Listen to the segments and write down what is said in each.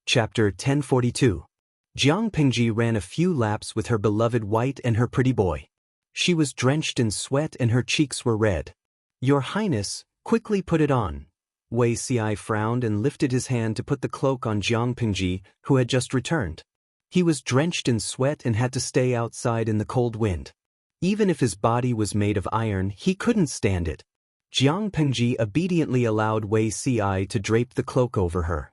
Chapter 1042. Jiang Pingji ran a few laps with her beloved White and her pretty boy. She was drenched in sweat and her cheeks were red. "Your Highness, quickly put it on." Wei Ci frowned and lifted his hand to put the cloak on Jiang Pingji, who had just returned. He was drenched in sweat and had to stay outside in the cold wind. Even if his body was made of iron, he couldn't stand it. Jiang Pingji obediently allowed Wei Ci to drape the cloak over her.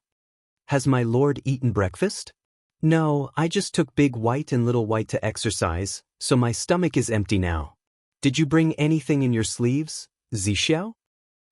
"Has my lord eaten breakfast?" "No, I just took Big White and Little White to exercise, so my stomach is empty now." "Did you bring anything in your sleeves, Zixiao?"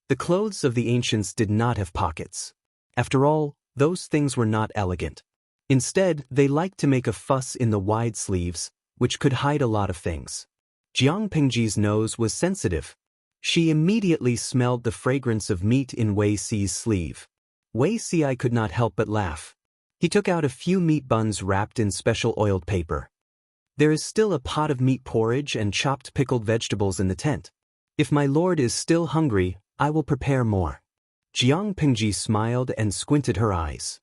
The clothes of the ancients did not have pockets. After all, those things were not elegant. Instead, they liked to make a fuss in the wide sleeves, which could hide a lot of things. Jiang Pingji's nose was sensitive. She immediately smelled the fragrance of meat in Wei Ci's sleeve. Wei Ci could not help but laugh. He took out a few meat buns wrapped in special oiled paper. "There is still a pot of meat porridge and chopped pickled vegetables in the tent. If my lord is still hungry, I will prepare more." Jiang Pingji smiled and squinted her eyes.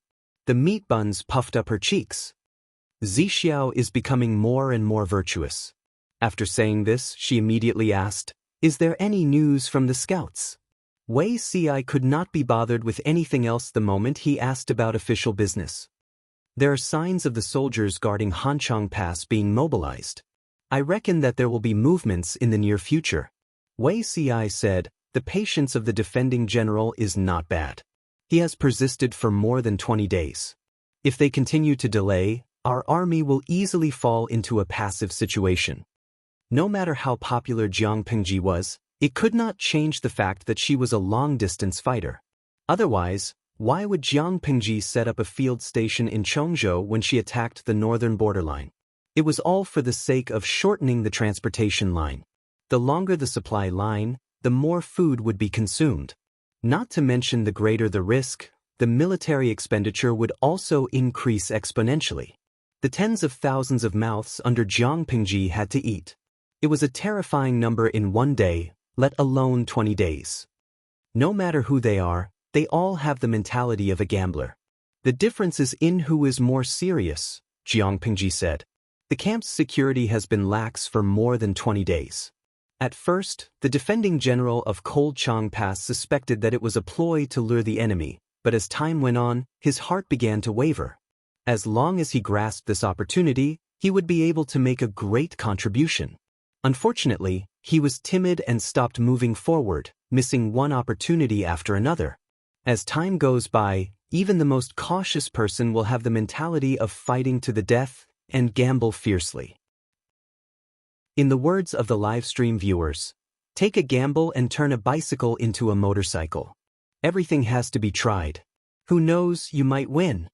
The meat buns puffed up her cheeks. "Zixiao is becoming more and more virtuous." After saying this, she immediately asked, "Is there any news from the scouts?" Wei Ci could not be bothered with anything else the moment he asked about official business. "There are signs of the soldiers guarding Hanchang Pass being mobilized. I reckon that there will be movements in the near future." Wei Ci said, "The patience of the defending general is not bad. He has persisted for more than 20 days. If they continue to delay, our army will easily fall into a passive situation." No matter how popular Jiang Pingji was, it could not change the fact that she was a long-distance fighter. Otherwise, why would Jiang Pingji set up a field station in Chongzhou when she attacked the northern borderline? It was all for the sake of shortening the transportation line. The longer the supply line, the more food would be consumed. Not to mention the greater the risk, the military expenditure would also increase exponentially. The tens of thousands of mouths under Jiang Pingji had to eat. It was a terrifying number in one day, let alone 20 days. No matter who they are, they all have the mentality of a gambler. "The difference is in who is more serious," Jiang Pingji said. "The camp's security has been lax for more than 20 days. At first, the defending general of Cultivation Pass suspected that it was a ploy to lure the enemy, but as time went on, his heart began to waver. As long as he grasped this opportunity, he would be able to make a great contribution. Unfortunately, he was timid and stopped moving forward, missing one opportunity after another. As time goes by, even the most cautious person will have the mentality of fighting to the death and gamble fiercely." In the words of the livestream viewers, take a gamble and turn a bicycle into a motorcycle. Everything has to be tried. Who knows, you might win.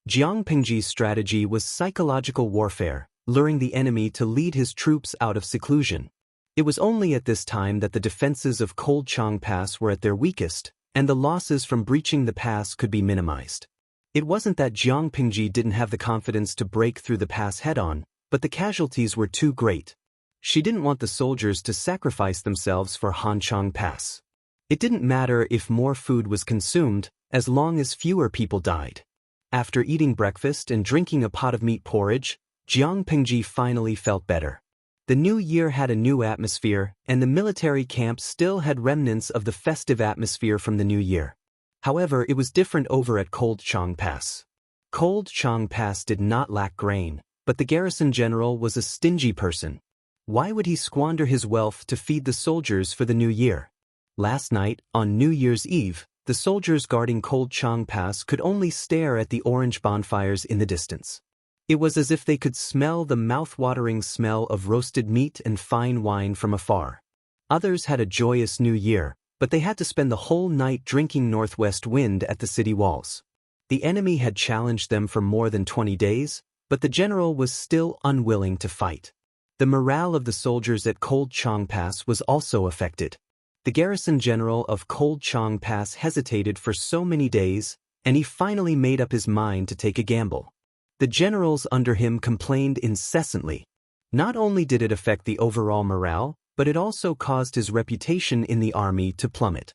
Jiang Pingji's strategy was psychological warfare, luring the enemy to lead his troops out of seclusion. It was only at this time that the defenses of Cultivation Pass were at their weakest, and the losses from breaching the pass could be minimized. It wasn't that Jiang Pingji didn't have the confidence to break through the pass head-on, but the casualties were too great. She didn't want the soldiers to sacrifice themselves for Hanchang Pass. It didn't matter if more food was consumed, as long as fewer people died. After eating breakfast and drinking a pot of meat porridge, Jiang Pingji finally felt better. The new year had a new atmosphere, and the military camp still had remnants of the festive atmosphere from the new year. However, it was different over at Cultivation Pass. Cultivation Pass did not lack grain, but the garrison general was a stingy person. Why would he squander his wealth to feed the soldiers for the new year? Last night, on New Year's Eve, the soldiers guarding Cultivation Pass could only stare at the orange bonfires in the distance. It was as if they could smell the mouth-watering smell of roasted meat and fine wine from afar. Others had a joyous new year, but they had to spend the whole night drinking northwest wind at the city walls. The enemy had challenged them for more than 20 days, but the general was still unwilling to fight. The morale of the soldiers at Cultivation Pass was also affected. The garrison general of Cultivation Pass hesitated for so many days, and he finally made up his mind to take a gamble. The generals under him complained incessantly. Not only did it affect the overall morale, but it also caused his reputation in the army to plummet.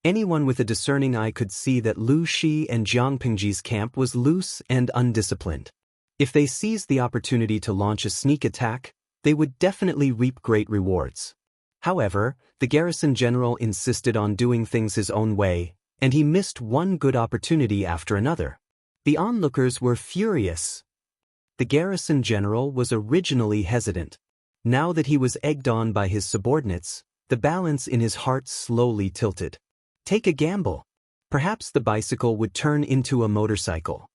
Anyone with a discerning eye could see that Lu Shi and Jiang Pingji's camp was loose and undisciplined. If they seized the opportunity to launch a sneak attack, they would definitely reap great rewards. However, the garrison general insisted on doing things his own way, and he missed one good opportunity after another. The onlookers were furious. The garrison general was originally hesitant. Now that he was egged on by his subordinates, the balance in his heart slowly tilted. Take a gamble. Perhaps the bicycle would turn into a motorcycle.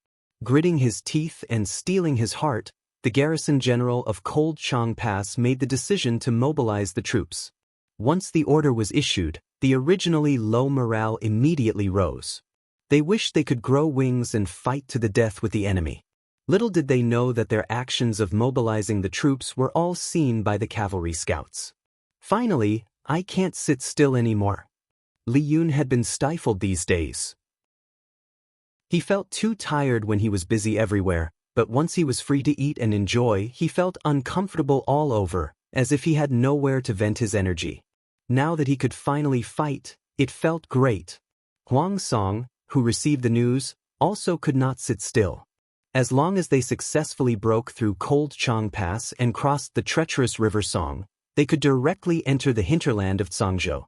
Gritting his teeth and steeling his heart, the garrison general of Cold Chang Pass made the decision to mobilize the troops. Once the order was issued, the originally low morale immediately rose. They wished they could grow wings and fight to the death with the enemy. Little did they know that their actions of mobilizing the troops were all seen by the cavalry scouts. Finally, I can't sit still anymore. Li Yun had been stifled these days. He felt too tired when he was busy everywhere, but once he was free to eat and enjoy, he felt uncomfortable all over, as if he had nowhere to vent his energy. Now that he could finally fight, it felt great. Huang Song, who received the news, also could not sit still. As long as they successfully broke through Cold Chang Pass and crossed the treacherous River Song, they could directly enter the hinterland of Zhangzhou.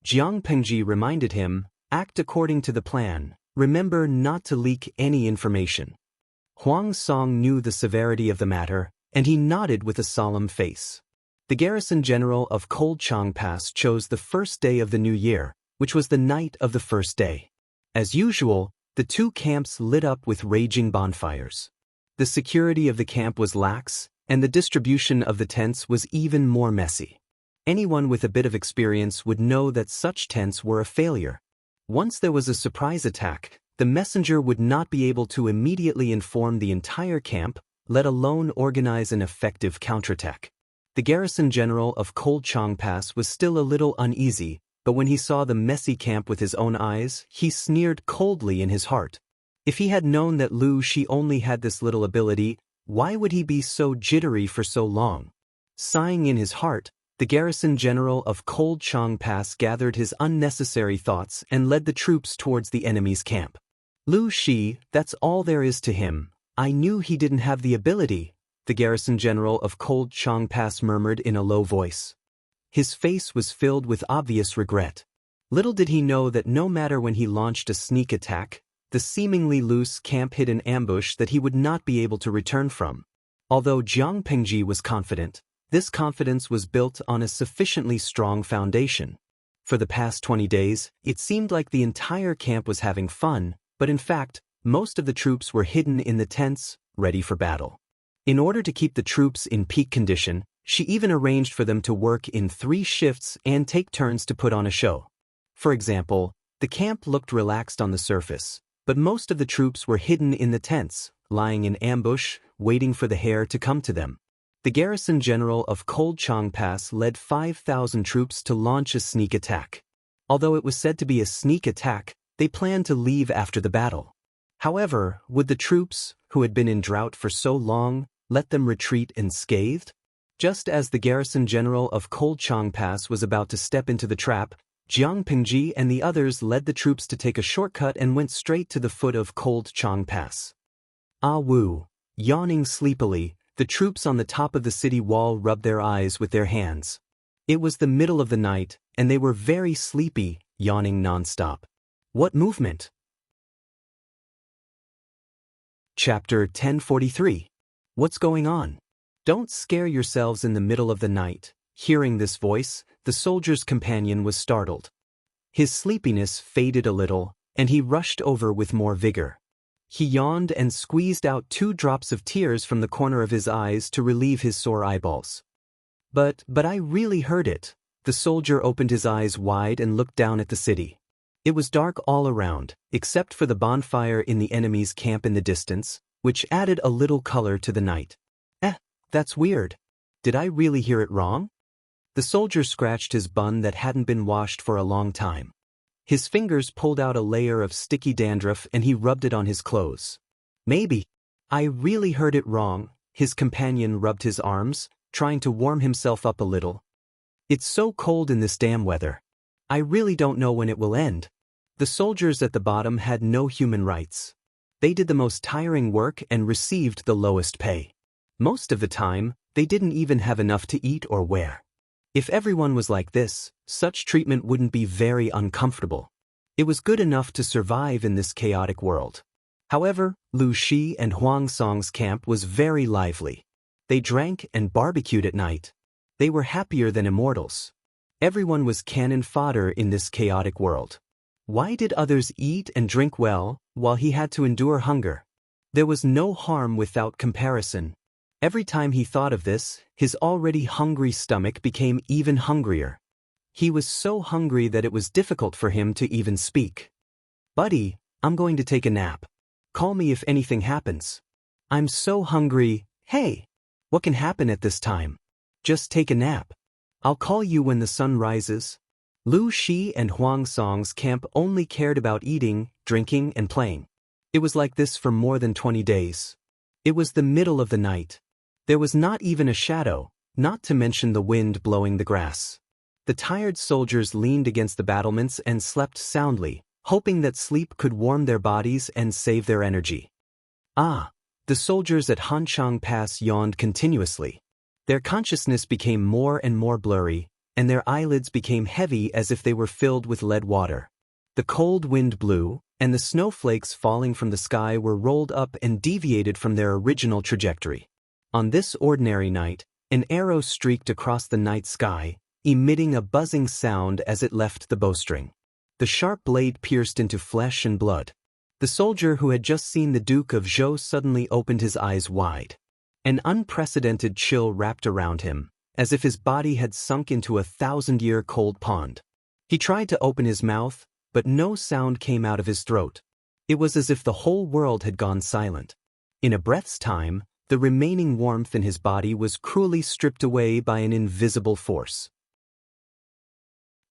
Jiang Pengji reminded him, act according to the plan, remember not to leak any information. Huang Song knew the severity of the matter, and he nodded with a solemn face. The garrison general of Cold Chang Pass chose the first day of the new year, which was the night of the first day. As usual, the two camps lit up with raging bonfires. The security of the camp was lax, and the distribution of the tents was even more messy. Anyone with a bit of experience would know that such tents were a failure. Once there was a surprise attack, the messenger would not be able to immediately inform the entire camp, let alone organize an effective counterattack. The garrison general of Cold Chang Pass was still a little uneasy, but when he saw the messy camp with his own eyes, he sneered coldly in his heart. If he had known that Lu Shi only had this little ability, why would he be so jittery for so long? Sighing in his heart, the garrison general of Cold Chang Pass gathered his unnecessary thoughts and led the troops towards the enemy's camp. Lu Shi, that's all there is to him. I knew he didn't have the ability, the garrison general of Cold Chang Pass murmured in a low voice. His face was filled with obvious regret. Little did he know that no matter when he launched a sneak attack, the seemingly loose camp hid an ambush that he would not be able to return from. Although Jiang Pengji was confident, this confidence was built on a sufficiently strong foundation. For the past 20 days, it seemed like the entire camp was having fun, but in fact, most of the troops were hidden in the tents, ready for battle. In order to keep the troops in peak condition, she even arranged for them to work in 3 shifts and take turns to put on a show. For example, the camp looked relaxed on the surface, but most of the troops were hidden in the tents, lying in ambush, waiting for the heir to come to them. The garrison general of Cold Chang Pass led 5,000 troops to launch a sneak attack. Although it was said to be a sneak attack, they planned to leave after the battle. However, would the troops, who had been in drought for so long, let them retreat unscathed? Just as the garrison general of Cold Chang Pass was about to step into the trap, Jiang Pingji and the others led the troops to take a shortcut and went straight to the foot of Cold Chang Pass. Ah Wu, yawning sleepily, the troops on the top of the city wall rubbed their eyes with their hands. It was the middle of the night, and they were very sleepy, yawning nonstop. What movement? Chapter 1043. What's going on? Don't scare yourselves in the middle of the night. Hearing this voice, the soldier's companion was startled. His sleepiness faded a little, and he rushed over with more vigor. He yawned and squeezed out 2 drops of tears from the corner of his eyes to relieve his sore eyeballs. But I really heard it. The soldier opened his eyes wide and looked down at the city. It was dark all around, except for the bonfire in the enemy's camp in the distance, which added a little color to the night. That's weird. Did I really hear it wrong? The soldier scratched his bun that hadn't been washed for a long time. His fingers pulled out a layer of sticky dandruff and he rubbed it on his clothes. Maybe. I really heard it wrong. His companion rubbed his arms, trying to warm himself up a little. It's so cold in this damn weather. I really don't know when it will end. The soldiers at the bottom had no human rights. They did the most tiring work and received the lowest pay. Most of the time, they didn't even have enough to eat or wear. If everyone was like this, such treatment wouldn't be very uncomfortable. It was good enough to survive in this chaotic world. However, Lu Shi and Huang Song's camp was very lively. They drank and barbecued at night. They were happier than immortals. Everyone was cannon fodder in this chaotic world. Why did others eat and drink well, while he had to endure hunger? There was no harm without comparison. Every time he thought of this, his already hungry stomach became even hungrier. He was so hungry that it was difficult for him to even speak. "Buddy, I'm going to take a nap. Call me if anything happens. I'm so hungry." "Hey, what can happen at this time? Just take a nap. I'll call you when the sun rises." Lu Shi and Huang Song's camp only cared about eating, drinking, and playing. It was like this for more than 20 days. It was the middle of the night. There was not even a shadow, not to mention the wind blowing the grass. The tired soldiers leaned against the battlements and slept soundly, hoping that sleep could warm their bodies and save their energy. The soldiers at Hanchang Pass yawned continuously. Their consciousness became more and more blurry, and their eyelids became heavy as if they were filled with lead water. The cold wind blew, and the snowflakes falling from the sky were rolled up and deviated from their original trajectory. On this ordinary night, an arrow streaked across the night sky, emitting a buzzing sound as it left the bowstring. The sharp blade pierced into flesh and blood. The soldier who had just seen the Duke of Zhou suddenly opened his eyes wide. An unprecedented chill wrapped around him, as if his body had sunk into a 1,000-year cold pond. He tried to open his mouth, but no sound came out of his throat. It was as if the whole world had gone silent. In a breath's time, the remaining warmth in his body was cruelly stripped away by an invisible force.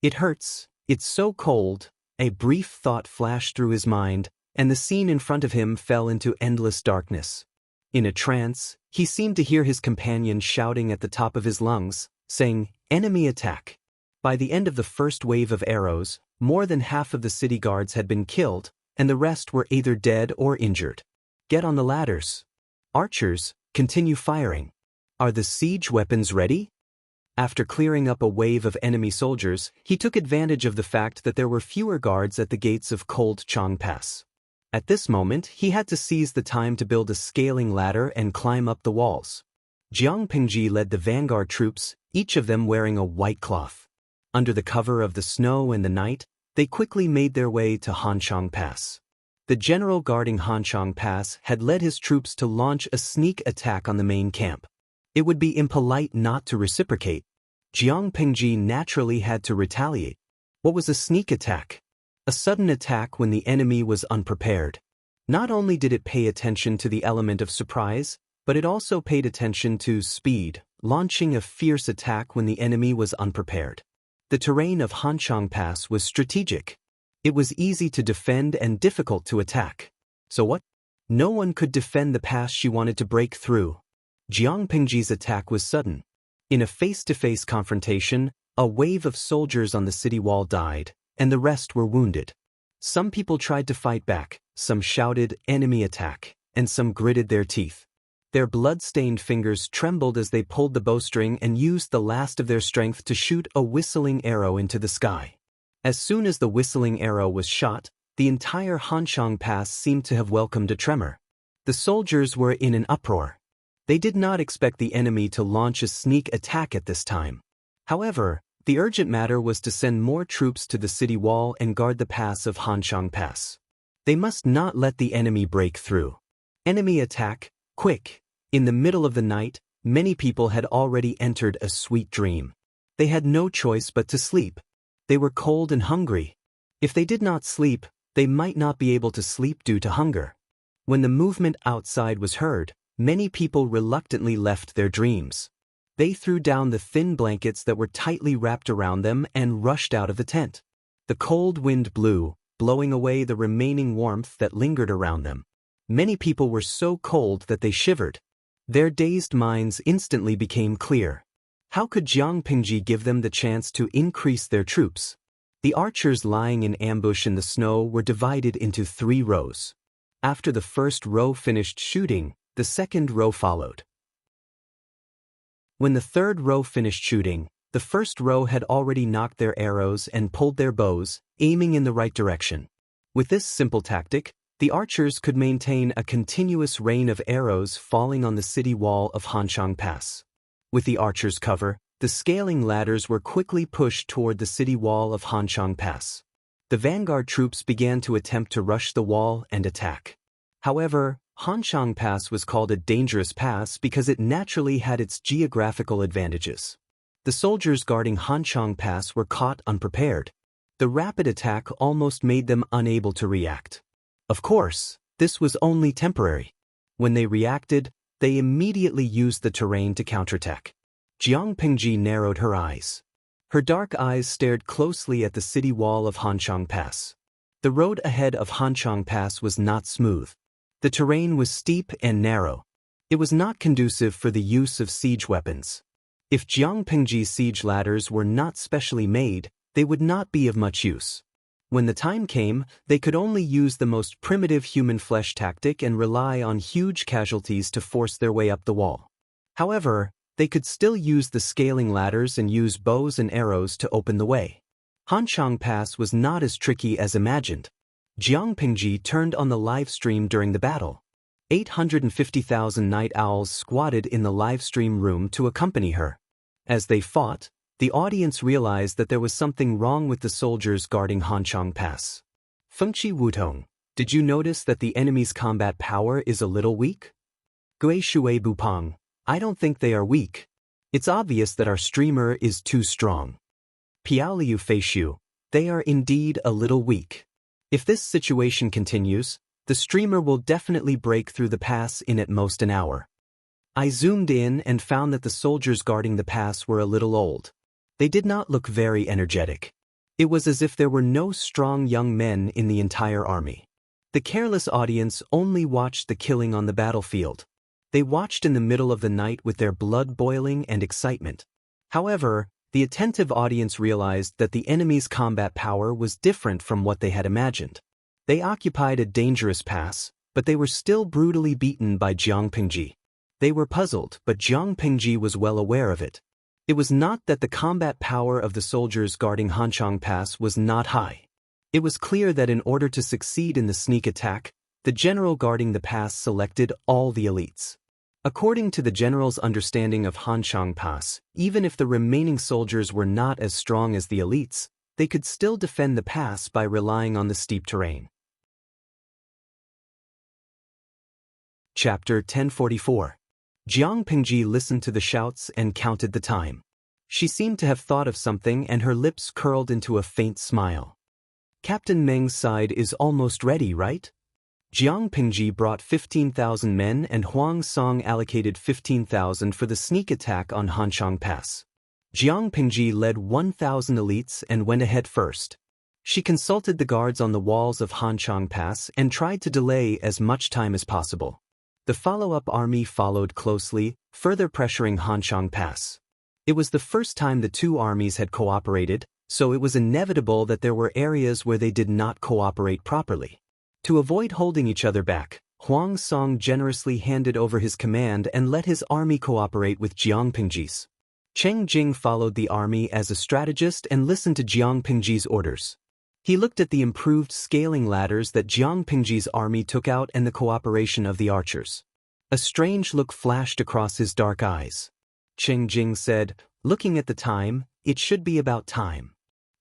"It hurts, it's so cold," a brief thought flashed through his mind, and the scene in front of him fell into endless darkness. In a trance, he seemed to hear his companion shouting at the top of his lungs, saying, "Enemy attack." By the end of the first wave of arrows, more than half of the city guards had been killed, and the rest were either dead or injured. "Get on the ladders. Archers, continue firing. Are the siege weapons ready?" After clearing up a wave of enemy soldiers, he took advantage of the fact that there were fewer guards at the gates of Cultivation Pass. At this moment, he had to seize the time to build a scaling ladder and climb up the walls. Jiang Pingji led the vanguard troops, each of them wearing a white cloth. Under the cover of the snow and the night, they quickly made their way to Hanchang Pass. The general guarding Hanchang Pass had led his troops to launch a sneak attack on the main camp. It would be impolite not to reciprocate. Jiang Pingji naturally had to retaliate. What was a sneak attack? A sudden attack when the enemy was unprepared. Not only did it pay attention to the element of surprise, but it also paid attention to speed, launching a fierce attack when the enemy was unprepared. The terrain of Hanchang Pass was strategic. It was easy to defend and difficult to attack. So what? No one could defend the pass she wanted to break through. Jiang Pingji's attack was sudden. In a face-to-face confrontation, a wave of soldiers on the city wall died, and the rest were wounded. Some people tried to fight back, some shouted, "Enemy attack," and some gritted their teeth. Their blood-stained fingers trembled as they pulled the bowstring and used the last of their strength to shoot a whistling arrow into the sky. As soon as the whistling arrow was shot, the entire Hanchang Pass seemed to have welcomed a tremor. The soldiers were in an uproar. They did not expect the enemy to launch a sneak attack at this time. However, the urgent matter was to send more troops to the city wall and guard the pass of Hanchang Pass. They must not let the enemy break through. Enemy attack, quick! In the middle of the night, many people had already entered a sweet dream. They had no choice but to sleep. They were cold and hungry. If they did not sleep, they might not be able to sleep due to hunger. When the movement outside was heard, many people reluctantly left their dreams. They threw down the thin blankets that were tightly wrapped around them and rushed out of the tent. The cold wind blew, blowing away the remaining warmth that lingered around them. Many people were so cold that they shivered. Their dazed minds instantly became clear. How could Jiang Pingji give them the chance to increase their troops? The archers lying in ambush in the snow were divided into 3 rows. After the first row finished shooting, the second row followed. When the third row finished shooting, the first row had already knocked their arrows and pulled their bows, aiming in the right direction. With this simple tactic, the archers could maintain a continuous rain of arrows falling on the city wall of Hanxiang Pass. With the archers' cover, the scaling ladders were quickly pushed toward the city wall of Hanxiang Pass. The vanguard troops began to attempt to rush the wall and attack. However, Hanxiang Pass was called a dangerous pass because it naturally had its geographical advantages. The soldiers guarding Hanxiang Pass were caught unprepared. The rapid attack almost made them unable to react. Of course, this was only temporary. When they reacted, they immediately used the terrain to counterattack. Jiang Pingji narrowed her eyes. Her dark eyes stared closely at the city wall of Hanxiang Pass. The road ahead of Hanxiang Pass was not smooth. The terrain was steep and narrow. It was not conducive for the use of siege weapons. If Jiang Pingji's siege ladders were not specially made, they would not be of much use. When the time came, they could only use the most primitive human flesh tactic and rely on huge casualties to force their way up the wall. However, they could still use the scaling ladders and use bows and arrows to open the way. Hanxiang Pass was not as tricky as imagined. Jiang Pingji turned on the live stream during the battle. 850,000 night owls squatted in the live stream room to accompany her. As they fought, the audience realized that there was something wrong with the soldiers guarding Hanxiang Pass. Fengqi Wutong, did you notice that the enemy's combat power is a little weak? Gui Shui Bupang, I don't think they are weak. It's obvious that our streamer is too strong. Piaoliu Feishu, they are indeed a little weak. If this situation continues, the streamer will definitely break through the pass in at most an hour. I zoomed in and found that the soldiers guarding the pass were a little old. They did not look very energetic. It was as if there were no strong young men in the entire army. The careless audience only watched the killing on the battlefield. They watched in the middle of the night with their blood boiling and excitement. However, the attentive audience realized that the enemy's combat power was different from what they had imagined. They occupied a dangerous pass, but they were still brutally beaten by Jiang Pingji. They were puzzled, but Jiang Pingji was well aware of it. It was not that the combat power of the soldiers guarding Hanxiang Pass was not high. It was clear that in order to succeed in the sneak attack, the general guarding the pass selected all the elites. According to the general's understanding of Hanxiang Pass, even if the remaining soldiers were not as strong as the elites, they could still defend the pass by relying on the steep terrain. Chapter 1044. Jiang Pingji listened to the shouts and counted the time. She seemed to have thought of something and her lips curled into a faint smile. Captain Meng's side is almost ready, right? Jiang Pingji brought 15,000 men and Huang Song allocated 15,000 for the sneak attack on Hanxiang Pass. Jiang Pingji led 1,000 elites and went ahead first. She consulted the guards on the walls of Hanxiang Pass and tried to delay as much time as possible. The follow-up army followed closely, further pressuring Hanxiang Pass. It was the first time the two armies had cooperated, so it was inevitable that there were areas where they did not cooperate properly. To avoid holding each other back, Huang Song generously handed over his command and let his army cooperate with Jiang Pingji's. Cheng Jing followed the army as a strategist and listened to Jiang Pingji's orders. He looked at the improved scaling ladders that Jiang Pingji's army took out and the cooperation of the archers. A strange look flashed across his dark eyes. Cheng Jing said, looking at the time, it should be about time.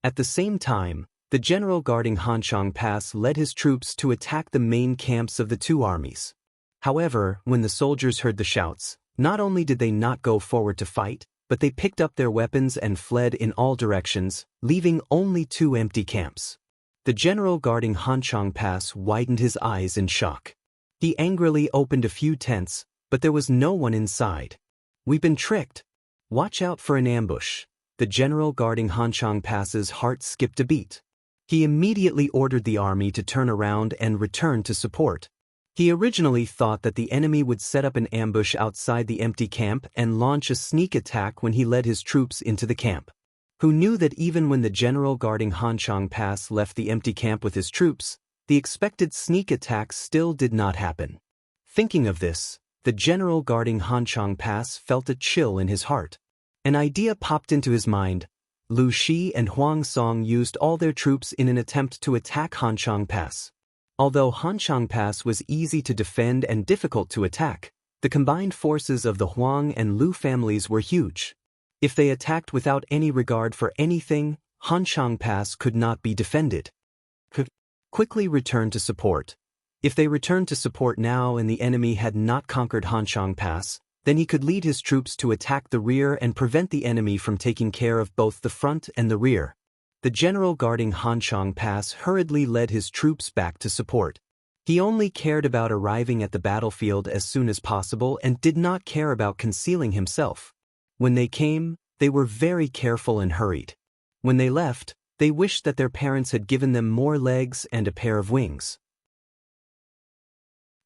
At the same time, the general guarding Hanxiang Pass led his troops to attack the main camps of the two armies. However, when the soldiers heard the shouts, not only did they not go forward to fight, but they picked up their weapons and fled in all directions, leaving only 2 empty camps. The general guarding Hanxiang Pass widened his eyes in shock. He angrily opened a few tents, but there was no one inside. We've been tricked. Watch out for an ambush. The general guarding Hanxiang Pass's heart skipped a beat. He immediately ordered the army to turn around and return to support. He originally thought that the enemy would set up an ambush outside the empty camp and launch a sneak attack when he led his troops into the camp. who knew that even when the general guarding Hanchang Pass left the empty camp with his troops, the expected sneak attack still did not happen. Thinking of this, the general guarding Hanchang Pass felt a chill in his heart. An idea popped into his mind. Lu Shi and Huang Song used all their troops in an attempt to attack Hanchang Pass. Although Hanchang Pass was easy to defend and difficult to attack, the combined forces of the Huang and Lu families were huge. If they attacked without any regard for anything, Hanchang Pass could not be defended. Quickly return to support. If they returned to support now and the enemy had not conquered Hanchang Pass, then he could lead his troops to attack the rear and prevent the enemy from taking care of both the front and the rear. The general guarding Hanchang Pass hurriedly led his troops back to support. He only cared about arriving at the battlefield as soon as possible and did not care about concealing himself. When they came, they were very careful and hurried. When they left, they wished that their parents had given them more legs and a pair of wings.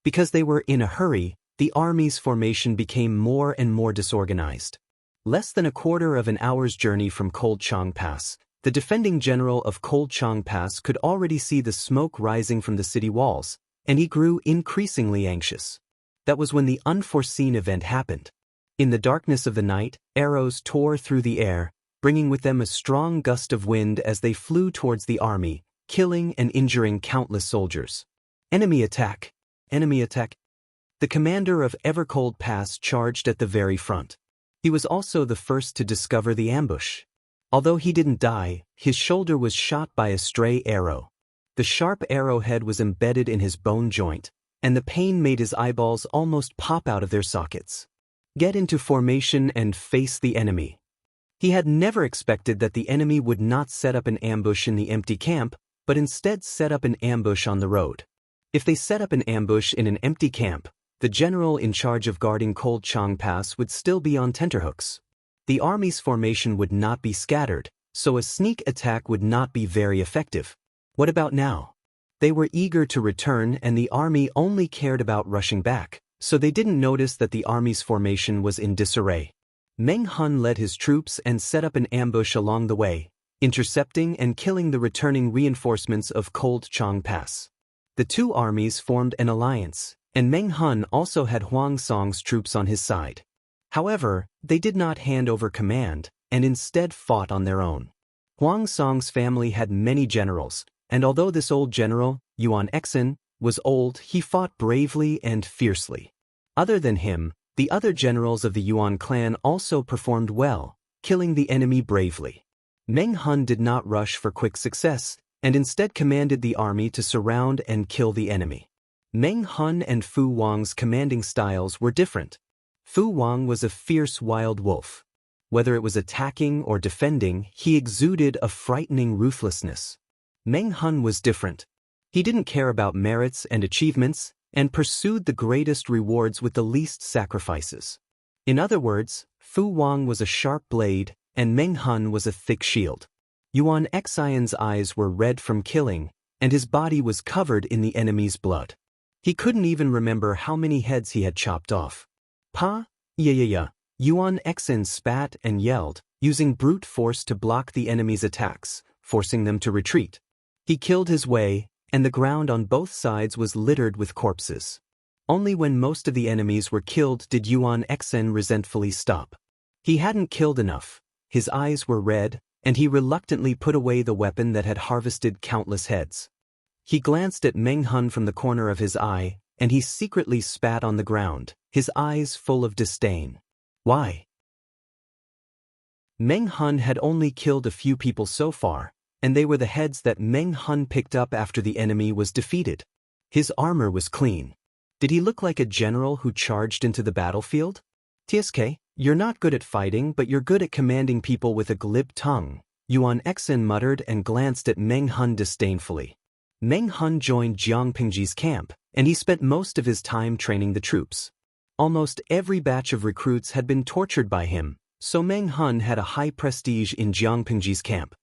Because they were in a hurry, the army's formation became more and more disorganized. Less than a quarter of an hour's journey from Cultivation Pass, the defending general of Cultivation Pass could already see the smoke rising from the city walls, and he grew increasingly anxious. That was when the unforeseen event happened. In the darkness of the night, arrows tore through the air, bringing with them a strong gust of wind as they flew towards the army, killing and injuring countless soldiers. Enemy attack! Enemy attack! The commander of Evercold Pass charged at the very front. He was also the first to discover the ambush. Although he didn't die, his shoulder was shot by a stray arrow. The sharp arrowhead was embedded in his bone joint, and the pain made his eyeballs almost pop out of their sockets. Get into formation and face the enemy. He had never expected that the enemy would not set up an ambush in the empty camp, but instead set up an ambush on the road. If they set up an ambush in an empty camp, the general in charge of guarding Cultivation Pass would still be on tenterhooks. The army's formation would not be scattered, so a sneak attack would not be very effective. What about now? They were eager to return and the army only cared about rushing back, so they didn't notice that the army's formation was in disarray. Meng Hun led his troops and set up an ambush along the way, intercepting and killing the returning reinforcements of Cultivation Pass. The two armies formed an alliance, and Meng Hun also had Huang Song's troops on his side. However, they did not hand over command, and instead fought on their own. Huang Song's family had many generals, and although this old general, Yuan Exin, was old, he fought bravely and fiercely. Other than him, the other generals of the Yuan clan also performed well, killing the enemy bravely. Meng Hun did not rush for quick success, and instead commanded the army to surround and kill the enemy. Meng Hun and Fu Wang's commanding styles were different. Fu Wang was a fierce wild wolf. Whether it was attacking or defending, he exuded a frightening ruthlessness. Meng Hun was different. He didn't care about merits and achievements, and pursued the greatest rewards with the least sacrifices. In other words, Fu Wang was a sharp blade, and Meng Hun was a thick shield. Yuan Xian's eyes were red from killing, and his body was covered in the enemy's blood. He couldn't even remember how many heads he had chopped off. Pa, yeah. Yuan Xian spat and yelled, using brute force to block the enemy's attacks, forcing them to retreat. He killed his way, and the ground on both sides was littered with corpses. Only when most of the enemies were killed did Yuan Xian resentfully stop. He hadn't killed enough, his eyes were red, and he reluctantly put away the weapon that had harvested countless heads. He glanced at Meng Hun from the corner of his eye, and he secretly spat on the ground, his eyes full of disdain. Why? Meng Hun had only killed a few people so far, and they were the heads that Meng Hun picked up after the enemy was defeated. His armor was clean. Did he look like a general who charged into the battlefield? TSK, you're not good at fighting, but you're good at commanding people with a glib tongue, Yuan Xian muttered and glanced at Meng Hun disdainfully. Meng Hun joined Jiang Pingji's camp, and he spent most of his time training the troops. Almost every batch of recruits had been tortured by him, so Meng Hun had a high prestige in Jiang Pingji's camp.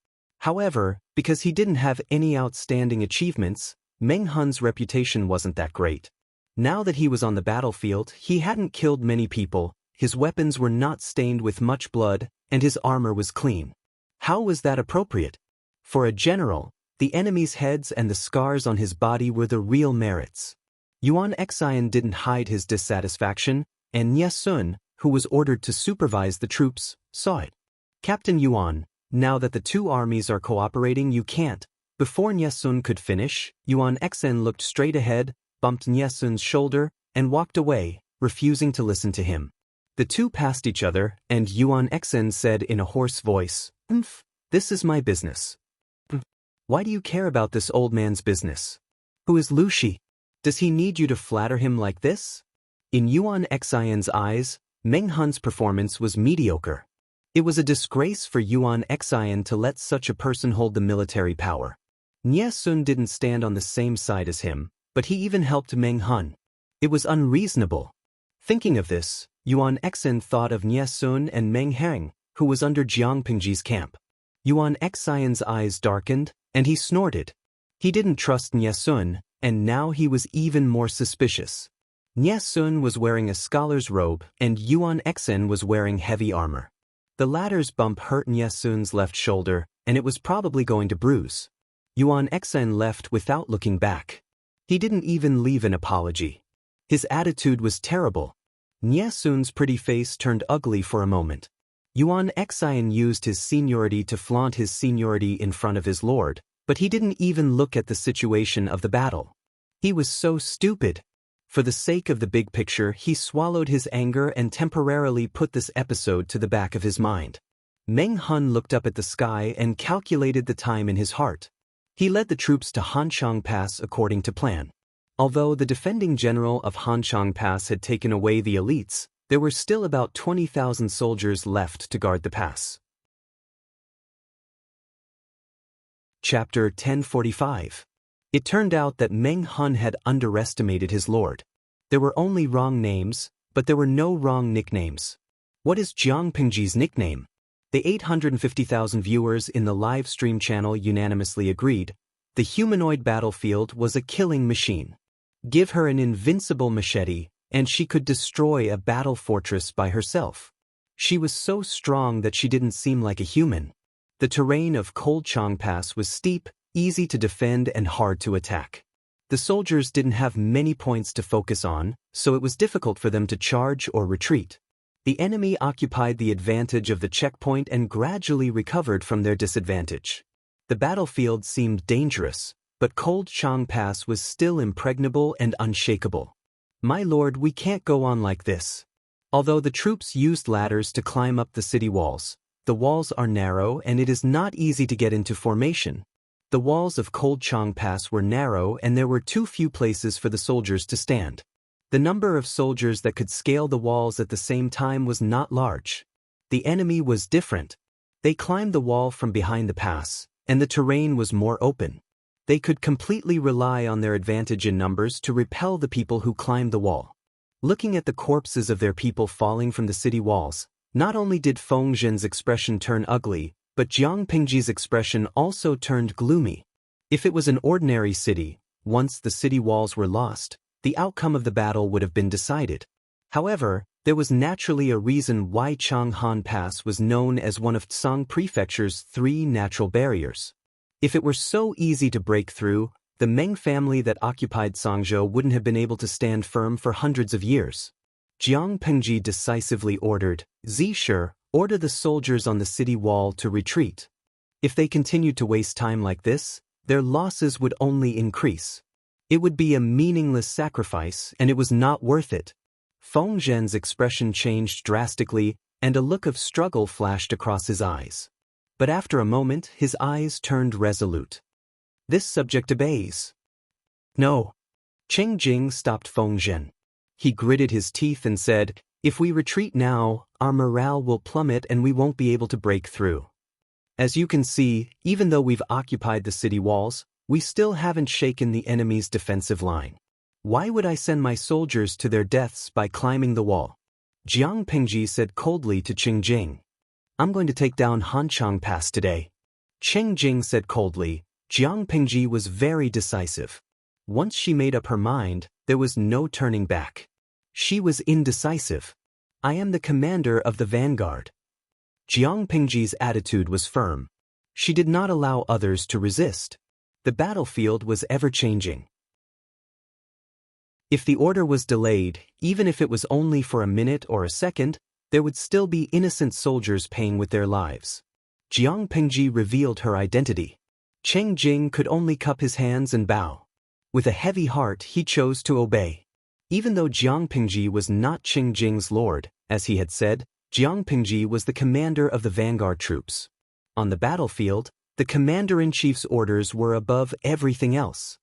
However, because he didn't have any outstanding achievements, Meng Hun's reputation wasn't that great. Now that he was on the battlefield, he hadn't killed many people, his weapons were not stained with much blood, and his armor was clean. How was that appropriate? For a general, the enemy's heads and the scars on his body were the real merits. Yuan Xian didn't hide his dissatisfaction, and Nie Sun, who was ordered to supervise the troops, saw it. Captain Yuan, now that the two armies are cooperating, you can't. Before Nie Sun could finish, Yuan Xian looked straight ahead, bumped Nie Sun's shoulder, and walked away, refusing to listen to him. The two passed each other, and Yuan Xian said in a hoarse voice, "This is my business." "Why do you care about this old man's business? Who is Lu Shi? Does he need you to flatter him like this?" In Yuan Xian's eyes, Meng Hun's performance was mediocre. It was a disgrace for Yuan Xian to let such a person hold the military power. Nie Sun didn't stand on the same side as him, but he even helped Meng Hun. It was unreasonable. Thinking of this, Yuan Xian thought of Nie Sun and Meng Heng, who was under Jiang Pingji's camp. Yuan Xian's eyes darkened, and he snorted. He didn't trust Nie Sun, and now he was even more suspicious. Nie Sun was wearing a scholar's robe, and Yuan Xian was wearing heavy armor. The latter's bump hurt Nie Sun's left shoulder, and it was probably going to bruise. Yuan Xian left without looking back. He didn't even leave an apology. His attitude was terrible. Nie Sun's pretty face turned ugly for a moment. Yuan Xian used his seniority to flaunt his seniority in front of his lord, but he didn't even look at the situation of the battle. He was so stupid. For the sake of the big picture, he swallowed his anger and temporarily put this episode to the back of his mind. Meng Hun looked up at the sky and calculated the time in his heart. He led the troops to Hanchang Pass according to plan. Although the defending general of Hanchang Pass had taken away the elites, there were still about 20,000 soldiers left to guard the pass. Chapter 1045. It turned out that Meng Hun had underestimated his lord. There were only wrong names, but there were no wrong nicknames. What is Jiang Pingji's nickname? The 850,000 viewers in the live stream channel unanimously agreed. The humanoid battlefield was a killing machine. Give her an invincible machete, and she could destroy a battle fortress by herself. She was so strong that she didn't seem like a human. The terrain of Cultivation Pass was steep, easy to defend and hard to attack. The soldiers didn't have many points to focus on, so it was difficult for them to charge or retreat. The enemy occupied the advantage of the checkpoint and gradually recovered from their disadvantage. The battlefield seemed dangerous, but Cultivation Pass was still impregnable and unshakable. "My lord, we can't go on like this." Although the troops used ladders to climb up the city walls, the walls are narrow and it is not easy to get into formation. The walls of Cultivation Pass were narrow and there were too few places for the soldiers to stand. The number of soldiers that could scale the walls at the same time was not large. The enemy was different. They climbed the wall from behind the pass, and the terrain was more open. They could completely rely on their advantage in numbers to repel the people who climbed the wall. Looking at the corpses of their people falling from the city walls, not only did Feng Zhen's expression turn ugly, but Jiang Pingji's expression also turned gloomy. If it was an ordinary city, once the city walls were lost, the outcome of the battle would have been decided. However, there was naturally a reason why Changhan Pass was known as one of Tsang Prefecture's 3 natural barriers. If it were so easy to break through, the Meng family that occupied Sangzhou wouldn't have been able to stand firm for hundreds of years. Jiang Pingji decisively ordered, "Zisher, order the soldiers on the city wall to retreat." If they continued to waste time like this, their losses would only increase. It would be a meaningless sacrifice, and it was not worth it. Feng Zhen's expression changed drastically, and a look of struggle flashed across his eyes. But after a moment, his eyes turned resolute. "This subject obeys." "No." Cheng Jing stopped Feng Zhen. He gritted his teeth and said, "If we retreat now, our morale will plummet and we won't be able to break through. As you can see, even though we've occupied the city walls, we still haven't shaken the enemy's defensive line. Why would I send my soldiers to their deaths by climbing the wall?" Jiang Pingji said coldly to Cheng Jing, "I'm going to take down Hanchang Pass today." Cheng Jing said coldly. Jiang Pingji was very decisive. Once she made up her mind, there was no turning back. She was indecisive. "I am the commander of the vanguard." Jiang Pingji's attitude was firm. She did not allow others to resist. The battlefield was ever-changing. If the order was delayed, even if it was only for a minute or a second, there would still be innocent soldiers paying with their lives. Jiang Pingji revealed her identity. Cheng Jing could only cup his hands and bow. With a heavy heart, he chose to obey. Even though Jiang Pingji was not Cheng Jing's lord, as he had said, Jiang Pingji was the commander of the vanguard troops. On the battlefield, the commander-in-chief's orders were above everything else.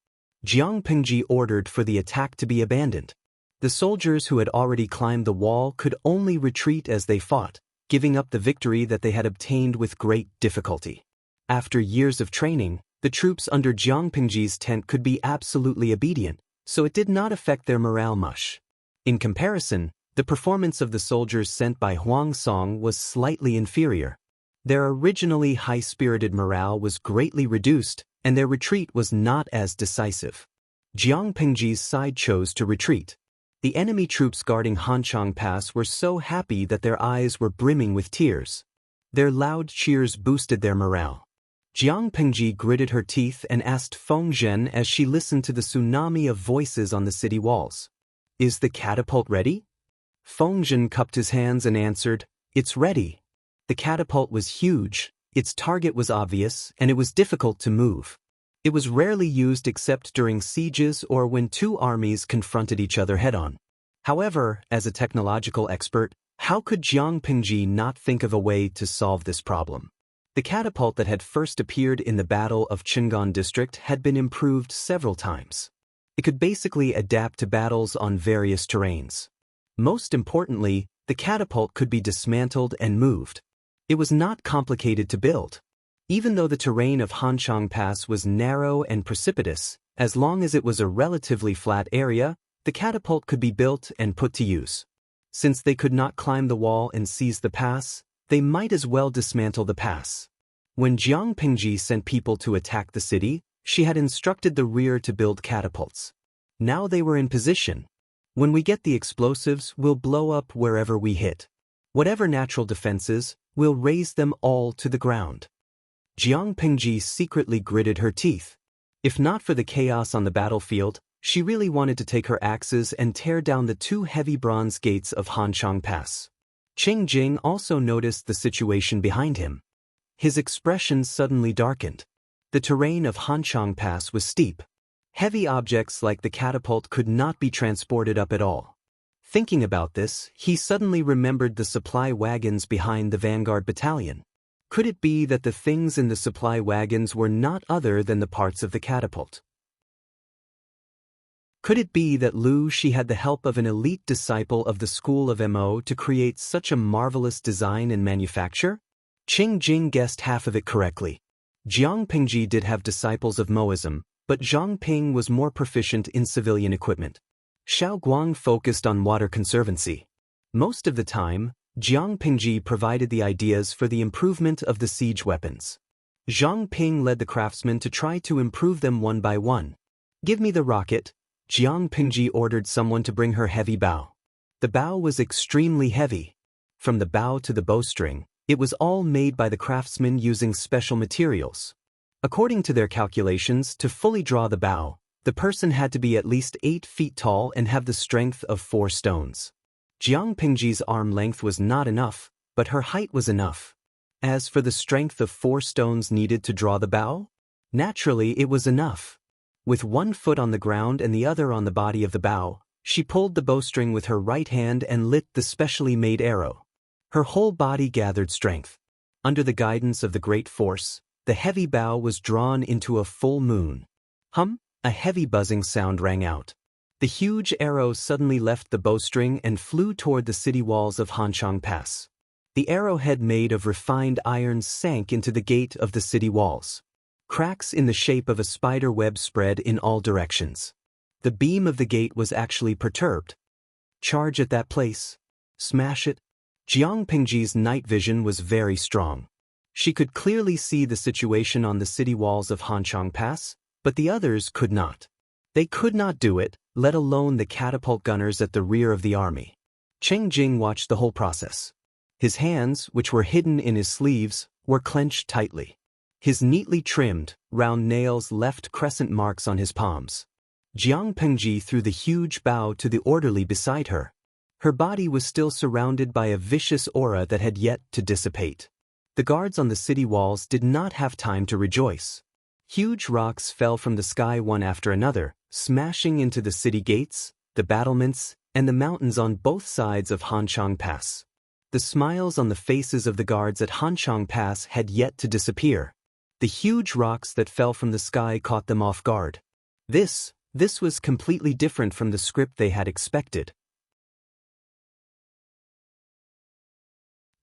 Jiang Pingji ordered for the attack to be abandoned. The soldiers who had already climbed the wall could only retreat as they fought, giving up the victory that they had obtained with great difficulty. After years of training, the troops under Jiang Pingji's tent could be absolutely obedient, so it did not affect their morale much. In comparison, the performance of the soldiers sent by Huang Song was slightly inferior. Their originally high-spirited morale was greatly reduced, and their retreat was not as decisive. Jiang Pingji's side chose to retreat. The enemy troops guarding Hanchang Pass were so happy that their eyes were brimming with tears. Their loud cheers boosted their morale. Jiang Pingji gritted her teeth and asked Feng Zhen as she listened to the tsunami of voices on the city walls. "Is the catapult ready?" Feng Zhen cupped his hands and answered, "It's ready." The catapult was huge, its target was obvious, and it was difficult to move. It was rarely used except during sieges or when two armies confronted each other head-on. However, as a technological expert, how could Jiang Pingji not think of a way to solve this problem? The catapult that had first appeared in the Battle of Qingan District had been improved several times. It could basically adapt to battles on various terrains. Most importantly, the catapult could be dismantled and moved. It was not complicated to build. Even though the terrain of Hanchang Pass was narrow and precipitous, as long as it was a relatively flat area, the catapult could be built and put to use. Since they could not climb the wall and seize the pass, they might as well dismantle the pass. When Jiang Pingji sent people to attack the city, she had instructed the rear to build catapults. Now they were in position. When we get the explosives, we'll blow up wherever we hit. Whatever natural defenses, we'll raze them all to the ground. Jiang Pingji secretly gritted her teeth. If not for the chaos on the battlefield, she really wanted to take her axes and tear down the two heavy bronze gates of Hanchang Pass. Cheng Jing also noticed the situation behind him. His expression suddenly darkened. The terrain of Hanchang Pass was steep. Heavy objects like the catapult could not be transported up at all. Thinking about this, he suddenly remembered the supply wagons behind the vanguard battalion. Could it be that the things in the supply wagons were not other than the parts of the catapult? Could it be that Lu Shi had the help of an elite disciple of the school of Mo to create such a marvelous design and manufacture? Cheng Jing guessed half of it correctly. Jiang Pingji did have disciples of Moism, but Zhang Ping was more proficient in civilian equipment. Xiao Guang focused on water conservancy. Most of the time, Jiang Pingji provided the ideas for the improvement of the siege weapons. Zhang Ping led the craftsmen to try to improve them one by one. "Give me the rocket," Jiang Pingji ordered someone to bring her heavy bow. The bow was extremely heavy. From the bow to the bowstring, it was all made by the craftsmen using special materials. According to their calculations, to fully draw the bow, the person had to be at least 8 feet tall and have the strength of 4 stones. Jiang Pingji's arm length was not enough, but her height was enough. As for the strength of 4 stones needed to draw the bow, naturally it was enough. With one foot on the ground and the other on the body of the bow, she pulled the bowstring with her right hand and lit the specially made arrow. Her whole body gathered strength. Under the guidance of the great force, the heavy bow was drawn into a full moon. Hum! A heavy buzzing sound rang out. The huge arrow suddenly left the bowstring and flew toward the city walls of Hanchang Pass. The arrowhead made of refined iron sank into the gate of the city walls. Cracks in the shape of a spider web spread in all directions. The beam of the gate was actually perturbed. Charge at that place. Smash it. Jiang Pingji's night vision was very strong. She could clearly see the situation on the city walls of Hanchang Pass, but the others could not. They could not do it, let alone the catapult gunners at the rear of the army. Cheng Jing watched the whole process. His hands, which were hidden in his sleeves, were clenched tightly. His neatly trimmed, round nails left crescent marks on his palms. Jiang Pengji threw the huge bow to the orderly beside her. Her body was still surrounded by a vicious aura that had yet to dissipate. The guards on the city walls did not have time to rejoice. Huge rocks fell from the sky one after another, smashing into the city gates, the battlements, and the mountains on both sides of Hanchang Pass. The smiles on the faces of the guards at Hanchang Pass had yet to disappear. The huge rocks that fell from the sky caught them off guard. This was completely different from the script they had expected.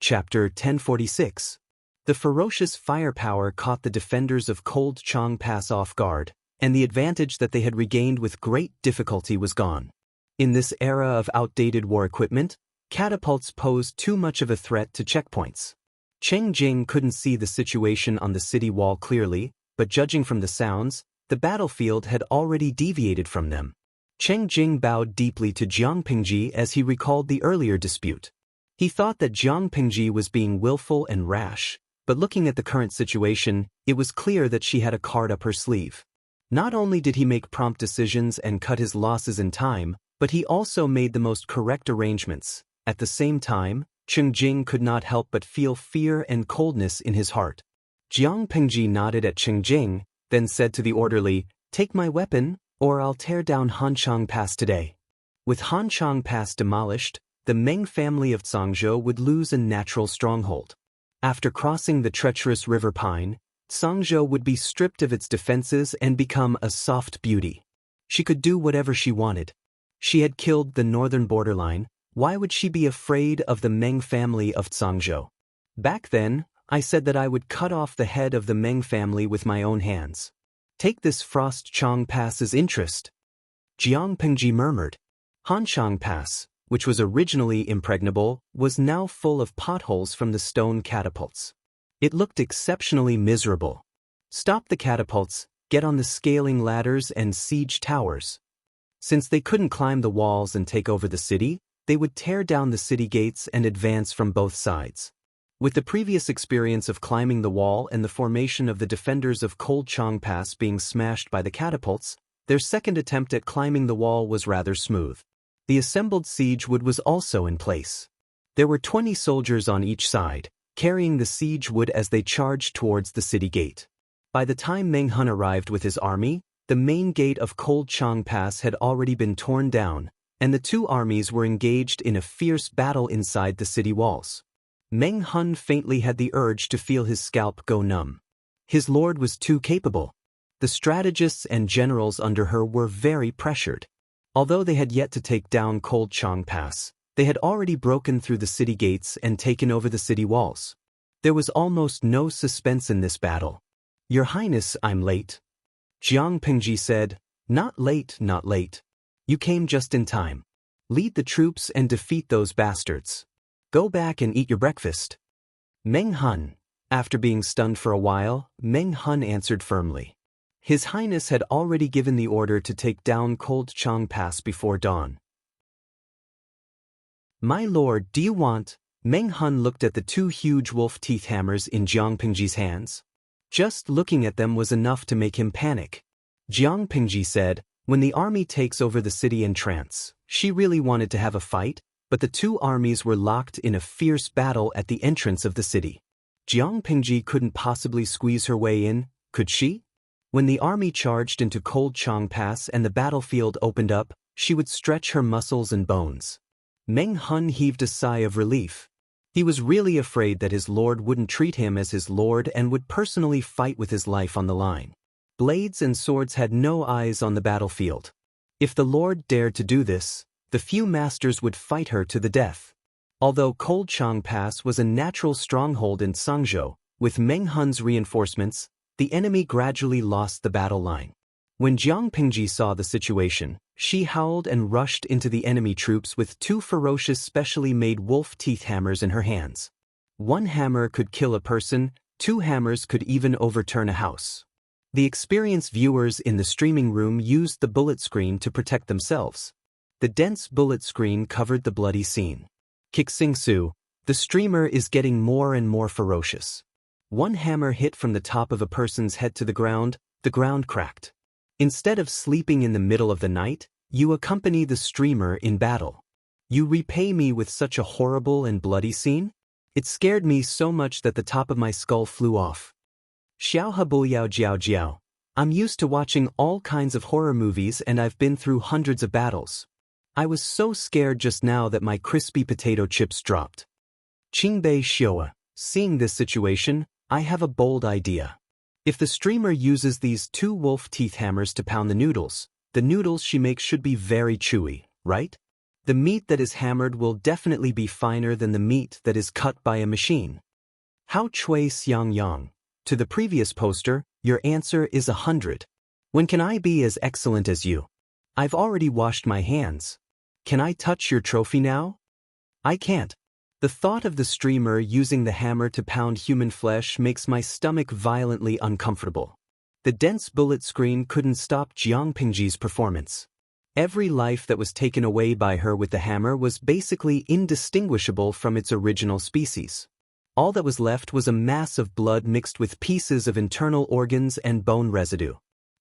Chapter 1046. The ferocious firepower caught the defenders of Cold Chang Pass off guard, and the advantage that they had regained with great difficulty was gone. In this era of outdated war equipment, catapults posed too much of a threat to checkpoints. Cheng Jing couldn't see the situation on the city wall clearly, but judging from the sounds, the battlefield had already deviated from them. Cheng Jing bowed deeply to Jiang Pengji as he recalled the earlier dispute. He thought that Jiang Pengji was being willful and rash, but looking at the current situation, it was clear that she had a card up her sleeve. Not only did he make prompt decisions and cut his losses in time, but he also made the most correct arrangements. At the same time, Cheng Jing could not help but feel fear and coldness in his heart. Jiang Pengji nodded at Cheng Jing, then said to the orderly, "Take my weapon, or I'll tear down Hanchang Pass today." With Hanchang Pass demolished, the Meng family of Zhangzhou would lose a natural stronghold. After crossing the treacherous River Pine, Zhangzhou would be stripped of its defenses and become a soft beauty. She could do whatever she wanted. She had killed the northern borderline. Why would she be afraid of the Meng family of Zhangzhou? Back then, I said that I would cut off the head of the Meng family with my own hands. Take this Frost Chang Pass's interest. Jiang Pengji murmured. Hanchang Pass, which was originally impregnable, was now full of potholes from the stone catapults. It looked exceptionally miserable. Stop the catapults, get on the scaling ladders and siege towers. Since they couldn't climb the walls and take over the city, they would tear down the city gates and advance from both sides. With the previous experience of climbing the wall and the formation of the defenders of Cold Chang Pass being smashed by the catapults, their second attempt at climbing the wall was rather smooth. The assembled siege wood was also in place. There were 20 soldiers on each side, carrying the siege wood as they charged towards the city gate. By the time Meng Hun arrived with his army, the main gate of Cold Chang Pass had already been torn down, and the two armies were engaged in a fierce battle inside the city walls. Meng Hun faintly had the urge to feel his scalp go numb. His lord was too capable. The strategists and generals under her were very pressured. Although they had yet to take down Cold Chang Pass, they had already broken through the city gates and taken over the city walls. There was almost no suspense in this battle. "Your Highness, I'm late." Jiang Pengji said, "Not late, not late. You came just in time. Lead the troops and defeat those bastards. Go back and eat your breakfast." Meng Hun. After being stunned for a while, Meng Hun answered firmly. His Highness had already given the order to take down Cold Chang Pass before dawn. "My lord, do you want—" Meng Hun looked at the two huge wolf teeth hammers in Jiang Pengji's hands. Just looking at them was enough to make him panic. Jiang Pengji said, "When the army takes over the city in trance," she really wanted to have a fight, but the two armies were locked in a fierce battle at the entrance of the city. Jiang Pengji couldn't possibly squeeze her way in, could she? When the army charged into Cold Chang Pass and the battlefield opened up, she would stretch her muscles and bones. Meng Hun heaved a sigh of relief. He was really afraid that his lord wouldn't treat him as his lord and would personally fight with his life on the line. Blades and swords had no eyes on the battlefield. If the lord dared to do this, the few masters would fight her to the death. Although Cold Chang Pass was a natural stronghold in Zhangzhou, with Meng Hun's reinforcements, the enemy gradually lost the battle line. When Jiang Pengji saw the situation, she howled and rushed into the enemy troops with two ferocious specially made wolf teeth hammers in her hands. One hammer could kill a person, two hammers could even overturn a house. The experienced viewers in the streaming room used the bullet screen to protect themselves. The dense bullet screen covered the bloody scene. Kixing Su, The streamer is getting more and more ferocious. One hammer hit from the top of a person's head to the ground cracked. Instead of sleeping in the middle of the night, you accompany the streamer in battle. You repay me with such a horrible and bloody scene? It scared me so much that the top of my skull flew off. Xiao Jiao Jiao Jiao. I'm used to watching all kinds of horror movies and I've been through hundreds of battles. I was so scared just now that my crispy potato chips dropped. Qingbei Xiaoa. Seeing this situation, I have a bold idea. If the streamer uses these 2 wolf teeth hammers to pound the noodles she makes should be very chewy, right? The meat that is hammered will definitely be finer than the meat that is cut by a machine. How Chui Xiang Yang. To the previous poster, your answer is 100. When can I be as excellent as you? I've already washed my hands. Can I touch your trophy now? I can't. The thought of the streamer using the hammer to pound human flesh makes my stomach violently uncomfortable. The dense bullet screen couldn't stop Jiang Pingji's performance. Every life that was taken away by her with the hammer was basically indistinguishable from its original species. All that was left was a mass of blood mixed with pieces of internal organs and bone residue.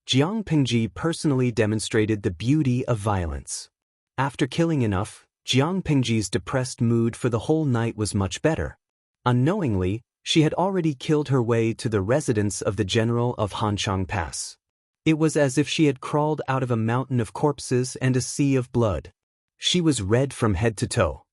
Jiang Pingji personally demonstrated the beauty of violence. After killing enough, Jiang Pingji's depressed mood for the whole night was much better. Unknowingly, she had already killed her way to the residence of the general of Hanchang Pass. It was as if she had crawled out of a mountain of corpses and a sea of blood. She was red from head to toe.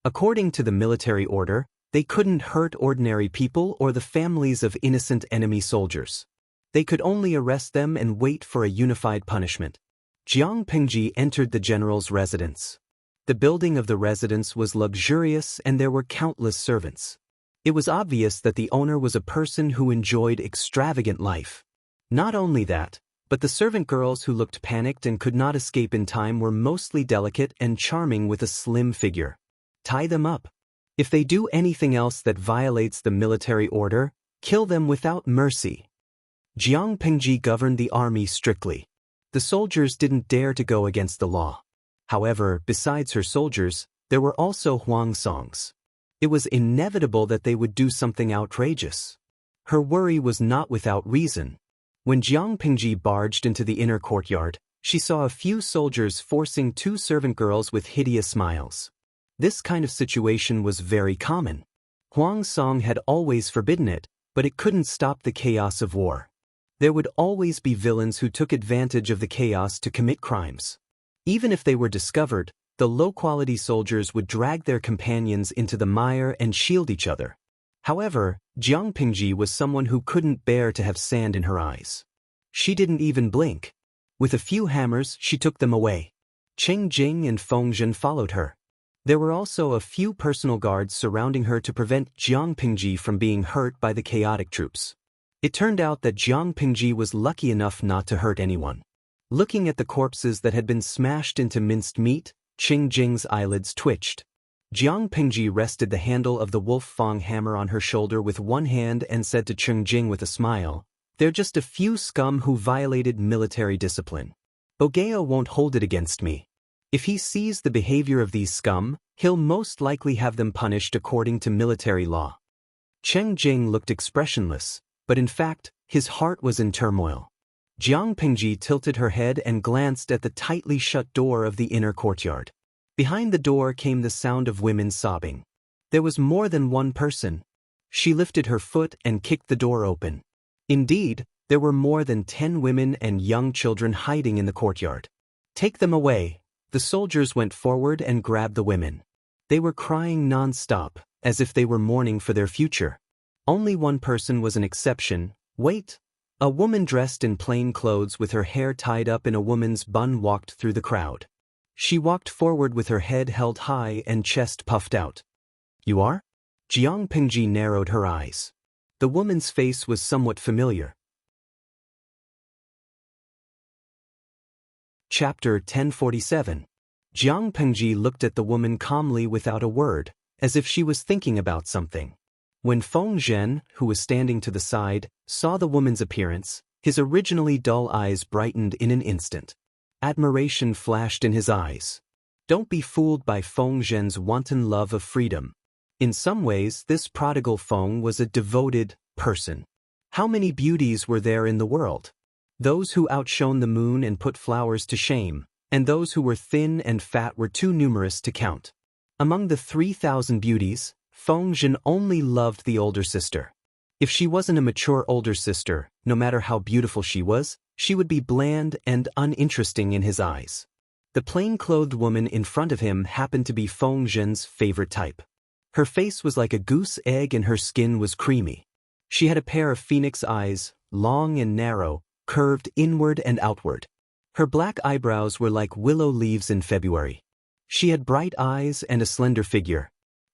According to the military order, they couldn't hurt ordinary people or the families of innocent enemy soldiers. They could only arrest them and wait for a unified punishment. Jiang Pingji entered the general's residence. The building of the residence was luxurious and there were countless servants. It was obvious that the owner was a person who enjoyed extravagant life. Not only that, but the servant girls who looked panicked and could not escape in time were mostly delicate and charming with a slim figure. Tie them up. If they do anything else that violates the military order, kill them without mercy. Jiang Pingji governed the army strictly. The soldiers didn't dare to go against the law. However, besides her soldiers, there were also Huangsongs. It was inevitable that they would do something outrageous. Her worry was not without reason. When Jiang Pingji barged into the inner courtyard, she saw a few soldiers forcing 2 servant girls with hideous smiles. This kind of situation was very common. Huang Song had always forbidden it, but it couldn't stop the chaos of war. There would always be villains who took advantage of the chaos to commit crimes. Even if they were discovered, the low-quality soldiers would drag their companions into the mire and shield each other. However, Jiang Pingji was someone who couldn't bear to have sand in her eyes. She didn't even blink. With a few hammers, she took them away. Cheng Jing and Feng Zhen followed her. There were also a few personal guards surrounding her to prevent Jiang Pingji from being hurt by the chaotic troops. It turned out that Jiang Pingji was lucky enough not to hurt anyone. Looking at the corpses that had been smashed into minced meat, Cheng Jing's eyelids twitched. Jiang Pingji rested the handle of the Wolf Fang hammer on her shoulder with one hand and said to Cheng Jing with a smile, "They're just a few scum who violated military discipline. Bogeo won't hold it against me. If he sees the behavior of these scum, he'll most likely have them punished according to military law." Cheng Jing looked expressionless, but in fact, his heart was in turmoil. Jiang Pingji tilted her head and glanced at the tightly shut door of the inner courtyard. Behind the door came the sound of women sobbing. There was more than one person. She lifted her foot and kicked the door open. Indeed, there were more than 10 women and young children hiding in the courtyard. "Take them away." The soldiers went forward and grabbed the women. They were crying non-stop, as if they were mourning for their future. Only one person was an exception. Wait! A woman dressed in plain clothes with her hair tied up in a woman's bun walked through the crowd. She walked forward with her head held high and chest puffed out. "You are?" Jiang Pingji narrowed her eyes. The woman's face was somewhat familiar. Chapter 1047. Jiang Pingji looked at the woman calmly without a word, as if she was thinking about something. When Feng Zhen, who was standing to the side, saw the woman's appearance, his originally dull eyes brightened in an instant. Admiration flashed in his eyes. Don't be fooled by Feng Zhen's wanton love of freedom. In some ways, this prodigal Feng was a devoted person. How many beauties were there in the world? Those who outshone the moon and put flowers to shame, and those who were thin and fat were too numerous to count. Among the 3,000 beauties, Feng Zhen only loved the older sister. If she wasn't a mature older sister, no matter how beautiful she would be bland and uninteresting in his eyes. The plain-clothed woman in front of him happened to be Feng Zhen's favorite type. Her face was like a goose egg and her skin was creamy. She had a pair of phoenix eyes, long and narrow, curved inward and outward. Her black eyebrows were like willow leaves in February. She had bright eyes and a slender figure.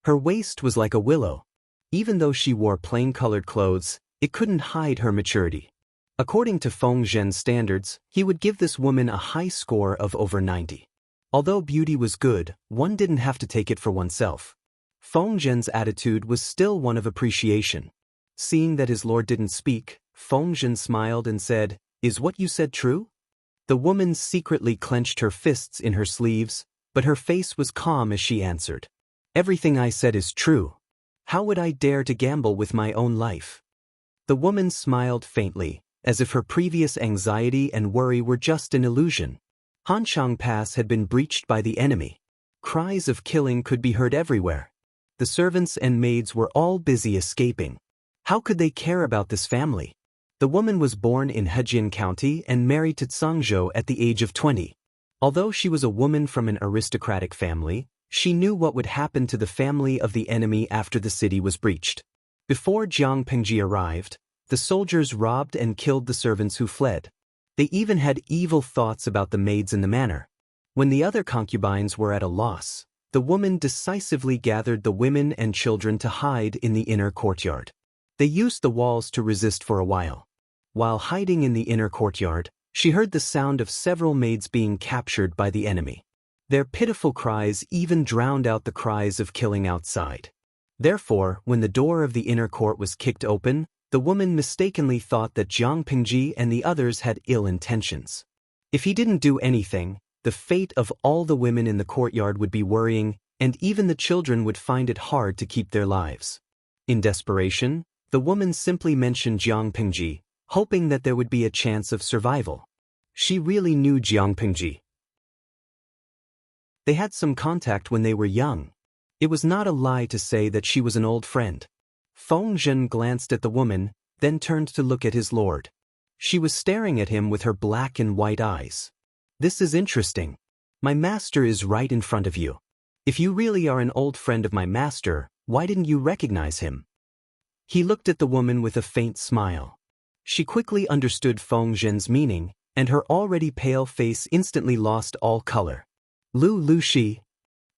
Her waist was like a willow. Even though she wore plain-colored clothes, it couldn't hide her maturity. According to Feng Zhen's standards, he would give this woman a high score of over 90. Although beauty was good, one didn't have to take it for oneself. Feng Zhen's attitude was still one of appreciation. Seeing that his lord didn't speak, Feng Zhen smiled and said, "Is what you said true?" The woman secretly clenched her fists in her sleeves, but her face was calm as she answered, "Everything I said is true. How would I dare to gamble with my own life?" The woman smiled faintly, as if her previous anxiety and worry were just an illusion. Hanchang Pass had been breached by the enemy. Cries of killing could be heard everywhere. The servants and maids were all busy escaping. How could they care about this family? The woman was born in Hejian County and married to Zhangzhou at the age of 20. Although she was a woman from an aristocratic family, she knew what would happen to the family of the enemy after the city was breached. Before Jiang Pengji arrived, the soldiers robbed and killed the servants who fled. They even had evil thoughts about the maids in the manor. When the other concubines were at a loss, the woman decisively gathered the women and children to hide in the inner courtyard. They used the walls to resist for a while. While hiding in the inner courtyard, she heard the sound of several maids being captured by the enemy. Their pitiful cries even drowned out the cries of killing outside. Therefore, when the door of the inner court was kicked open, the woman mistakenly thought that Jiang Pengji and the others had ill intentions. If he didn't do anything, the fate of all the women in the courtyard would be worrying, and even the children would find it hard to keep their lives. In desperation, the woman simply mentioned Jiang Pengji, hoping that there would be a chance of survival. She really knew Jiang Pengji. They had some contact when they were young. It was not a lie to say that she was an old friend. Feng Zhen glanced at the woman, then turned to look at his lord. She was staring at him with her black and white eyes. "This is interesting. My master is right in front of you. If you really are an old friend of my master, why didn't you recognize him?" He looked at the woman with a faint smile. She quickly understood Feng Zhen's meaning, and her already pale face instantly lost all color. Lu Shi."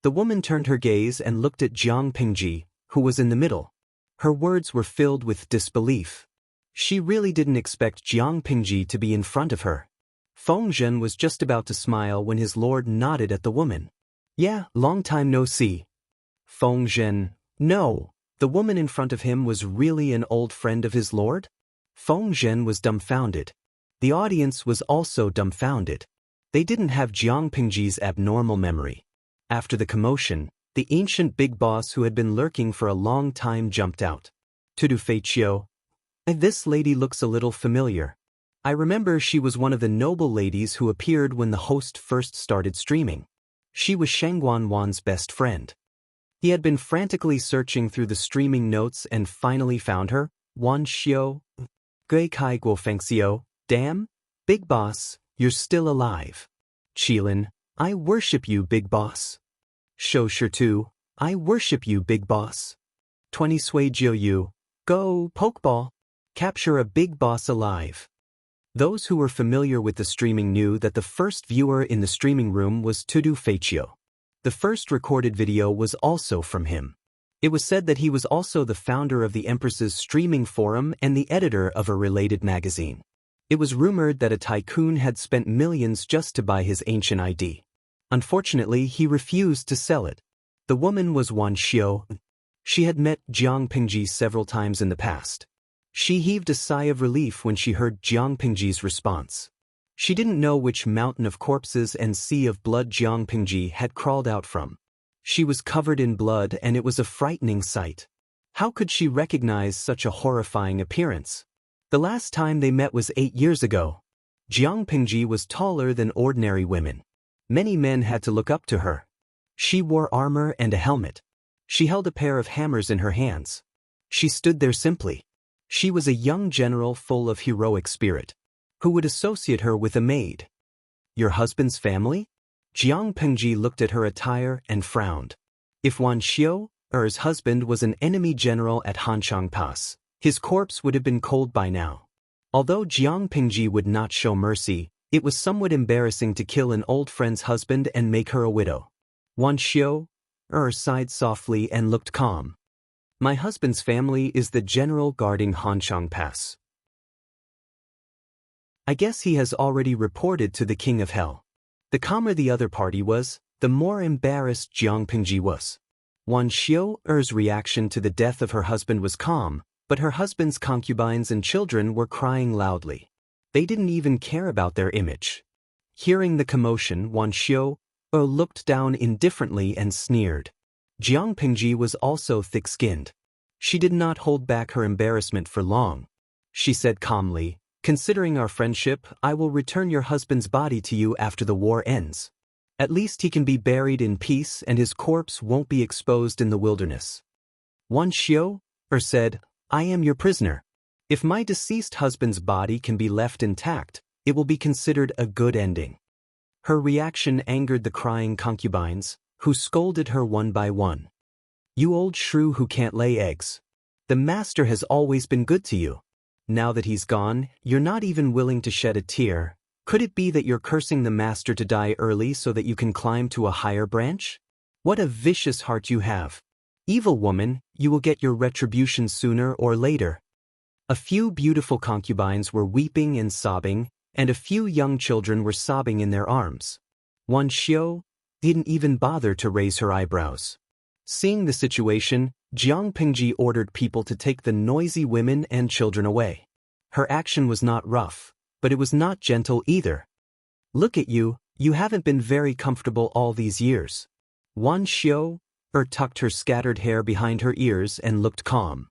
The woman turned her gaze and looked at Jiang Pengji, who was in the middle. Her words were filled with disbelief. She really didn't expect Jiang Pengji to be in front of her. Feng Zhen was just about to smile when his lord nodded at the woman. "Yeah, long time no see." Feng Zhen, "No." The woman in front of him was really an old friend of his lord? Feng Zhen was dumbfounded. The audience was also dumbfounded. They didn't have Jiang Pengji's abnormal memory. After the commotion, the ancient big boss who had been lurking for a long time jumped out. "Cultivation. This lady looks a little familiar. I remember she was one of the noble ladies who appeared when the host first started streaming. She was Shangguan Wan's best friend." He had been frantically searching through the streaming notes and finally found her. "Wan Xiao. Gui Kai Guo Fengxiao. Damn, big boss, you're still alive." "Qilin, I worship you, big boss." "Shou Shitu, I worship you, big boss." 20 Sui Jiu Yu. Go, pokeball. Capture a big boss alive. Those who were familiar with the streaming knew that the first viewer in the streaming room was Tudu Feichio. The first recorded video was also from him. It was said that he was also the founder of the Empress's streaming forum and the editor of a related magazine. It was rumored that a tycoon had spent millions just to buy his ancient ID. Unfortunately, he refused to sell it. The woman was Wan Xiao. She had met Jiang Pengji several times in the past. She heaved a sigh of relief when she heard Jiang Pengji's response. She didn't know which mountain of corpses and sea of blood Jiang Pingji had crawled out from. She was covered in blood and it was a frightening sight. How could she recognize such a horrifying appearance? The last time they met was 8 years ago. Jiang Pingji was taller than ordinary women. Many men had to look up to her. She wore armor and a helmet. She held a pair of hammers in her hands. She stood there simply. She was a young general full of heroic spirit. Who would associate her with a maid? Your husband's family? Jiang Pingji looked at her attire and frowned. If Wan Xiu's husband was an enemy general at Hanchang Pass, his corpse would have been cold by now. Although Jiang Pingji would not show mercy, it was somewhat embarrassing to kill an old friend's husband and make her a widow. Wan Xiu sighed softly and looked calm. My husband's family is the general guarding Hanchang Pass. I guess he has already reported to the King of Hell. The calmer the other party was, the more embarrassed Jiang Pingji was. Wan Xiu's reaction to the death of her husband was calm, but her husband's concubines and children were crying loudly. They didn't even care about their image. Hearing the commotion, Wan Xiu looked down indifferently and sneered. Jiang Pingji was also thick-skinned. She did not hold back her embarrassment for long. She said calmly, considering our friendship, I will return your husband's body to you after the war ends. At least he can be buried in peace and his corpse won't be exposed in the wilderness. Wan Xiu said, I am your prisoner. If my deceased husband's body can be left intact, it will be considered a good ending. Her reaction angered the crying concubines, who scolded her one by one. You old shrew who can't lay eggs. The master has always been good to you. Now that he's gone, you're not even willing to shed a tear. Could it be that you're cursing the master to die early so that you can climb to a higher branch? What a vicious heart you have. Evil woman, you will get your retribution sooner or later. A few beautiful concubines were weeping and sobbing, and a few young children were sobbing in their arms. Wan Xiu didn't even bother to raise her eyebrows. Seeing the situation, Jiang Pingji ordered people to take the noisy women and children away. Her action was not rough, but it was not gentle either. Look at you, you haven't been very comfortable all these years. Wan Xiu tucked her scattered hair behind her ears and looked calm.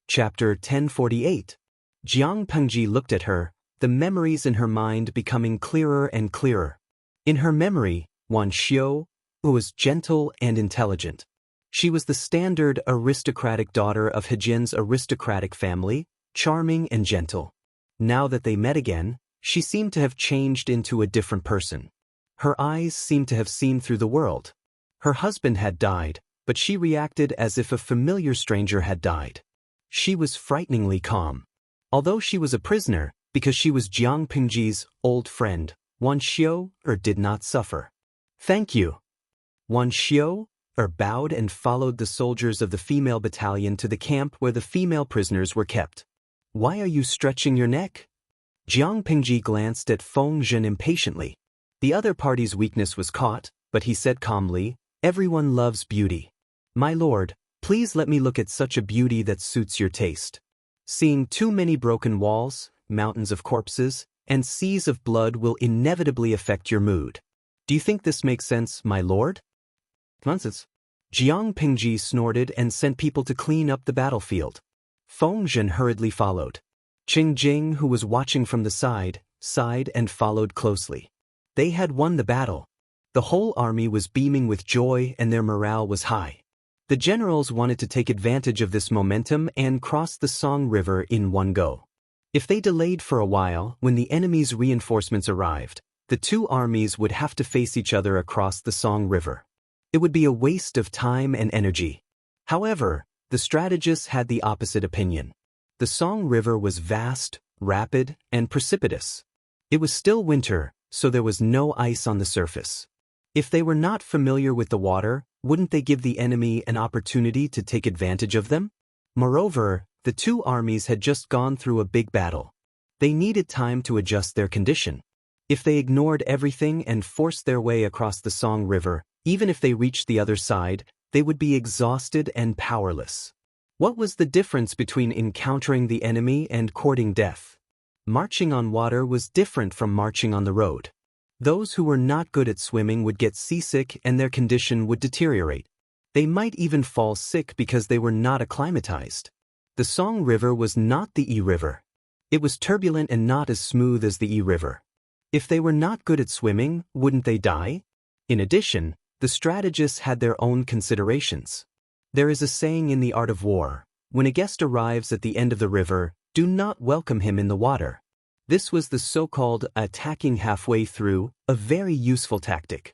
Chapter 1048. Jiang Pingji looked at her, the memories in her mind becoming clearer and clearer. In her memory, Wan Xiu was gentle and intelligent. She was the standard aristocratic daughter of Hejian's aristocratic family, charming and gentle. Now that they met again, she seemed to have changed into a different person. Her eyes seemed to have seen through the world. Her husband had died, but she reacted as if a familiar stranger had died. She was frighteningly calm. Although she was a prisoner, because she was Jiang Pingji's old friend, Wan Xiu did not suffer. Thank you. Wan Xiu bowed and followed the soldiers of the female battalion to the camp where the female prisoners were kept. Why are you stretching your neck? Jiang Pingji glanced at Feng Zhen impatiently. The other party's weakness was caught, but he said calmly, everyone loves beauty. My lord, please let me look at such a beauty that suits your taste. Seeing too many broken walls, mountains of corpses, and seas of blood will inevitably affect your mood. Do you think this makes sense, my lord? Nonsense. Jiang Pingji snorted and sent people to clean up the battlefield. Feng Zhen hurriedly followed. Qing Jing, who was watching from the side, sighed and followed closely. They had won the battle. The whole army was beaming with joy and their morale was high. The generals wanted to take advantage of this momentum and cross the Song River in one go. If they delayed for a while, when the enemy's reinforcements arrived, the two armies would have to face each other across the Song River. It would be a waste of time and energy. However, the strategists had the opposite opinion. The Song River was vast, rapid, and precipitous. It was still winter, so there was no ice on the surface. If they were not familiar with the water, wouldn't they give the enemy an opportunity to take advantage of them? Moreover, the two armies had just gone through a big battle. They needed time to adjust their condition. If they ignored everything and forced their way across the Song River, even if they reached the other side, they would be exhausted and powerless. What was the difference between encountering the enemy and courting death? Marching on water was different from marching on the road. Those who were not good at swimming would get seasick and their condition would deteriorate. They might even fall sick because they were not acclimatized. The Song River was not the Yi River. It was turbulent and not as smooth as the Yi River. If they were not good at swimming, wouldn't they die? In addition, the strategists had their own considerations. There is a saying in the art of war, when a guest arrives at the end of the river, do not welcome him in the water. This was the so-called attacking halfway through, a very useful tactic.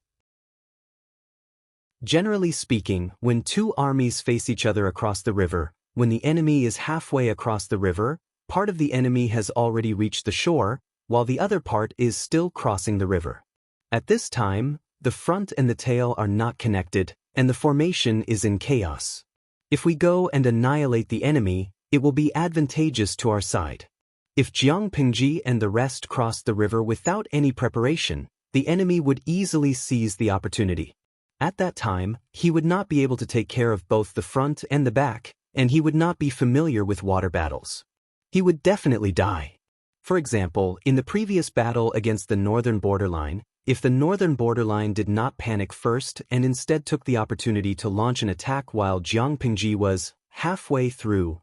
Generally speaking, when two armies face each other across the river, when the enemy is halfway across the river, part of the enemy has already reached the shore, while the other part is still crossing the river. At this time, the front and the tail are not connected, and the formation is in chaos. If we go and annihilate the enemy, it will be advantageous to our side. If Jiang Pingji and the rest crossed the river without any preparation, the enemy would easily seize the opportunity. At that time, he would not be able to take care of both the front and the back, and he would not be familiar with water battles. He would definitely die. For example, in the previous battle against the northern borderline, if the northern borderline did not panic first and instead took the opportunity to launch an attack while Jiang Pingji was halfway through,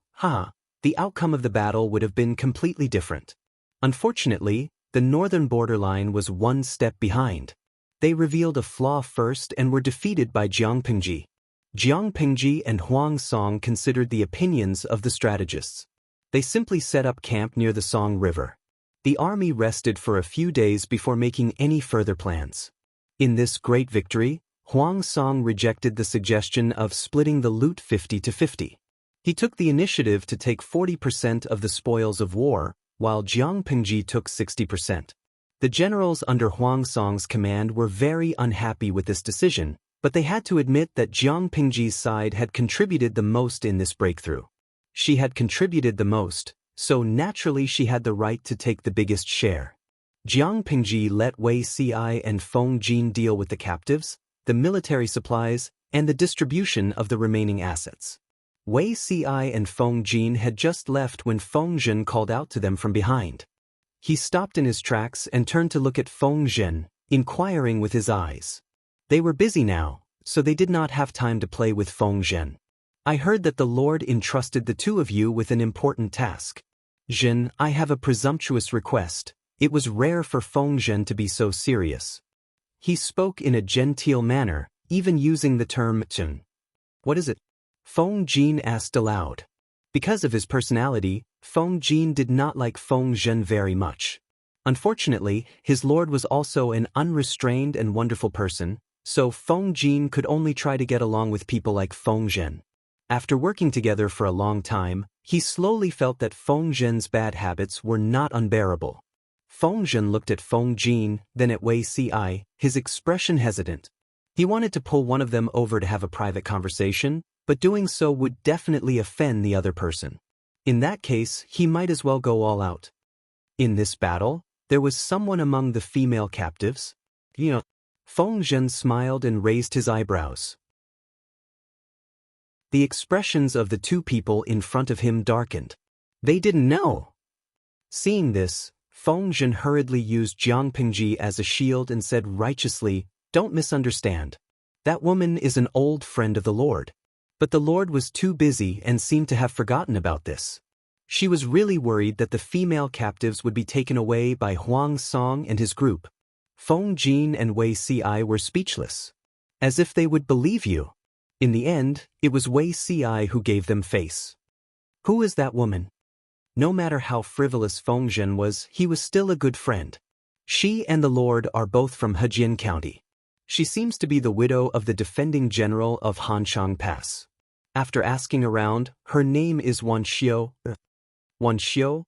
the outcome of the battle would have been completely different. Unfortunately, the northern borderline was one step behind. They revealed a flaw first and were defeated by Jiang Pingji. Jiang Pingji and Huang Song considered the opinions of the strategists. They simply set up camp near the Song River. The army rested for a few days before making any further plans. In this great victory, Huang Song rejected the suggestion of splitting the loot 50-50. He took the initiative to take 40% of the spoils of war, while Jiang Pingji took 60%. The generals under Huang Song's command were very unhappy with this decision, but they had to admit that Jiang Pingji's side had contributed the most in this breakthrough. She had contributed the most, so naturally she had the right to take the biggest share. Jiang Pingji let Wei Ci and Feng Jin deal with the captives, the military supplies, and the distribution of the remaining assets. Wei Ci and Feng Jin had just left when Feng Zhen called out to them from behind. He stopped in his tracks and turned to look at Feng Zhen, inquiring with his eyes. They were busy now, so they did not have time to play with Feng Zhen. I heard that the Lord entrusted the two of you with an important task. Zhen, I have a presumptuous request. It was rare for Feng Zhen to be so serious. He spoke in a genteel manner, even using the term Zhen. What is it? Feng Jin asked aloud. Because of his personality, Feng Jin did not like Feng Zhen very much. Unfortunately, his lord was also an unrestrained and wonderful person, so Feng Jin could only try to get along with people like Feng Zhen. After working together for a long time, he slowly felt that Feng Zhen's bad habits were not unbearable. Feng Zhen looked at Feng Jin, then at Wei Ci, his expression hesitant. He wanted to pull one of them over to have a private conversation, but doing so would definitely offend the other person. In that case, he might as well go all out. In this battle, there was someone among the female captives. Feng Zhen smiled and raised his eyebrows. The expressions of the two people in front of him darkened. They didn't know. Seeing this, Feng Zhen hurriedly used Jiang Pingji as a shield and said righteously, "Don't misunderstand. That woman is an old friend of the Lord." But the Lord was too busy and seemed to have forgotten about this. She was really worried that the female captives would be taken away by Huang Song and his group. Feng Jin and Wei Ci were speechless. As if they would believe you. In the end, it was Wei Ci who gave them face. Who is that woman? No matter how frivolous Feng Zhen was, he was still a good friend. She and the Lord are both from Hejian County. She seems to be the widow of the defending general of Hanchang Pass. After asking around, her name is Wan Xiu. Wan Xiu?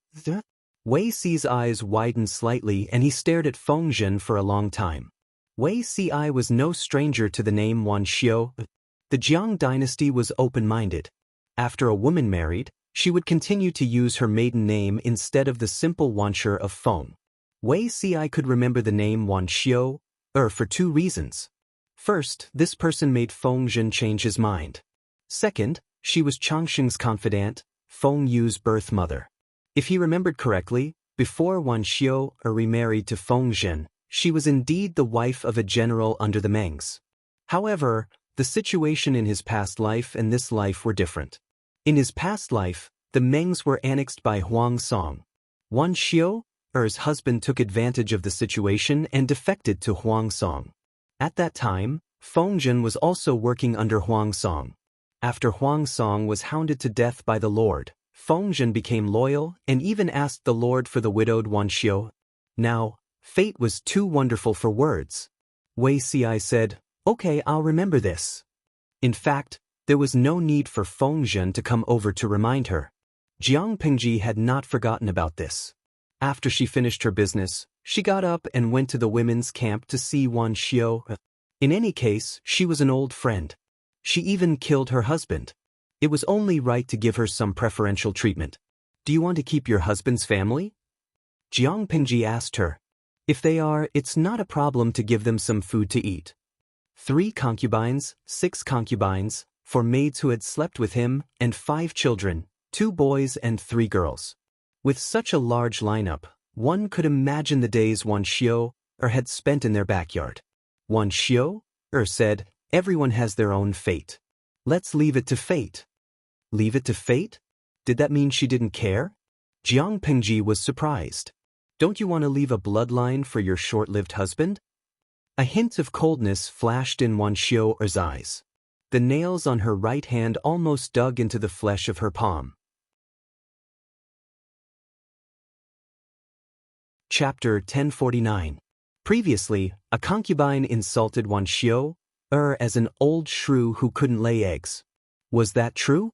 Wei Ci's eyes widened slightly and he stared at Feng Zhen for a long time. Wei Ci was no stranger to the name Wan Xiu. The Jiang dynasty was open-minded. After a woman married, she would continue to use her maiden name instead of the simple Wanshi of Feng. Wei Ci could remember the name Wan Xiu, for two reasons. First, this person made Feng Zhen change his mind. Second, she was Changsheng's confidant, Feng Yu's birth mother. If he remembered correctly, before Wan Xiu remarried to Feng Zhen, she was indeed the wife of a general under the Mengs. However, the situation in his past life and this life were different. In his past life, the Mengs were annexed by Huang Song. Wan Xiu's husband took advantage of the situation and defected to Huang Song. At that time, Feng Zhen was also working under Huang Song. After Huang Song was hounded to death by the Lord, Feng Zhen became loyal and even asked the Lord for the widowed Wan Xiu. Now, fate was too wonderful for words. Wei Xi said, "Okay, I'll remember this." In fact, there was no need for Feng Zhen to come over to remind her. Jiang Pingji had not forgotten about this. After she finished her business, she got up and went to the women's camp to see Wan Xiu. In any case, she was an old friend. She even killed her husband. It was only right to give her some preferential treatment. "Do you want to keep your husband's family?" Jiang Pingji asked her. "If they are, it's not a problem to give them some food to eat." 3 concubines, 6 concubines, 4 maids who had slept with him, and 5 children, 2 boys and 3 girls. With such a large lineup, one could imagine the days Wan Xiu had spent in their backyard. Wan Xiu said, "Everyone has their own fate. Let's leave it to fate." Leave it to fate? Did that mean she didn't care? Jiang Pingji was surprised. "Don't you want to leave a bloodline for your short-lived husband?" A hint of coldness flashed in Wan Xiu's eyes. The nails on her right hand almost dug into the flesh of her palm. Chapter 1049. Previously, a concubine insulted Wan Xiu as an old shrew who couldn't lay eggs. Was that true?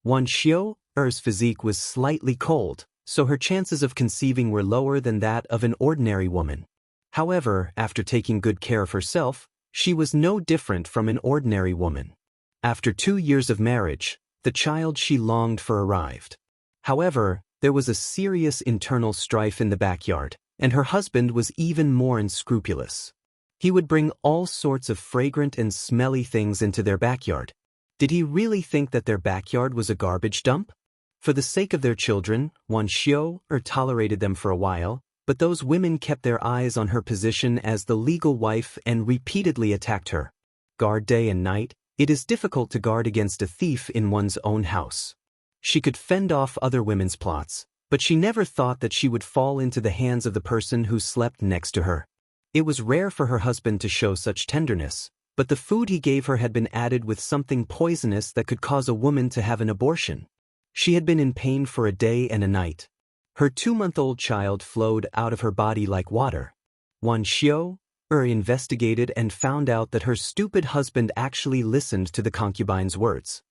Wan Xiu's physique was slightly cold, so her chances of conceiving were lower than that of an ordinary woman. However, after taking good care of herself, she was no different from an ordinary woman. After 2 years of marriage, the child she longed for arrived. However, there was a serious internal strife in the backyard, and her husband was even more unscrupulous. He would bring all sorts of fragrant and smelly things into their backyard. Did he really think that their backyard was a garbage dump? For the sake of their children, Wan Xiu tolerated them for a while, but those women kept their eyes on her position as the legal wife and repeatedly attacked her. Guard day and night, it is difficult to guard against a thief in one's own house. She could fend off other women's plots, but she never thought that she would fall into the hands of the person who slept next to her. It was rare for her husband to show such tenderness, but the food he gave her had been added with something poisonous that could cause a woman to have an abortion. She had been in pain for a day and a night. Her 2-month-old child flowed out of her body like water. Wan Xiu investigated and found out that her stupid husband actually listened to the concubine's words.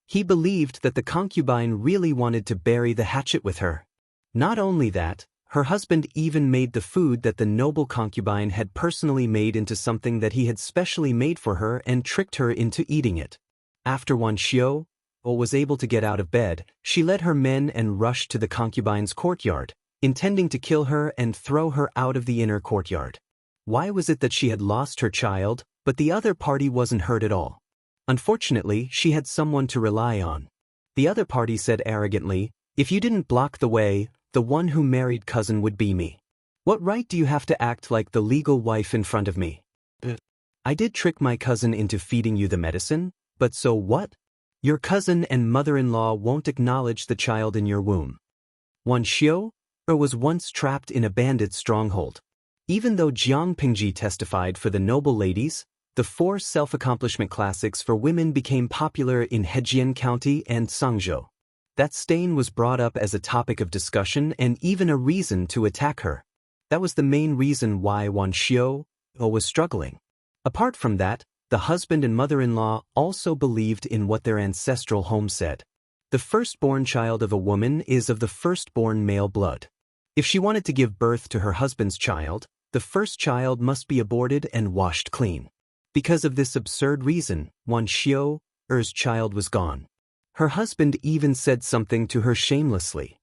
He believed that the concubine really wanted to bury the hatchet with her. Not only that, her husband even made the food that the noble concubine had personally made into something that he had specially made for her and tricked her into eating it. After Wan Xiu was able to get out of bed, she led her men and rushed to the concubine's courtyard, intending to kill her and throw her out of the inner courtyard. Why was it that she had lost her child, but the other party wasn't hurt at all? Unfortunately, she had someone to rely on. The other party said arrogantly, "If you didn't block the way, the one who married cousin would be me. What right do you have to act like the legal wife in front of me? I did trick my cousin into feeding you the medicine, but so what? Your cousin and mother-in-law won't acknowledge the child in your womb." Wan Xiu was once trapped in a bandit stronghold. Even though Jiang Pingji testified for the noble ladies, the 4 self-accomplishment classics for women became popular in Hejian County and Sangzhou. That stain was brought up as a topic of discussion and even a reason to attack her. That was the main reason why Wan Xiu was struggling. Apart from that, the husband and mother-in-law also believed in what their ancestral home said. The firstborn child of a woman is of the firstborn male blood. If she wanted to give birth to her husband's child, the first child must be aborted and washed clean. Because of this absurd reason, Wan Xiu's child was gone. Her husband even said something to her shamelessly.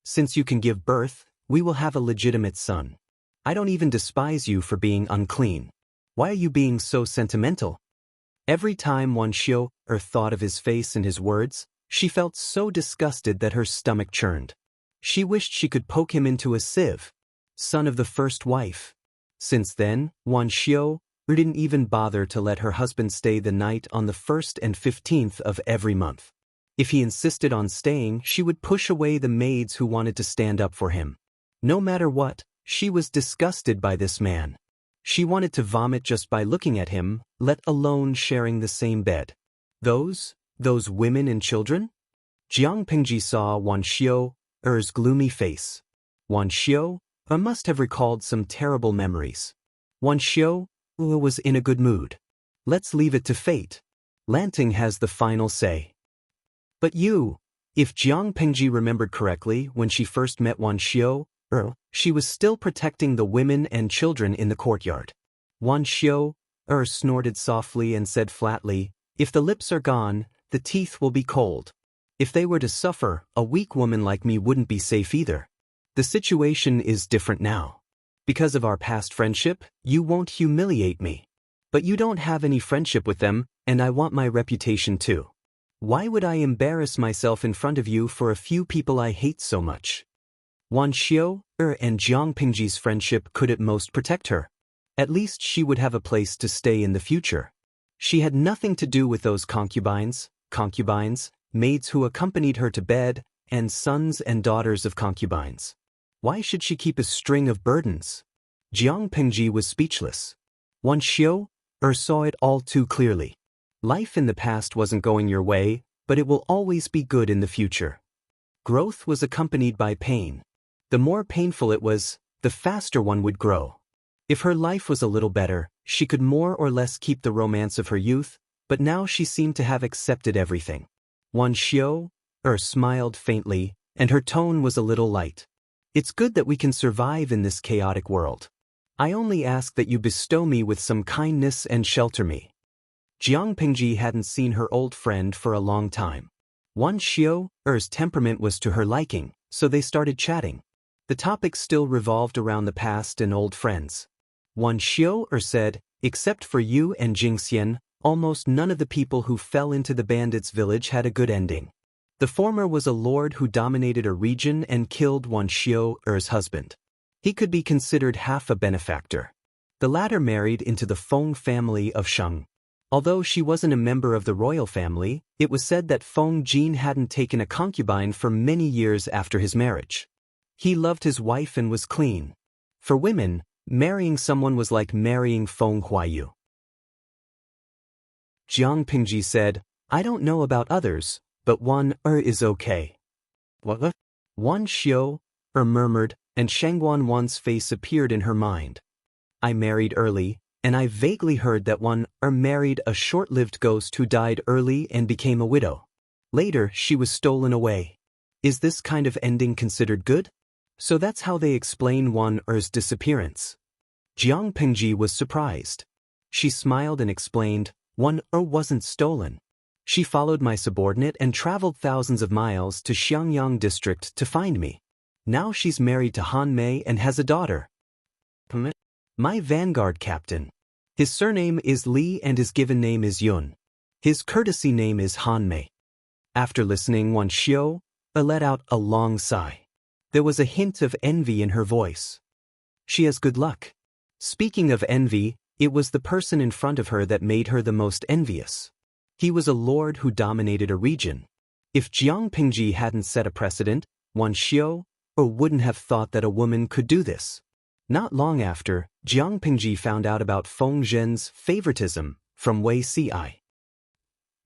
"Since you can give birth, we will have a legitimate son. I don't even despise you for being unclean. Why are you being so sentimental?" Every time Wan Xiu thought of his face and his words, she felt so disgusted that her stomach churned. She wished she could poke him into a sieve. Son of the first wife. Since then, Wan Xiu didn't even bother to let her husband stay the night on the 1st and 15th of every month. If he insisted on staying, she would push away the maids who wanted to stand up for him. No matter what, she was disgusted by this man. She wanted to vomit just by looking at him, let alone sharing the same bed. Those women and children? Jiang Pingji saw Wan Xiu's gloomy face. Wan Xiu must have recalled some terrible memories. Wan Xiu was in a good mood. Let's leave it to fate. Lanting has the final say. But if Jiang Pingji remembered correctly, when she first met Wan Xiu, she was still protecting the women and children in the courtyard. Wan Xiu snorted softly and said flatly, "If the lips are gone, the teeth will be cold. If they were to suffer, a weak woman like me wouldn't be safe either. The situation is different now. Because of our past friendship, you won't humiliate me. But you don't have any friendship with them, and I want my reputation too. Why would I embarrass myself in front of you for a few people I hate so much?" Wan Xiu and Jiang Pingji's friendship could at most protect her. At least she would have a place to stay in the future. She had nothing to do with those concubines, maids who accompanied her to bed, and sons and daughters of concubines. Why should she keep a string of burdens? Jiang Pingji was speechless. Wan Xiu saw it all too clearly. Life in the past wasn't going your way, but it will always be good in the future. Growth was accompanied by pain. The more painful it was, the faster one would grow. If her life was a little better, she could more or less keep the romance of her youth, but now she seemed to have accepted everything. Wan Xiu smiled faintly, and her tone was a little light. "It's good that we can survive in this chaotic world. I only ask that you bestow me with some kindness and shelter me." Jiang Pingji hadn't seen her old friend for a long time. Wan Xiu's temperament was to her liking, so they started chatting. The topic still revolved around the past and old friends. Wan Xiu said, "Except for you and Jingxian, almost none of the people who fell into the bandits' village had a good ending. The former was a lord who dominated a region and killed Wan Xiu's husband. He could be considered half a benefactor. The latter married into the Feng family of Shang. Although she wasn't a member of the royal family, it was said that Feng Jin hadn't taken a concubine for many years after his marriage. He loved his wife and was clean. For women, marrying someone was like marrying Feng Huayu." Jiang Pingji said, "I don't know about others, but Wan is okay." "What?" Wan Xiu murmured, and Shangguan Wan's face appeared in her mind. "I married early, and I vaguely heard that Wan married a short-lived ghost who died early and became a widow. Later, she was stolen away. Is this kind of ending considered good? So that's how they explain Wan's disappearance." Jiang Pingji was surprised. She smiled and explained, "Wan wasn't stolen. She followed my subordinate and traveled thousands of miles to Xiangyang district to find me. Now she's married to Han Mei and has a daughter. My vanguard captain. His surname is Li and his given name is Yun. His courtesy name is Han Mei." After listening, Wan Xiu let out a long sigh. There was a hint of envy in her voice. She has good luck. Speaking of envy, it was the person in front of her that made her the most envious. He was a lord who dominated a region. If Jiang Pingji hadn't set a precedent, Wan Xiu wouldn't have thought that a woman could do this. Not long after, Jiang Pingji found out about Feng Zhen's favoritism from Wei Ci.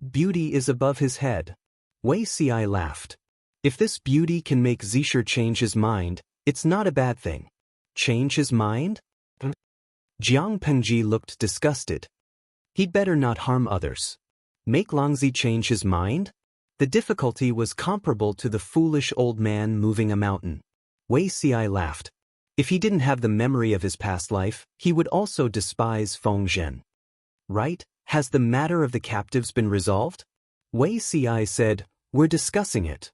"Beauty is above his head." Wei Ci laughed. "If this beauty can make Zisher change his mind, it's not a bad thing." "Change his mind?" Jiang Pingji looked disgusted. He'd better not harm others. Make Longzi change his mind? The difficulty was comparable to the foolish old man moving a mountain. Wei Ci laughed. If he didn't have the memory of his past life, he would also despise Feng Zhen. "Right? Has the matter of the captives been resolved?" Wei Ci said, "We're discussing it."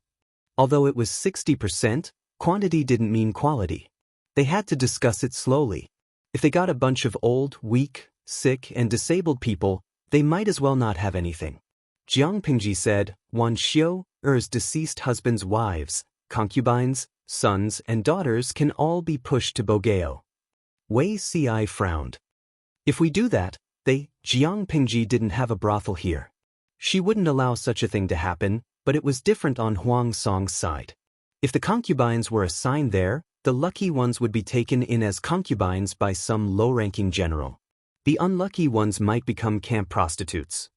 Although it was 60%, quantity didn't mean quality. They had to discuss it slowly. If they got a bunch of old, weak, sick, and disabled people, They might as well not have anything. Jiang Pingji said, Wan Xiu's deceased husband's wives, concubines, sons, and daughters can all be pushed to Bogeo. Wei Ci frowned. If we do that, Jiang Pingji didn't have a brothel here. She wouldn't allow such a thing to happen, but it was different on Huang Song's side. If the concubines were assigned there, the lucky ones would be taken in as concubines by some low-ranking general. The unlucky ones might become camp prostitutes.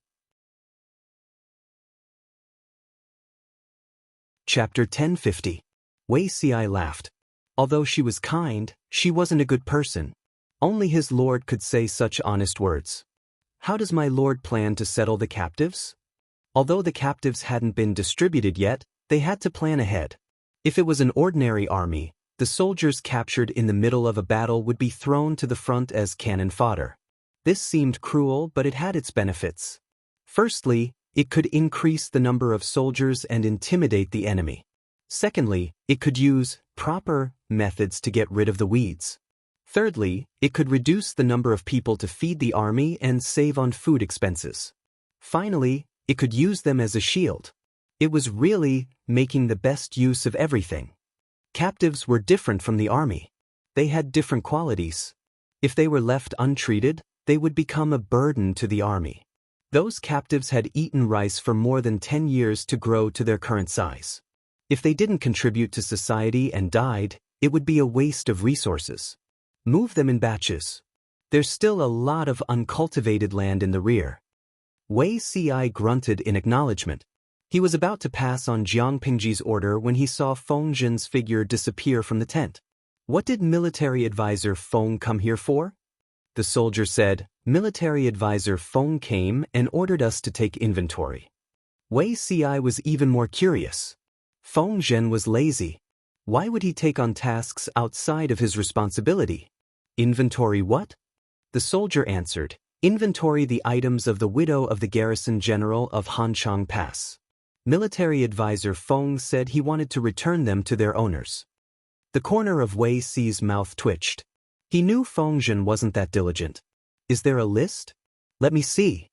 Chapter 1050. Wei Ci laughed. Although she was kind, she wasn't a good person. Only his lord could say such honest words. How does my lord plan to settle the captives? Although the captives hadn't been distributed yet, they had to plan ahead. If it was an ordinary army, the soldiers captured in the middle of a battle would be thrown to the front as cannon fodder. This seemed cruel, but it had its benefits. Firstly, it could increase the number of soldiers and intimidate the enemy. Secondly, it could use proper methods to get rid of the weeds. Thirdly, it could reduce the number of people to feed the army and save on food expenses. Finally, it could use them as a shield. It was really making the best use of everything. Captives were different from the army. They had different qualities. If they were left untreated, they would become a burden to the army. Those captives had eaten rice for more than 10 years to grow to their current size. If they didn't contribute to society and died, it would be a waste of resources. Move them in batches. There's still a lot of uncultivated land in the rear. Wei Ci grunted in acknowledgement. He was about to pass on Jiang Pingji's order when he saw Feng Zhen's figure disappear from the tent. What did military advisor Feng come here for? The soldier said, Military advisor Feng came and ordered us to take inventory. Wei Ci was even more curious. Feng Zhen was lazy. Why would he take on tasks outside of his responsibility? Inventory what? The soldier answered, Inventory the items of the widow of the garrison general of Hanchang Pass. Military advisor Feng said he wanted to return them to their owners. The corner of Wei Ci's mouth twitched. He knew Feng Zhen wasn't that diligent. Is there a list? Let me see.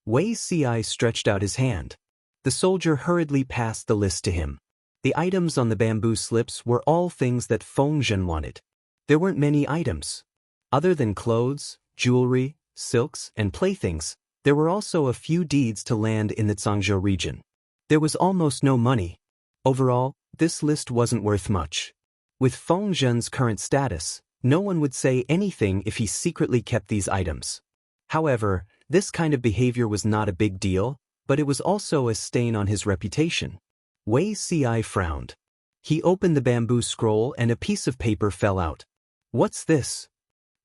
Wei Ci stretched out his hand. The soldier hurriedly passed the list to him. The items on the bamboo slips were all things that Feng Zhen wanted. There weren't many items. Other than clothes, jewelry, silks, and playthings, there were also a few deeds to land in the Zhangzhou region. There was almost no money. Overall, this list wasn't worth much. With Feng Zhen's current status, no one would say anything if he secretly kept these items. However, this kind of behavior was not a big deal, but it was also a stain on his reputation. Wei Ci frowned. He opened the bamboo scroll and a piece of paper fell out. What's this?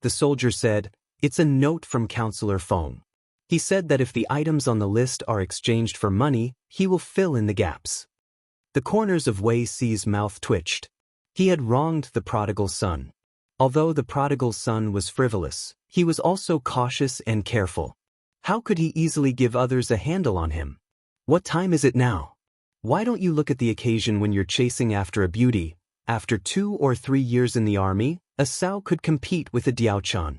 The soldier said, It's a note from Counselor Feng. He said that if the items on the list are exchanged for money, he will fill in the gaps. The corners of Wei Ci's mouth twitched. He had wronged the prodigal son. Although the prodigal son was frivolous, he was also cautious and careful. How could he easily give others a handle on him? What time is it now? Why don't you look at the occasion when you're chasing after a beauty? After 2 or 3 years in the army, a Sao could compete with a Diaochan.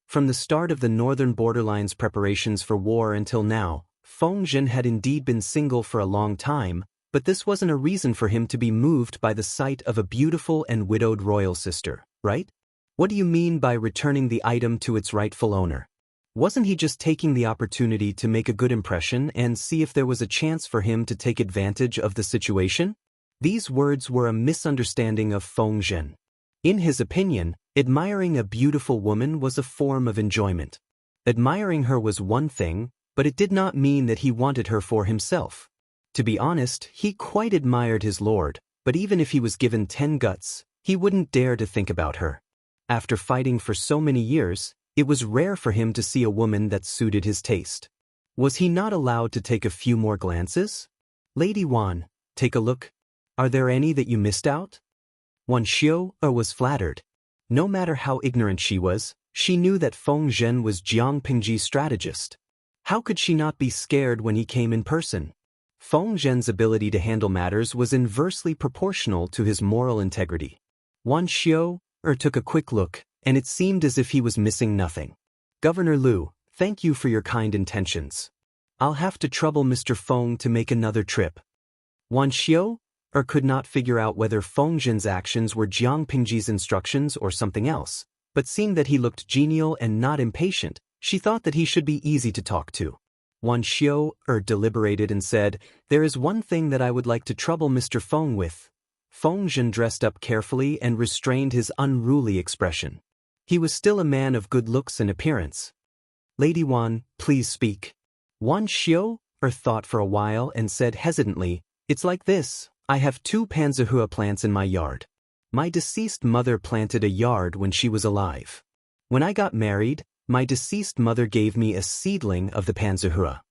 From the start of the northern borderline's preparations for war until now, Feng Zhen had indeed been single for a long time, but this wasn't a reason for him to be moved by the sight of a beautiful and widowed royal sister, right? What do you mean by returning the item to its rightful owner? Wasn't he just taking the opportunity to make a good impression and see if there was a chance for him to take advantage of the situation? These words were a misunderstanding of Feng Zhen. In his opinion, admiring a beautiful woman was a form of enjoyment. Admiring her was one thing, but it did not mean that he wanted her for himself. To be honest, he quite admired his lord, but even if he was given 10 guts, he wouldn't dare to think about her. After fighting for so many years, it was rare for him to see a woman that suited his taste. Was he not allowed to take a few more glances? Lady Wan, take a look. Are there any that you missed out? Wan Xiu was flattered. No matter how ignorant she was, she knew that Feng Zhen was Jiang Pingji's strategist. How could she not be scared when he came in person? Feng Zhen's ability to handle matters was inversely proportional to his moral integrity. Wan Xiu took a quick look, and it seemed as if he was missing nothing. Governor Lu, thank you for your kind intentions. I'll have to trouble Mr. Feng to make another trip. Wan Xiu could not figure out whether Feng Zhen's actions were Jiang Pingji's instructions or something else, but seeing that he looked genial and not impatient, she thought that he should be easy to talk to. Wan Xiu deliberated and said, "There is one thing that I would like to trouble Mr. Feng with." Feng Zhen dressed up carefully and restrained his unruly expression. He was still a man of good looks and appearance. "Lady Wan, please speak." Wan Xiu thought for a while and said hesitantly, "It's like this. I have 2 panzerhua plants in my yard. My deceased mother planted a yard when she was alive. When I got married, my deceased mother gave me a seedling of the panzerhua.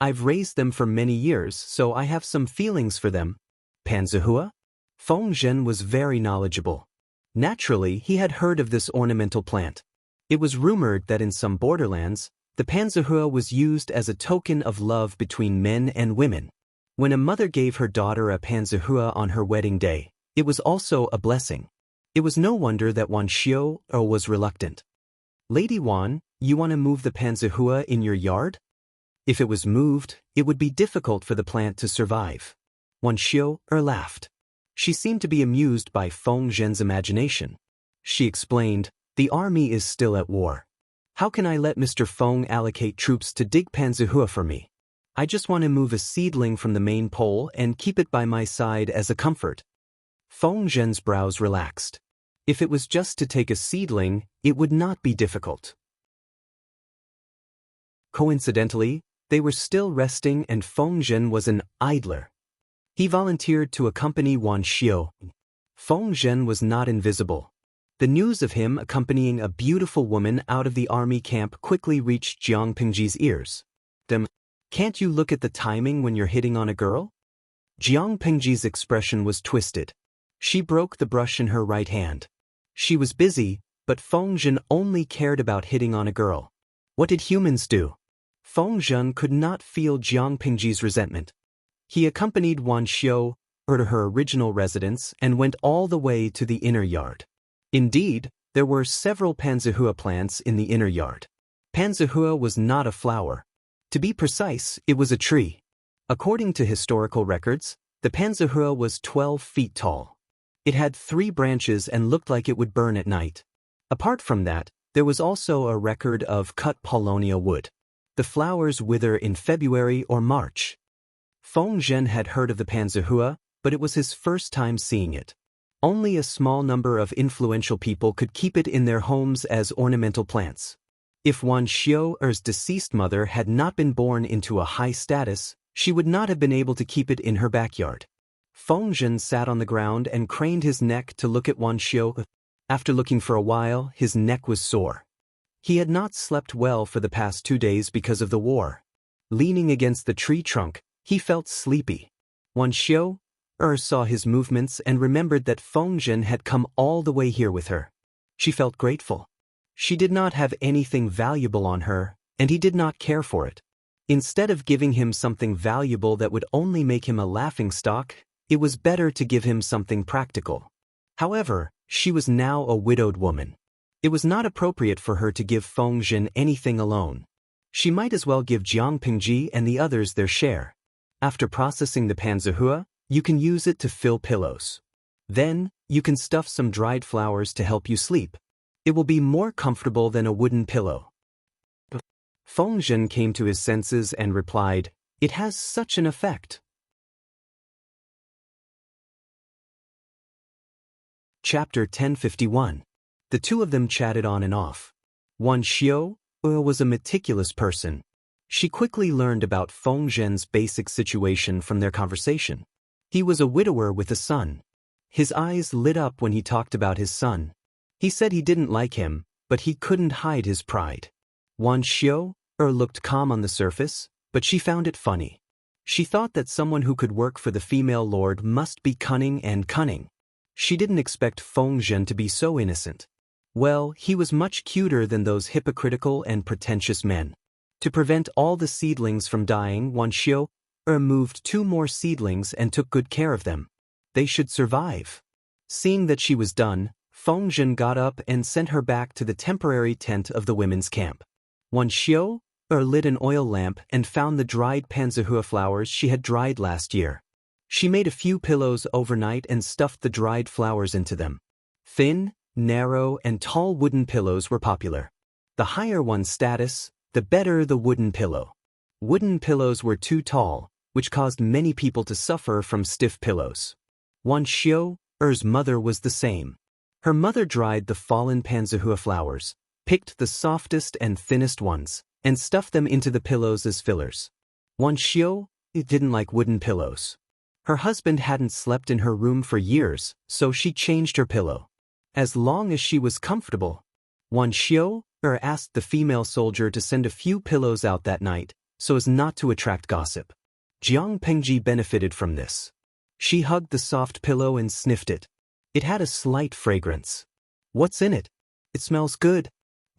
I've raised them for many years, so I have some feelings for them." Panzerhua? Feng Zhen was very knowledgeable. Naturally, he had heard of this ornamental plant. It was rumored that in some borderlands, the panzerhua was used as a token of love between men and women. When a mother gave her daughter a panzerhua on her wedding day, it was also a blessing. It was no wonder that Wan Xiu was reluctant. "Lady Wan, you want to move the panzerhua in your yard?" If it was moved, it would be difficult for the plant to survive. Wan Xiu laughed. She seemed to be amused by Feng Zhen's imagination. She explained, "The army is still at war. How can I let Mr. Feng allocate troops to dig panzerhua for me? I just want to move a seedling from the main pole and keep it by my side as a comfort." Feng Zhen's brows relaxed. If it was just to take a seedling, it would not be difficult. Coincidentally, they were still resting and Feng Zhen was an idler. He volunteered to accompany Wan Xiu. Feng Zhen was not invisible. The news of him accompanying a beautiful woman out of the army camp quickly reached Jiang Pingji's ears. "Can't you look at the timing when you're hitting on a girl?" Jiang Pingji's expression was twisted. She broke the brush in her right hand. She was busy, but Feng Zhen only cared about hitting on a girl. What did humans do? Feng Zhen could not feel Jiang Pingji's resentment. He accompanied Wan Xiu to her original residence and went all the way to the inner yard. Indeed, there were several panzerhua plants in the inner yard. Panzerhua was not a flower. To be precise, it was a tree. According to historical records, the panzerhua was 12 feet tall. It had 3 branches and looked like it would burn at night. Apart from that, there was also a record of cut paulownia wood. The flowers wither in February or March. Feng Zhen had heard of the panzerhua, but it was his first time seeing it. Only a small number of influential people could keep it in their homes as ornamental plants. If Wan Xiu's deceased mother had not been born into a high status, she would not have been able to keep it in her backyard. Feng Zhen sat on the ground and craned his neck to look at Wan Xiu. After looking for a while, his neck was sore. He had not slept well for the past 2 days because of the war. Leaning against the tree trunk, he felt sleepy. Wan Xiu saw his movements and remembered that Feng Zhen had come all the way here with her. She felt grateful. She did not have anything valuable on her, and he did not care for it. Instead of giving him something valuable that would only make him a laughingstock, it was better to give him something practical. However, she was now a widowed woman. It was not appropriate for her to give Feng Zhen anything alone. She might as well give Jiang Pingji and the others their share. After processing the panzerhua, you can use it to fill pillows. Then, you can stuff some dried flowers to help you sleep. It will be more comfortable than a wooden pillow. Feng Zhen came to his senses and replied, "It has such an effect." Chapter 1051. The two of them chatted on and off. Wan Xiu was a meticulous person. She quickly learned about Feng Zhen's basic situation from their conversation. He was a widower with a son. His eyes lit up when he talked about his son. He said he didn't like him, but he couldn't hide his pride. Wan Xiu looked calm on the surface, but she found it funny. She thought that someone who could work for the female lord must be cunning and cunning. She didn't expect Feng Zhen to be so innocent. Well, he was much cuter than those hypocritical and pretentious men. To prevent all the seedlings from dying, Wan Xiu moved 2 more seedlings and took good care of them. They should survive. Seeing that she was done, Feng Zhen got up and sent her back to the temporary tent of the women's camp. Wan Xiu lit an oil lamp and found the dried panzahua flowers she had dried last year. She made a few pillows overnight and stuffed the dried flowers into them. Thin, narrow, and tall wooden pillows were popular. The higher one's status, the better the wooden pillow. Wooden pillows were too tall, which caused many people to suffer from stiff pillows. Wan Xiu's mother was the same. Her mother dried the fallen panzahua flowers, picked the softest and thinnest ones, and stuffed them into the pillows as fillers. Wan Xiu didn't like wooden pillows. Her husband hadn't slept in her room for years, so she changed her pillow. As long as she was comfortable. Wan Xiu asked the female soldier to send a few pillows out that night, so as not to attract gossip. Jiang Pengji benefited from this. She hugged the soft pillow and sniffed it. It had a slight fragrance. What's in it? It smells good.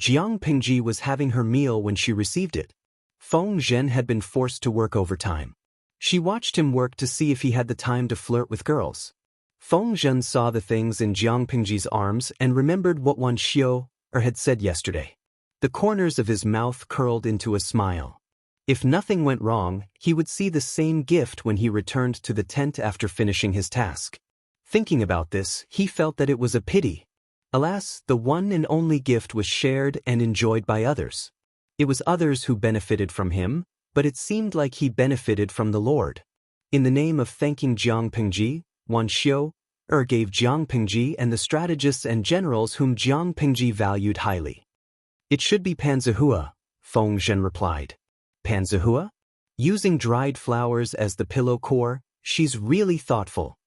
Jiang Pengji was having her meal when she received it. Feng Zhen had been forced to work overtime. She watched him work to see if he had the time to flirt with girls. Feng Zhen saw the things in Jiang Pengji's arms and remembered what Wan Xiu had said yesterday. The corners of his mouth curled into a smile. If nothing went wrong, he would see the same gift when he returned to the tent after finishing his task. Thinking about this, he felt that it was a pity. Alas, the one and only gift was shared and enjoyed by others. It was others who benefited from him, but it seemed like he benefited from the Lord. In the name of thanking Jiang Pengji, Wan Xiu gave Jiang Pengji and the strategists and generals whom Jiang Pengji valued highly. It should be panzahua, Feng Zhen replied. Panzahua? Using dried flowers as the pillow core, she's really thoughtful.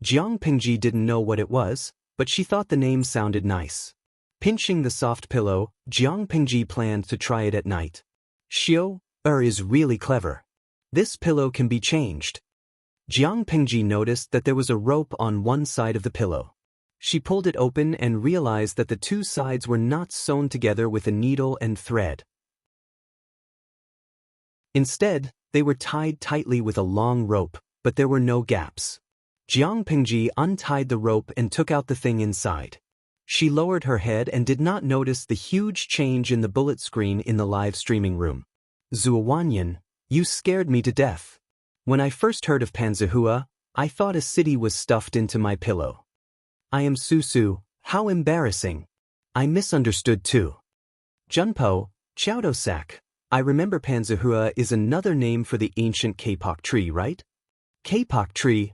Jiang Pengji didn't know what it was, but she thought the name sounded nice. Pinching the soft pillow, Jiang Pengji planned to try it at night. Xiu is really clever. This pillow can be changed. Jiang Pengji noticed that there was a rope on one side of the pillow. She pulled it open and realized that the two sides were not sewn together with a needle and thread. Instead, they were tied tightly with a long rope, but there were no gaps. Jiang Pengji untied the rope and took out the thing inside. She lowered her head and did not notice the huge change in the bullet screen in the live streaming room. Zuowanyan, you scared me to death. When I first heard of panzahua, I thought a city was stuffed into my pillow. I am Susu, how embarrassing. I misunderstood too. Junpo, Chowdosak, I remember panzahua is another name for the ancient kapok tree, right? Kapok tree.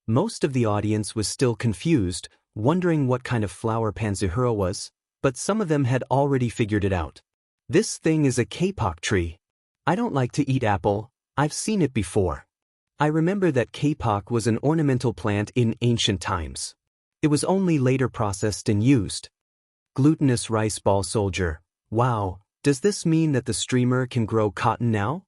Most of the audience was still confused, wondering what kind of flower panzahua was, but some of them had already figured it out. This thing is a kapok tree. I don't like to eat apple, I've seen it before. I remember that kapok was an ornamental plant in ancient times. It was only later processed and used. Glutinous rice ball soldier, wow, does this mean that the streamer can grow cotton now?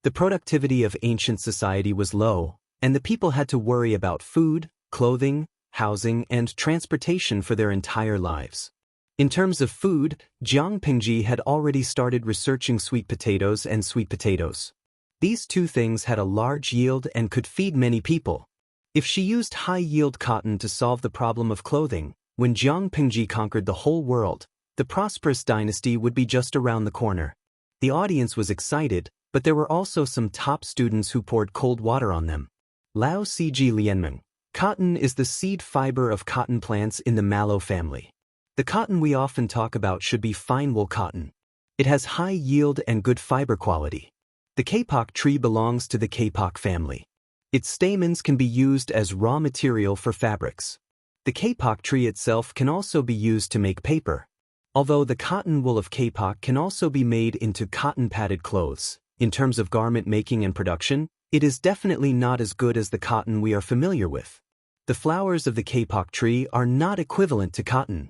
The productivity of ancient society was low, and the people had to worry about food, clothing, housing, and transportation for their entire lives. In terms of food, Jiang Pengji had already started researching sweet potatoes and sweet potatoes. These two things had a large yield and could feed many people. If she used high-yield cotton to solve the problem of clothing, when Jiang Pengji conquered the whole world, the prosperous dynasty would be just around the corner. The audience was excited, but there were also some top students who poured cold water on them. Lao Cg Lianmeng. Cotton is the seed fiber of cotton plants in the mallow family. The cotton we often talk about should be fine wool cotton. It has high yield and good fiber quality. The kapok tree belongs to the kapok family. Its stamens can be used as raw material for fabrics. The kapok tree itself can also be used to make paper. Although the cotton wool of kapok can also be made into cotton-padded clothes, in terms of garment making and production, it is definitely not as good as the cotton we are familiar with. The flowers of the kapok tree are not equivalent to cotton.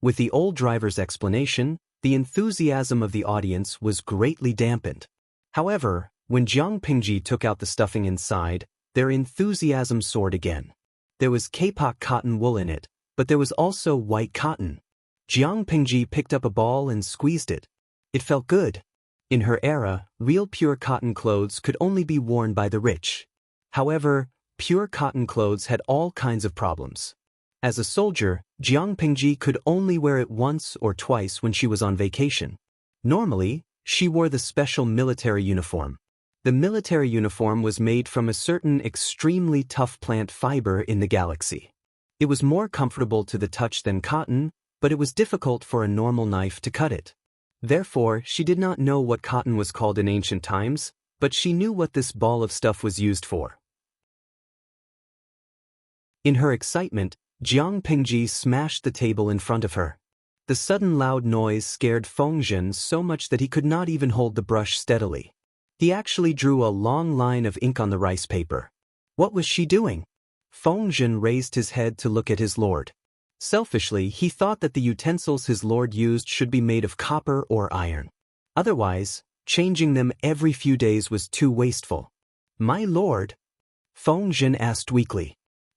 With the old driver's explanation, the enthusiasm of the audience was greatly dampened. However, when Jiang Pengji took out the stuffing inside, their enthusiasm soared again. There was kapok cotton wool in it, but there was also white cotton. Jiang Pengji picked up a ball and squeezed it. It felt good. In her era, real pure cotton clothes could only be worn by the rich. However, pure cotton clothes had all kinds of problems. As a soldier, Jiang Pengji could only wear it once or twice when she was on vacation. Normally, she wore the special military uniform. The military uniform was made from a certain extremely tough plant fiber in the galaxy. It was more comfortable to the touch than cotton, but it was difficult for a normal knife to cut it. Therefore, she did not know what cotton was called in ancient times, but she knew what this ball of stuff was used for. In her excitement, Jiang Pingji smashed the table in front of her. The sudden loud noise scared Fengzhen so much that he could not even hold the brush steadily. He actually drew a long line of ink on the rice paper. What was she doing? Fengzhen raised his head to look at his lord. Selfishly, he thought that the utensils his lord used should be made of copper or iron. Otherwise, changing them every few days was too wasteful. My lord? Fengzhen asked weakly.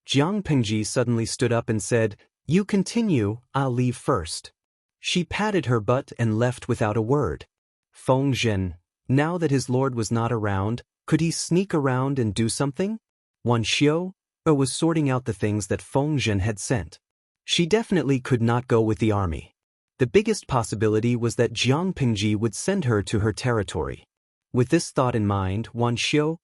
Jiang Pingji suddenly stood up and said, "You continue, I'll leave first." She patted her butt and left without a word. Fengzhen, now that his lord was not around, could he sneak around and do something? Wan Xiu was sorting out the things that Fengzhen had sent. She definitely could not go with the army. The biggest possibility was that Jiang Pingji would send her to her territory. With this thought in mind, Wan Xiu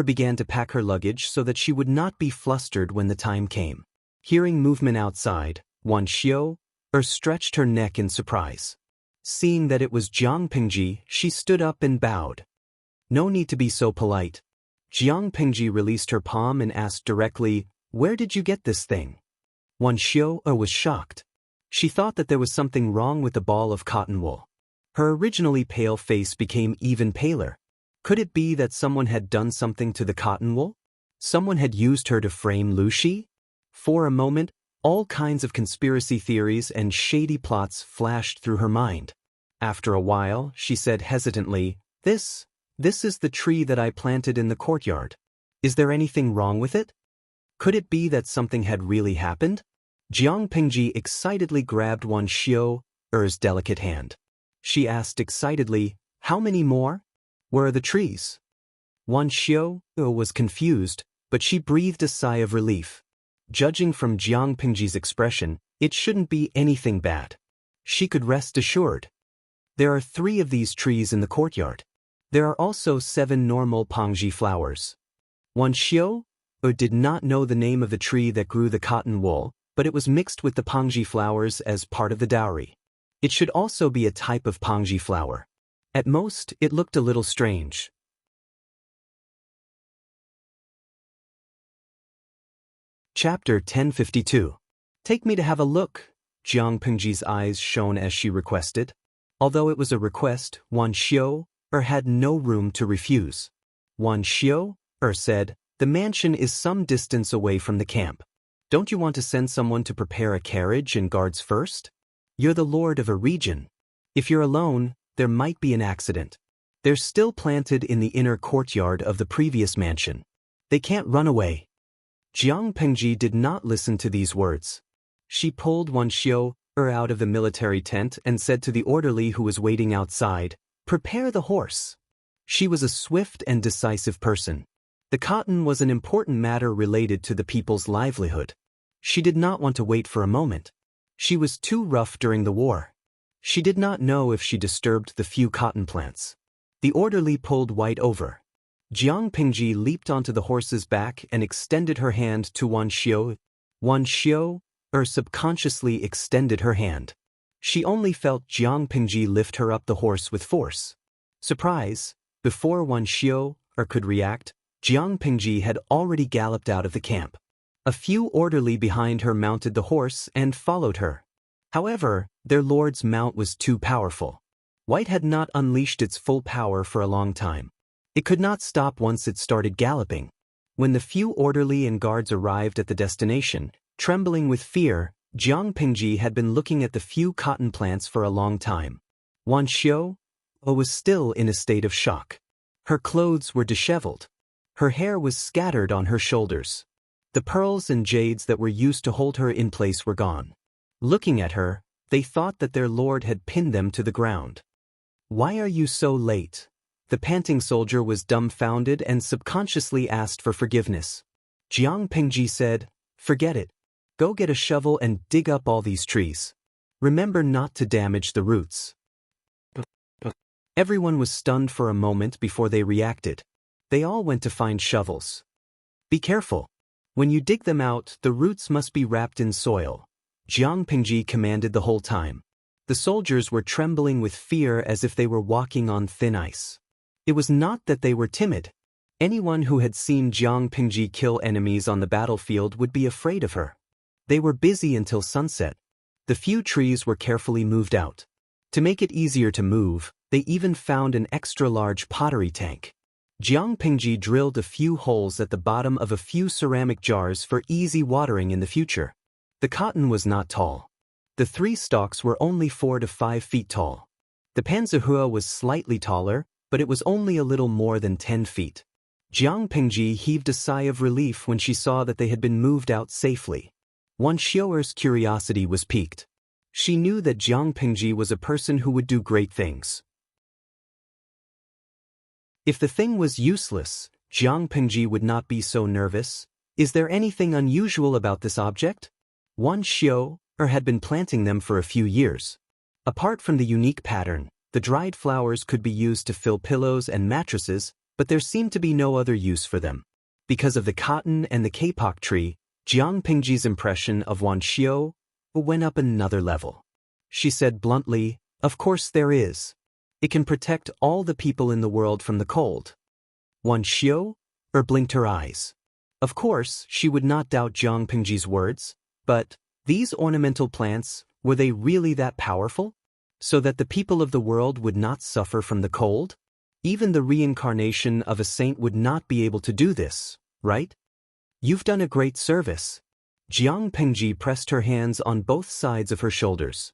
began to pack her luggage so that she would not be flustered when the time came. Hearing movement outside, Wan Xiu stretched her neck in surprise. Seeing that it was Jiang Pingji, she stood up and bowed. No need to be so polite. Jiang Pingji released her palm and asked directly, "Where did you get this thing?" Wan Xiu was shocked. She thought that there was something wrong with the ball of cotton wool. Her originally pale face became even paler. Could it be that someone had done something to the cotton wool? Someone had used her to frame Lu Shi? For a moment, all kinds of conspiracy theories and shady plots flashed through her mind. After a while, she said hesitantly, This is the tree that I planted in the courtyard. Is there anything wrong with it? Could it be that something had really happened? Jiang Pingji excitedly grabbed Wan Xiu's delicate hand. She asked excitedly, "How many more? Where are the trees?" Wan Xiu was confused, but she breathed a sigh of relief. Judging from Jiang Pingji's expression, it shouldn't be anything bad. She could rest assured. There are 3 of these trees in the courtyard. There are also 7 normal pangji flowers. Wan Xiu did not know the name of the tree that grew the cotton wool, but it was mixed with the pangji flowers as part of the dowry. It should also be a type of pangji flower. At most, it looked a little strange. Chapter 1052. Take me to have a look. Jiang Pingji's eyes shone as she requested. Although it was a request, Wan Xiu had no room to refuse. Wan Xiu said, "The mansion is some distance away from the camp. Don't you want to send someone to prepare a carriage and guards first? You're the lord of a region. If you're alone, there might be an accident. They're still planted in the inner courtyard of the previous mansion. They can't run away." Jiang Pingji did not listen to these words. She pulled Wan Xiu out of the military tent and said to the orderly who was waiting outside, "Prepare the horse." She was a swift and decisive person. The cotton was an important matter related to the people's livelihood. She did not want to wait for a moment. She was too rough during the war. She did not know if she disturbed the few cotton plants. The orderly pulled White over. Jiang Pingji leaped onto the horse's back and extended her hand to Wan Xiu. Wan Xiu subconsciously extended her hand. She only felt Jiang Pingji lift her up the horse with force. Surprise! Before Wan Xiu could react, Jiang Pingji had already galloped out of the camp. A few orderly behind her mounted the horse and followed her. However, their lord's mount was too powerful. White had not unleashed its full power for a long time. It could not stop once it started galloping. When the few orderly and guards arrived at the destination, trembling with fear, Jiang Pingji had been looking at the few cotton plants for a long time. Wan Xiu was still in a state of shock. Her clothes were disheveled. Her hair was scattered on her shoulders. The pearls and jades that were used to hold her in place were gone. Looking at her, they thought that their lord had pinned them to the ground. "Why are you so late?" The panting soldier was dumbfounded and subconsciously asked for forgiveness. Jiang Pingji said, "Forget it. Go get a shovel and dig up all these trees. Remember not to damage the roots." Everyone was stunned for a moment before they reacted. They all went to find shovels. Be careful. When you dig them out, the roots must be wrapped in soil, Jiang Pingji commanded the whole time. The soldiers were trembling with fear as if they were walking on thin ice. It was not that they were timid. Anyone who had seen Jiang Pingji kill enemies on the battlefield would be afraid of her. They were busy until sunset. The few trees were carefully moved out. To make it easier to move, they even found an extra-large pottery tank. Jiang Pingji drilled a few holes at the bottom of a few ceramic jars for easy watering in the future. The cotton was not tall. The 3 stalks were only 4 to 5 feet tall. The panzerhua was slightly taller, but it was only a little more than 10 feet. Jiang Pingji heaved a sigh of relief when she saw that they had been moved out safely. Wan Xiaoer's curiosity was piqued. She knew that Jiang Pingji was a person who would do great things. If the thing was useless, Jiang Pingji would not be so nervous. Is there anything unusual about this object? Wan Xiaoer had been planting them for a few years. Apart from the unique pattern, the dried flowers could be used to fill pillows and mattresses, but there seemed to be no other use for them. Because of the cotton and the kapok tree, Jiang Pingji's impression of Wan Xiaoer went up another level. She said bluntly, "Of course there is. It can protect all the people in the world from the cold." Wan Xiaoer blinked her eyes. Of course, she would not doubt Jiang Pingji's words, but these ornamental plants, were they really that powerful? So that the people of the world would not suffer from the cold? Even the reincarnation of a saint would not be able to do this, right? You've done a great service. Jiang Pingji pressed her hands on both sides of her shoulders.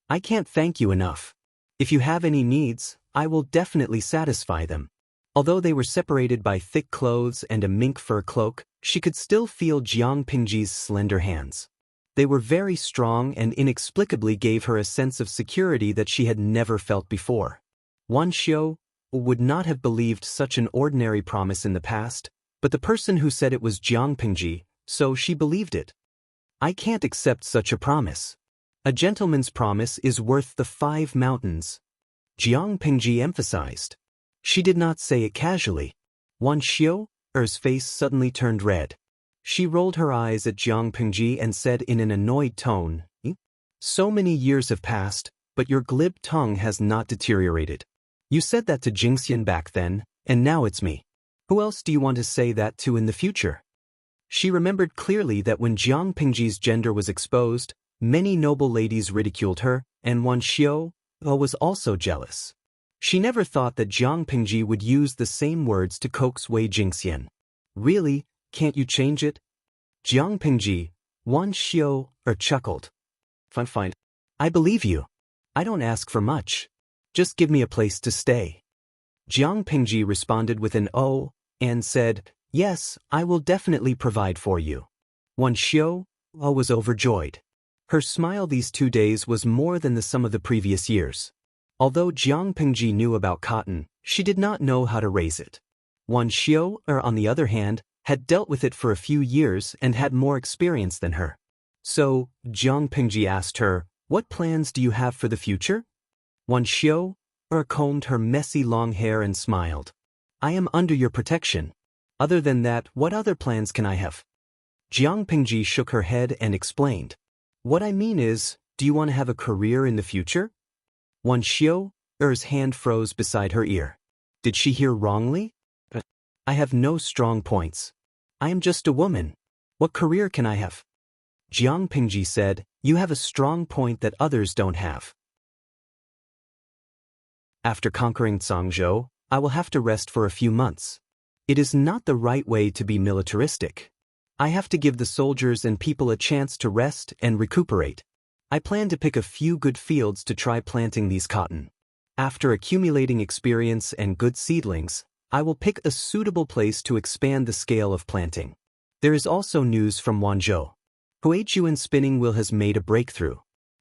I can't thank you enough. If you have any needs, I will definitely satisfy them. Although they were separated by thick clothes and a mink fur cloak, she could still feel Jiang Pingji's slender hands. They were very strong and inexplicably gave her a sense of security that she had never felt before. Wan Xiaoer would not have believed such an ordinary promise in the past, but the person who said it was Jiang Pingji, so she believed it. I can't accept such a promise. A gentleman's promise is worth the 5 mountains. Jiang Pingji emphasized. She did not say it casually. Wan Xiaoer's face suddenly turned red. She rolled her eyes at Jiang Pingji and said in an annoyed tone, So many years have passed, but your glib tongue has not deteriorated. You said that to Jingxian back then, and now it's me. Who else do you want to say that to in the future? She remembered clearly that when Jiang Pingji's gender was exposed, many noble ladies ridiculed her, and Wan Xiaoer was also jealous. She never thought that Jiang Pingji would use the same words to coax Wei Jingxian. Really, can't you change it? Jiang Pingji, Wan Xiaoer chuckled. Fine. I believe you. I don't ask for much. Just give me a place to stay. Jiang Pingji responded with an "oh" and said, Yes, I will definitely provide for you. Wan Xiaoer was overjoyed. Her smile these 2 days was more than the sum of the previous years. Although Jiang Pingji knew about cotton, she did not know how to raise it. Wan Xiaoer, on the other hand, had dealt with it for a few years and had more experience than her. So, Jiang Pingji asked her, What plans do you have for the future? Wan Xiaoer combed her messy long hair and smiled. I am under your protection. Other than that, what other plans can I have? Jiang Pingji shook her head and explained. What I mean is, do you want to have a career in the future? Wan Xiaoer's hand froze beside her ear. Did she hear wrongly? I have no strong points. I am just a woman. What career can I have? Jiang Pingji said, You have a strong point that others don't have. After conquering Zhangzhou, I will have to rest for a few months. It is not the right way to be militaristic. I have to give the soldiers and people a chance to rest and recuperate. I plan to pick a few good fields to try planting these cotton. After accumulating experience and good seedlings, I will pick a suitable place to expand the scale of planting. There is also news from Wanzhou. Huijuan spinning wheel has made a breakthrough.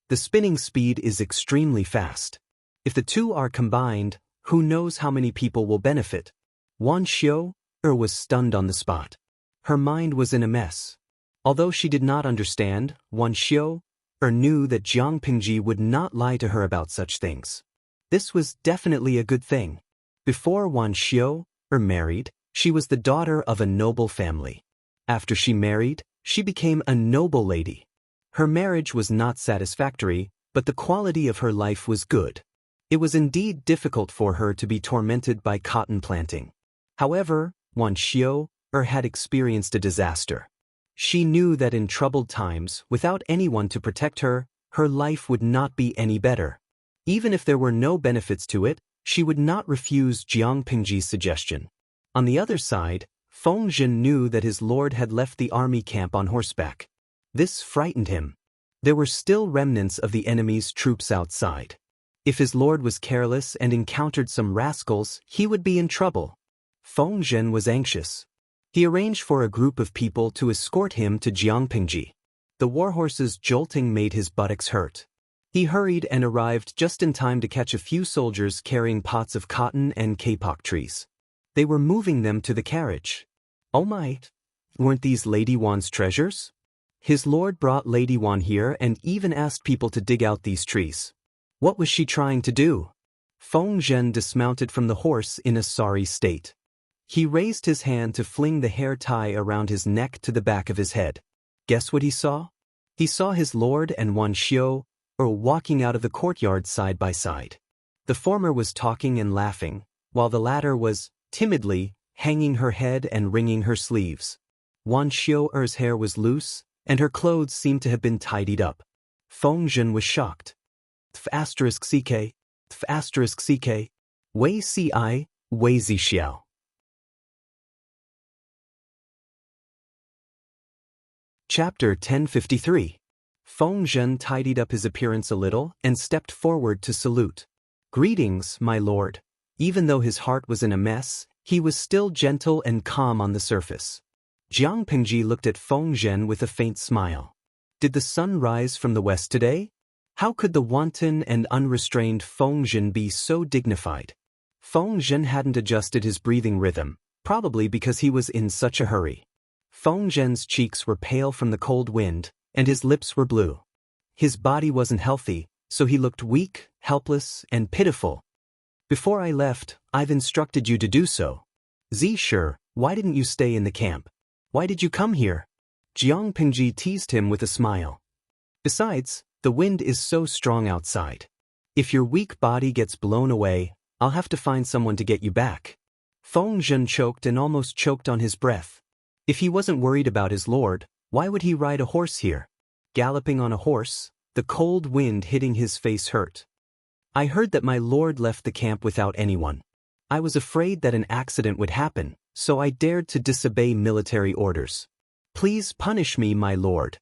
The spinning speed is extremely fast. If the two are combined, who knows how many people will benefit? Wan Xiaoer was stunned on the spot. Her mind was in a mess. Although she did not understand, Wan Xiaoer knew that Jiang Pingji would not lie to her about such things. This was definitely a good thing. Before Wan Xiu married, she was the daughter of a noble family. After she married, she became a noble lady. Her marriage was not satisfactory, but the quality of her life was good. It was indeed difficult for her to be tormented by cotton planting. However, Wan Xiu had experienced a disaster. She knew that in troubled times, without anyone to protect her, her life would not be any better. Even if there were no benefits to it, she would not refuse Jiang Pingji's suggestion. On the other side, Feng Zhen knew that his lord had left the army camp on horseback. This frightened him. There were still remnants of the enemy's troops outside. If his lord was careless and encountered some rascals, he would be in trouble. Feng Zhen was anxious. He arranged for a group of people to escort him to Jiangpingji. The warhorse's jolting made his buttocks hurt. He hurried and arrived just in time to catch a few soldiers carrying pots of cotton and kapok trees. They were moving them to the carriage. Oh my! Weren't these Lady Wan's treasures? His lord brought Lady Wan here and even asked people to dig out these trees. What was she trying to do? Feng Zhen dismounted from the horse in a sorry state. He raised his hand to fling the hair tie around his neck to the back of his head. Guess what he saw? He saw his lord and Wan Xiu walking out of the courtyard side by side. The former was talking and laughing, while the latter was, timidly, hanging her head and wringing her sleeves. Wan Xiu's hair was loose, and her clothes seemed to have been tidied up. Feng Zhen was shocked. **CK, Wei Ci, Wei Zixiao. Chapter 1053. Feng Zhen tidied up his appearance a little and stepped forward to salute. Greetings, my lord. Even though his heart was in a mess, he was still gentle and calm on the surface. Jiang Pingji looked at Feng Zhen with a faint smile. Did the sun rise from the west today? How could the wanton and unrestrained Feng Zhen be so dignified? Feng Zhen hadn't adjusted his breathing rhythm, probably because he was in such a hurry. Feng Zhen's cheeks were pale from the cold wind, and his lips were blue. His body wasn't healthy, so he looked weak, helpless, and pitiful. Before I left, I've instructed you to do so. Sure, why didn't you stay in the camp? Why did you come here? Jiang Pingji teased him with a smile. Besides, the wind is so strong outside. If your weak body gets blown away, I'll have to find someone to get you back. Feng Zhen choked and almost choked on his breath. If he wasn't worried about his lord, why would he ride a horse here? Galloping on a horse, the cold wind hitting his face hurt. I heard that my lord left the camp without anyone. I was afraid that an accident would happen, so I dared to disobey military orders. Please punish me, my lord.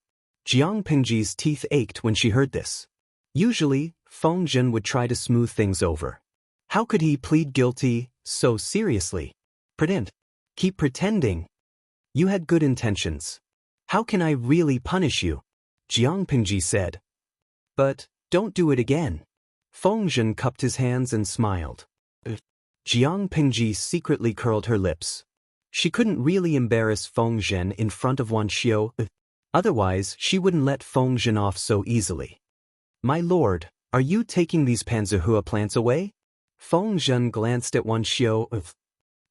Jiang Pingji's teeth ached when she heard this. Usually, Feng Zhen would try to smooth things over. How could he plead guilty so seriously? Keep pretending. You had good intentions. How can I really punish you? Jiang Pingji said. But, don't do it again. Feng Zhen cupped his hands and smiled. Jiang Pingji secretly curled her lips. She couldn't really embarrass Feng Zhen in front of Wan Xiu. Otherwise, she wouldn't let Feng Zhen off so easily. My lord, are you taking these panzerhua plants away? Feng Zhen glanced at Wan Xiu.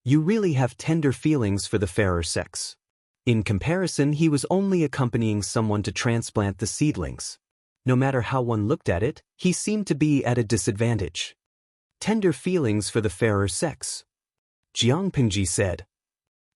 You really have tender feelings for the fairer sex. In comparison, he was only accompanying someone to transplant the seedlings. No matter how one looked at it, he seemed to be at a disadvantage. Tender feelings for the fairer sex. Jiang Pingji said.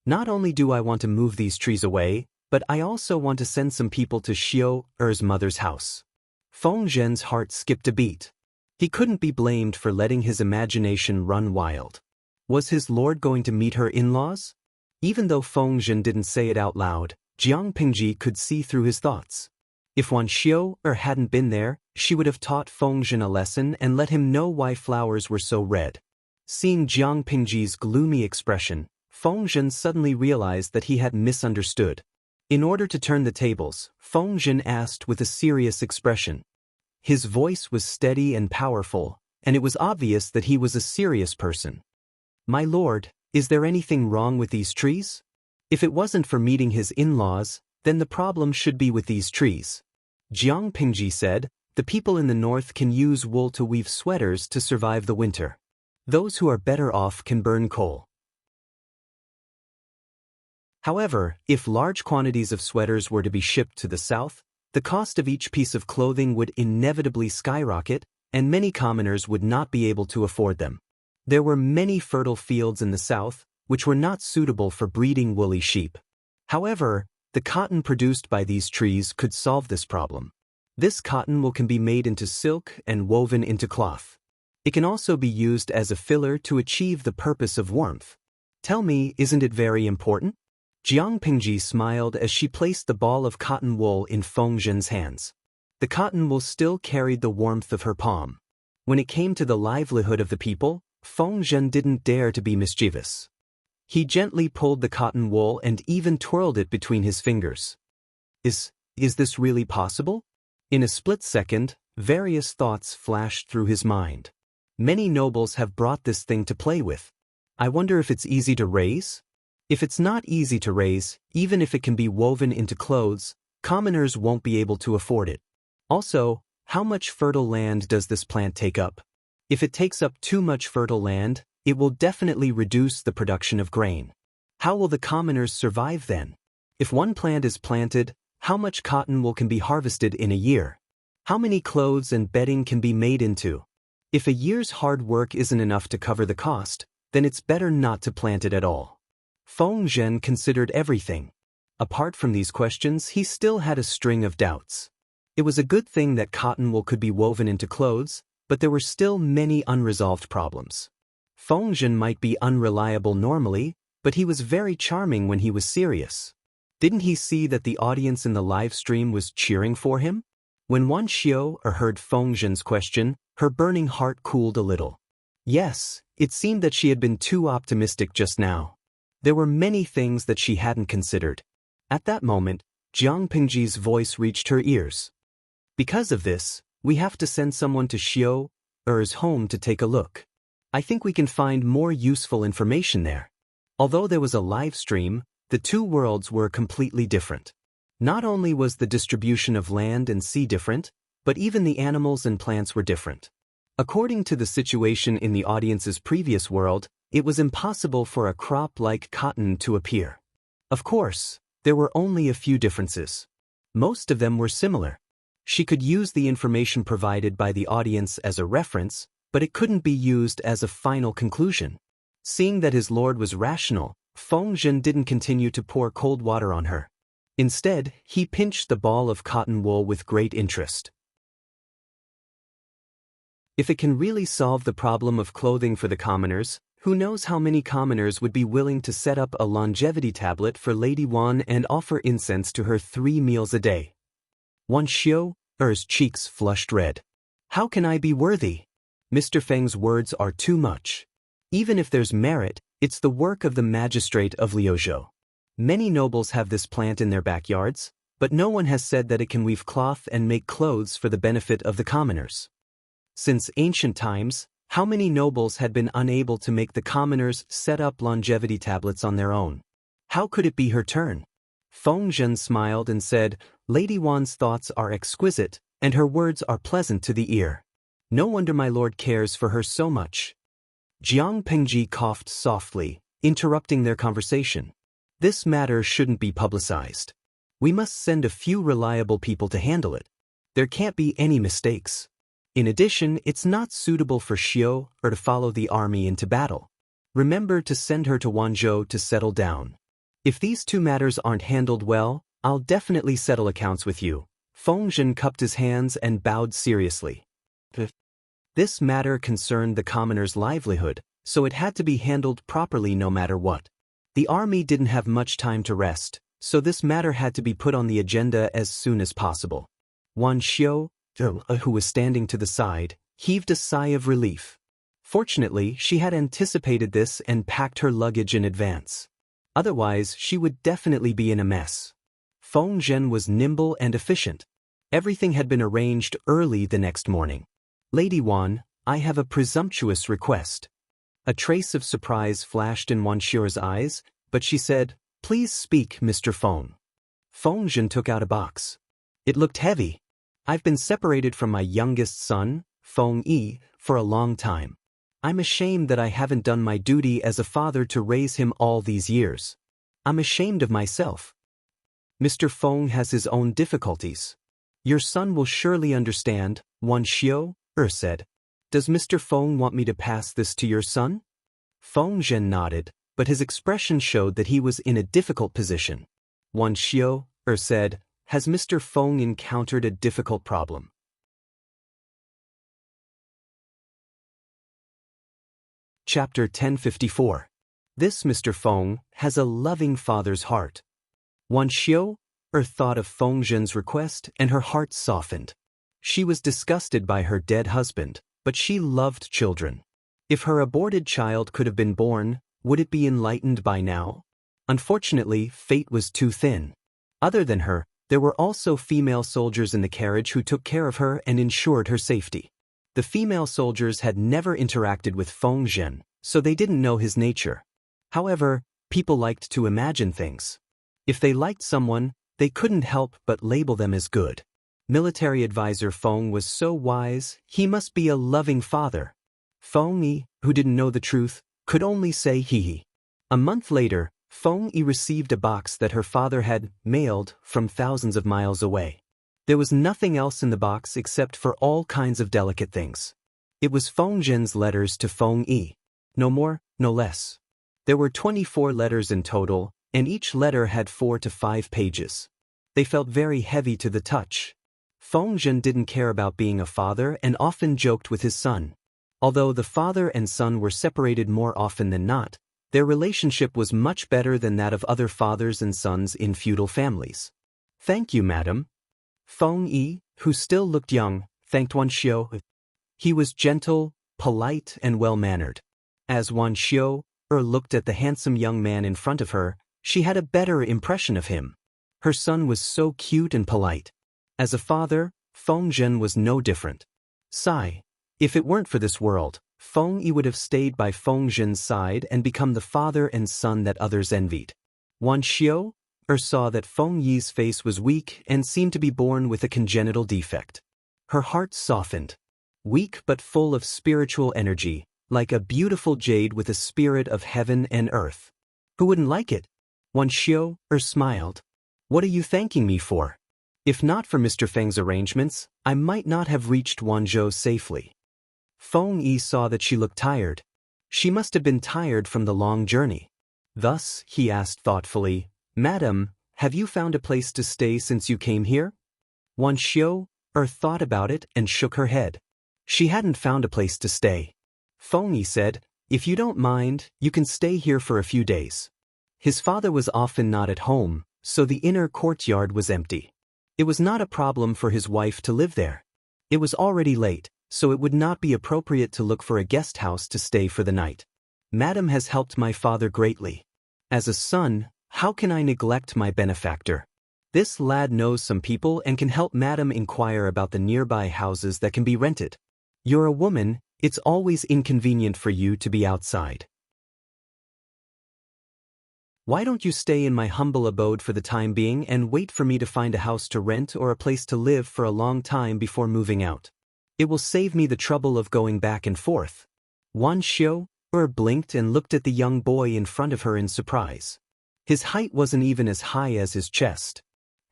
Not only do I want to move these trees away, but I also want to send some people to Xiu's mother's house. Feng Zhen's heart skipped a beat. He couldn't be blamed for letting his imagination run wild. Was his lord going to meet her in-laws? Even though Feng Zhen didn't say it out loud, Jiang Pingji could see through his thoughts. If Wan Xiu hadn't been there, she would have taught Feng Zhen a lesson and let him know why flowers were so red. Seeing Jiang Pingji's gloomy expression, Feng Zhen suddenly realized that he had misunderstood. In order to turn the tables, Feng Zhen asked with a serious expression. His voice was steady and powerful, and it was obvious that he was a serious person. My lord, is there anything wrong with these trees? If it wasn't for meeting his in-laws, then the problem should be with these trees. Jiang Pingji said, The people in the north can use wool to weave sweaters to survive the winter. Those who are better off can burn coal. However, if large quantities of sweaters were to be shipped to the south, the cost of each piece of clothing would inevitably skyrocket, and many commoners would not be able to afford them. There were many fertile fields in the south, which were not suitable for breeding woolly sheep. However, the cotton produced by these trees could solve this problem. This cotton can be made into silk and woven into cloth. It can also be used as a filler to achieve the purpose of warmth. Tell me, isn't it very important? Jiang Pingji smiled as she placed the ball of cotton wool in Feng Zhen's hands. The cotton wool still carried the warmth of her palm. When it came to the livelihood of the people, Feng Zhen didn't dare to be mischievous. He gently pulled the cotton wool and even twirled it between his fingers. Is this really possible? In a split second, various thoughts flashed through his mind. Many nobles have brought this thing to play with. I wonder if it's easy to raise? If it's not easy to raise, even if it can be woven into clothes, commoners won't be able to afford it. Also, how much fertile land does this plant take up? If it takes up too much fertile land, it will definitely reduce the production of grain. How will the commoners survive then? If one plant is planted, how much cotton wool can be harvested in a year? How many clothes and bedding can be made into? If a year's hard work isn't enough to cover the cost, then it's better not to plant it at all. Feng Zhen considered everything. Apart from these questions, he still had a string of doubts. It was a good thing that cotton wool could be woven into clothes, but there were still many unresolved problems. Feng Zhen might be unreliable normally, but he was very charming when he was serious. Didn't he see that the audience in the live stream was cheering for him? When Wan Xiao heard Feng Zhen's question, her burning heart cooled a little. Yes, it seemed that she had been too optimistic just now. There were many things that she hadn't considered. At that moment, Jiang Pingji's voice reached her ears. Because of this, we have to send someone to Xiao's home to take a look. I think we can find more useful information there. Although there was a live stream, the two worlds were completely different. Not only was the distribution of land and sea different, but even the animals and plants were different. According to the situation in the audience's previous world, it was impossible for a crop like cotton to appear. Of course, there were only a few differences. Most of them were similar. She could use the information provided by the audience as a reference, but it couldn't be used as a final conclusion. Seeing that his lord was rational, Feng Zhen didn't continue to pour cold water on her. Instead, he pinched the ball of cotton wool with great interest. If it can really solve the problem of clothing for the commoners, who knows how many commoners would be willing to set up a longevity tablet for Lady Wan and offer incense to her 3 meals a day? Wan Xiao's cheeks flushed red. How can I be worthy? Mr. Feng's words are too much. Even if there's merit, it's the work of the magistrate of Liuzhou. Many nobles have this plant in their backyards, but no one has said that it can weave cloth and make clothes for the benefit of the commoners. Since ancient times, how many nobles had been unable to make the commoners set up longevity tablets on their own? How could it be her turn? Feng Zhen smiled and said, Lady Wan's thoughts are exquisite, and her words are pleasant to the ear. No wonder my lord cares for her so much. Jiang Pingji coughed softly, interrupting their conversation. This matter shouldn't be publicized. We must send a few reliable people to handle it. There can't be any mistakes. In addition, it's not suitable for Xiao to follow the army into battle. Remember to send her to Wanzhou to settle down. If these two matters aren't handled well, I'll definitely settle accounts with you. Feng Zhen cupped his hands and bowed seriously. This matter concerned the commoner's livelihood, so it had to be handled properly no matter what. The army didn't have much time to rest, so this matter had to be put on the agenda as soon as possible. Wan Xiao, who was standing to the side, heaved a sigh of relief. Fortunately, she had anticipated this and packed her luggage in advance. Otherwise, she would definitely be in a mess. Feng Zhen was nimble and efficient. Everything had been arranged early the next morning. Lady Wan, I have a presumptuous request. A trace of surprise flashed in Wan Xiao's eyes, but she said, Please speak, Mr. Feng. Feng Zhen took out a box. It looked heavy. I've been separated from my youngest son, Feng Yi, for a long time. I'm ashamed that I haven't done my duty as a father to raise him all these years. I'm ashamed of myself. Mr. Feng has his own difficulties. Your son will surely understand, Wan Xiu, said. Does Mr. Feng want me to pass this to your son? Feng Zhen nodded, but his expression showed that he was in a difficult position. Wan Xiu, said, has Mr. Feng encountered a difficult problem? Chapter 1054. This Mr. Feng has a loving father's heart. Wan Xiu, thought of Feng Zhen's request and her heart softened. She was disgusted by her dead husband, but she loved children. If her aborted child could have been born, would it be enlightened by now? Unfortunately, fate was too thin. Other than her, there were also female soldiers in the carriage who took care of her and ensured her safety. The female soldiers had never interacted with Feng Zhen, so they didn't know his nature. However, people liked to imagine things. If they liked someone, they couldn't help but label them as good. Military advisor Feng was so wise, he must be a loving father. Feng Yi, who didn't know the truth, could only say hee. A month later, Feng Yi received a box that her father had mailed from thousands of miles away. There was nothing else in the box except for all kinds of delicate things. It was Feng Zhen's letters to Feng Yi. No more, no less. There were 24 letters in total, and each letter had 4 to 5 pages. They felt very heavy to the touch. Feng Zhen didn't care about being a father and often joked with his son. Although the father and son were separated more often than not, their relationship was much better than that of other fathers and sons in feudal families. Thank you, madam. Feng Yi, who still looked young, thanked Wan Xiu. He was gentle, polite, and well-mannered. As Wan Xiu looked at the handsome young man in front of her, she had a better impression of him. Her son was so cute and polite. As a father, Feng Zhen was no different. Sigh. If it weren't for this world, Feng Yi would have stayed by Feng Zhen's side and become the father and son that others envied. Wan Xiu saw that Feng Yi's face was weak and seemed to be born with a congenital defect. Her heart softened. Weak but full of spiritual energy, like a beautiful jade with a spirit of heaven and earth. Who wouldn't like it? Wan Xiu smiled. What are you thanking me for? If not for Mr. Feng's arrangements, I might not have reached Wanzhou safely. Feng Yi saw that she looked tired. She must have been tired from the long journey. Thus, he asked thoughtfully, Madam, have you found a place to stay since you came here? Wan Xiu thought about it and shook her head. She hadn't found a place to stay. Feng Yi said, if you don't mind, you can stay here for a few days. His father was often not at home, so the inner courtyard was empty. It was not a problem for his wife to live there. It was already late, so it would not be appropriate to look for a guest house to stay for the night. Madam has helped my father greatly. As a son, how can I neglect my benefactor? This lad knows some people and can help Madam inquire about the nearby houses that can be rented. You're a woman, it's always inconvenient for you to be outside. Why don't you stay in my humble abode for the time being and wait for me to find a house to rent or a place to live for a long time before moving out? It will save me the trouble of going back and forth. Wan Xiu blinked and looked at the young boy in front of her in surprise. His height wasn't even as high as his chest.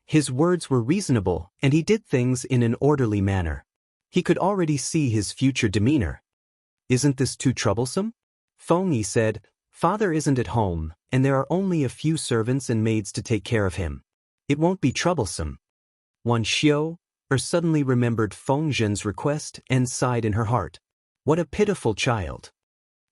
His words were reasonable, and he did things in an orderly manner. He could already see his future demeanor. Isn't this too troublesome? Feng Yi said, Father isn't at home, and there are only a few servants and maids to take care of him. It won't be troublesome. Wan Xiu suddenly remembered Feng Zhen's request and sighed in her heart. What a pitiful child.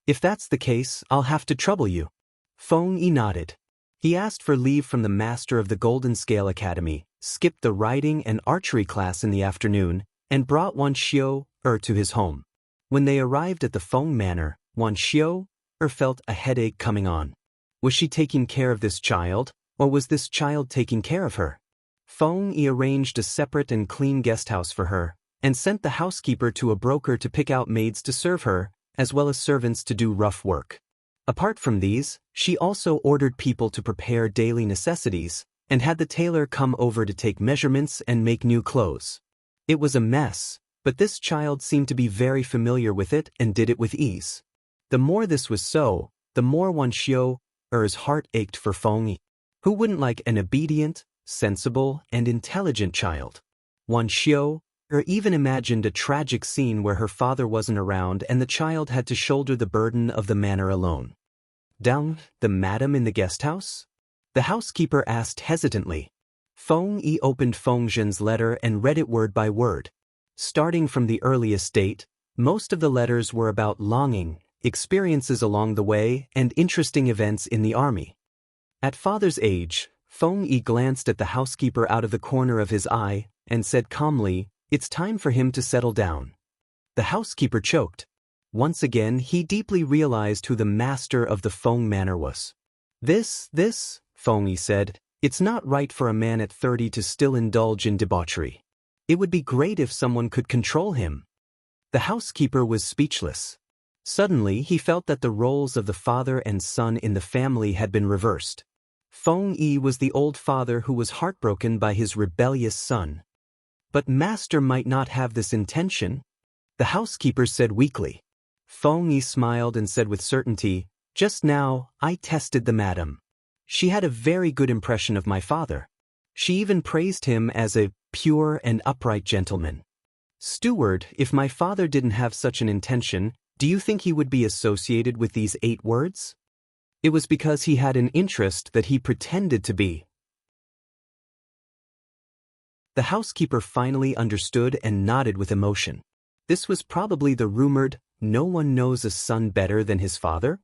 If that's the case, I'll have to trouble you. Feng Yi nodded. He asked for leave from the master of the Golden Scale Academy, skipped the riding and archery class in the afternoon, and brought Wan Xiu to his home. When they arrived at the Feng Manor, Wan Xiu felt a headache coming on. Was she taking care of this child, or was this child taking care of her? Feng Yi arranged a separate and clean guest house for her, and sent the housekeeper to a broker to pick out maids to serve her, as well as servants to do rough work. Apart from these, she also ordered people to prepare daily necessities, and had the tailor come over to take measurements and make new clothes. It was a mess, but this child seemed to be very familiar with it and did it with ease. The more this was so, the more Wan Xiu's heart ached for Feng Yi. Who wouldn't like an obedient, sensible, and intelligent child? Wan Xiu even imagined a tragic scene where her father wasn't around and the child had to shoulder the burden of the manor alone. Down, the madam in the guest house? The housekeeper asked hesitantly. Feng Yi opened Feng Zhen's letter and read it word by word. Starting from the earliest date, most of the letters were about longing, experiences along the way, and interesting events in the army. At father's age, Feng Yi glanced at the housekeeper out of the corner of his eye and said calmly, "It's time for him to settle down." The housekeeper choked. Once again, he deeply realized who the master of the Feng manor was. This, Feng Yi said, "It's not right for a man at 30 to still indulge in debauchery. It would be great if someone could control him." The housekeeper was speechless. Suddenly, he felt that the roles of the father and son in the family had been reversed. Feng Yi was the old father who was heartbroken by his rebellious son. But master might not have this intention, the housekeeper said weakly. Feng Yi smiled and said with certainty, "Just now, I tested the madam. She had a very good impression of my father. She even praised him as a pure and upright gentleman. Steward, if my father didn't have such an intention, do you think he would be associated with these 8 words? It was because he had an interest that he pretended to be." The housekeeper finally understood and nodded with emotion. This was probably the rumored, "No one knows a son better than his father?"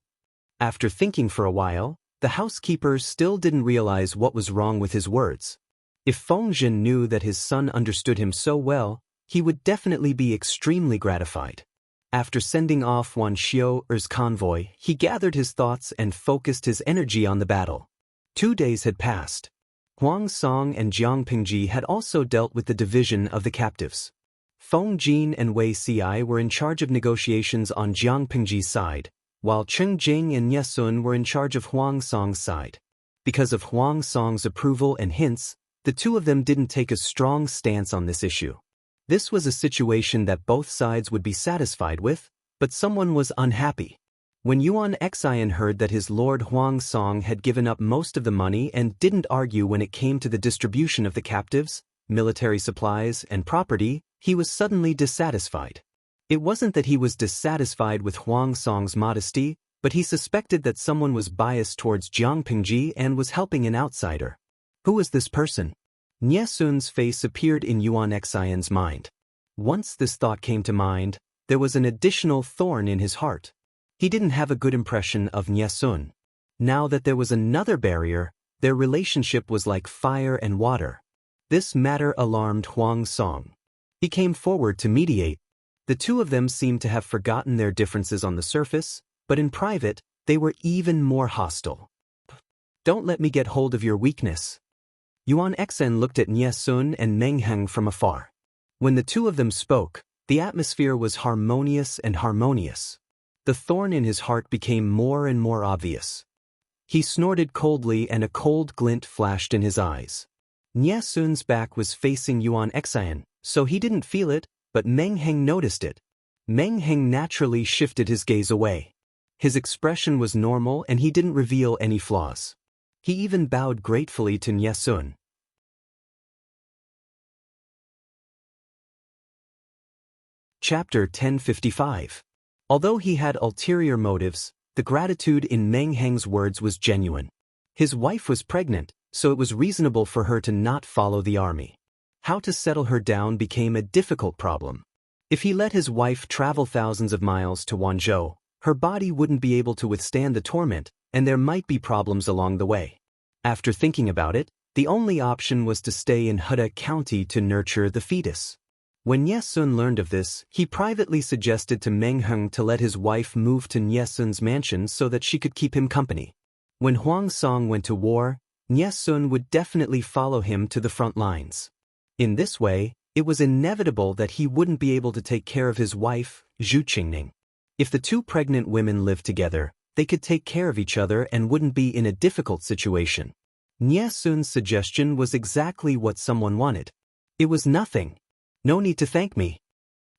After thinking for a while, the housekeeper still didn't realize what was wrong with his words. If Feng Zhen knew that his son understood him so well, he would definitely be extremely gratified. After sending off Wan Xiu's convoy, he gathered his thoughts and focused his energy on the battle. 2 days had passed. Huang Song and Jiang Pingji had also dealt with the division of the captives. Feng Jin and Wei Ci were in charge of negotiations on Jiang Pingji's side, while Cheng Jing and Nye Sun were in charge of Huang Song's side. Because of Huang Song's approval and hints, the two of them didn't take a strong stance on this issue. This was a situation that both sides would be satisfied with, but someone was unhappy. When Yuan Xian heard that his lord Huang Song had given up most of the money and didn't argue when it came to the distribution of the captives, military supplies, and property, he was suddenly dissatisfied. It wasn't that he was dissatisfied with Huang Song's modesty, but he suspected that someone was biased towards Jiang Pingji and was helping an outsider. Who was this person? Nye Sun's face appeared in Yuan Xian's mind. Once this thought came to mind, there was an additional thorn in his heart. He didn't have a good impression of Nye Sun. Now that there was another barrier, their relationship was like fire and water. This matter alarmed Huang Song. He came forward to mediate. The two of them seemed to have forgotten their differences on the surface, but in private, they were even more hostile. "Don't let me get hold of your weakness." Yuan Xian looked at Nye Sun and Meng Heng from afar. When the two of them spoke, the atmosphere was harmonious and harmonious. The thorn in his heart became more and more obvious. He snorted coldly and a cold glint flashed in his eyes. Nye Sun's back was facing Yuan Xian, so he didn't feel it, but Meng Heng noticed it. Meng Heng naturally shifted his gaze away. His expression was normal and he didn't reveal any flaws. He even bowed gratefully to Nye Sun. Chapter 1055. Although he had ulterior motives, the gratitude in Meng Heng's words was genuine. His wife was pregnant, so it was reasonable for her to not follow the army. How to settle her down became a difficult problem. If he let his wife travel thousands of miles to Wanzhou, her body wouldn't be able to withstand the torment, and there might be problems along the way. After thinking about it, the only option was to stay in Heda County to nurture the fetus. When Nye Sun learned of this, he privately suggested to Meng Heng to let his wife move to Nye Sun's mansion so that she could keep him company. When Huang Song went to war, Nye Sun would definitely follow him to the front lines. In this way, it was inevitable that he wouldn't be able to take care of his wife, Zhu Qingning. If the two pregnant women lived together, they could take care of each other and wouldn't be in a difficult situation. Nye Sun's suggestion was exactly what someone wanted. It was nothing. No need to thank me.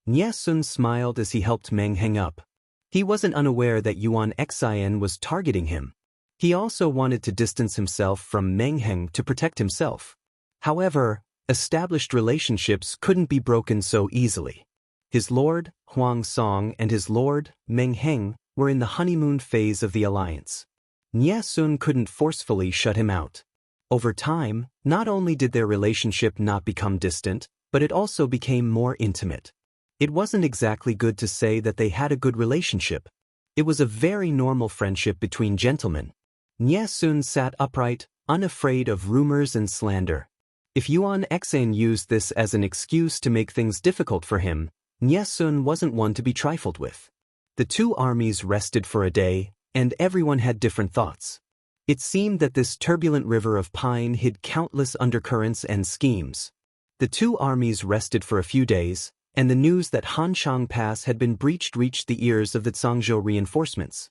Nie Sun smiled as he helped Meng hang up. He wasn't unaware that Yuan Xian was targeting him. He also wanted to distance himself from Meng Heng to protect himself. However, established relationships couldn't be broken so easily. His lord, Huang Song, and his lord, Meng Heng, were in the honeymoon phase of the alliance. Nie Sun couldn't forcefully shut him out. Over time, not only did their relationship not become distant, but it also became more intimate. It wasn't exactly good to say that they had a good relationship. It was a very normal friendship between gentlemen. Nie Sun sat upright, unafraid of rumors and slander. If Yuan Xian used this as an excuse to make things difficult for him, Nie Sun wasn't one to be trifled with. The two armies rested for a day, and everyone had different thoughts. It seemed that this turbulent river of pine hid countless undercurrents and schemes. The two armies rested for a few days, and the news that Hanchang Pass had been breached reached the ears of the Zhangzhou reinforcements.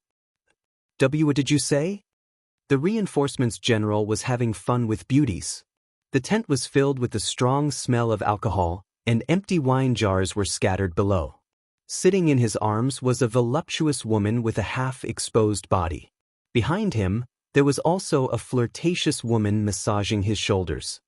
What did you say? The reinforcements general was having fun with beauties. The tent was filled with the strong smell of alcohol, and empty wine jars were scattered below. Sitting in his arms was a voluptuous woman with a half-exposed body. Behind him, there was also a flirtatious woman massaging his shoulders.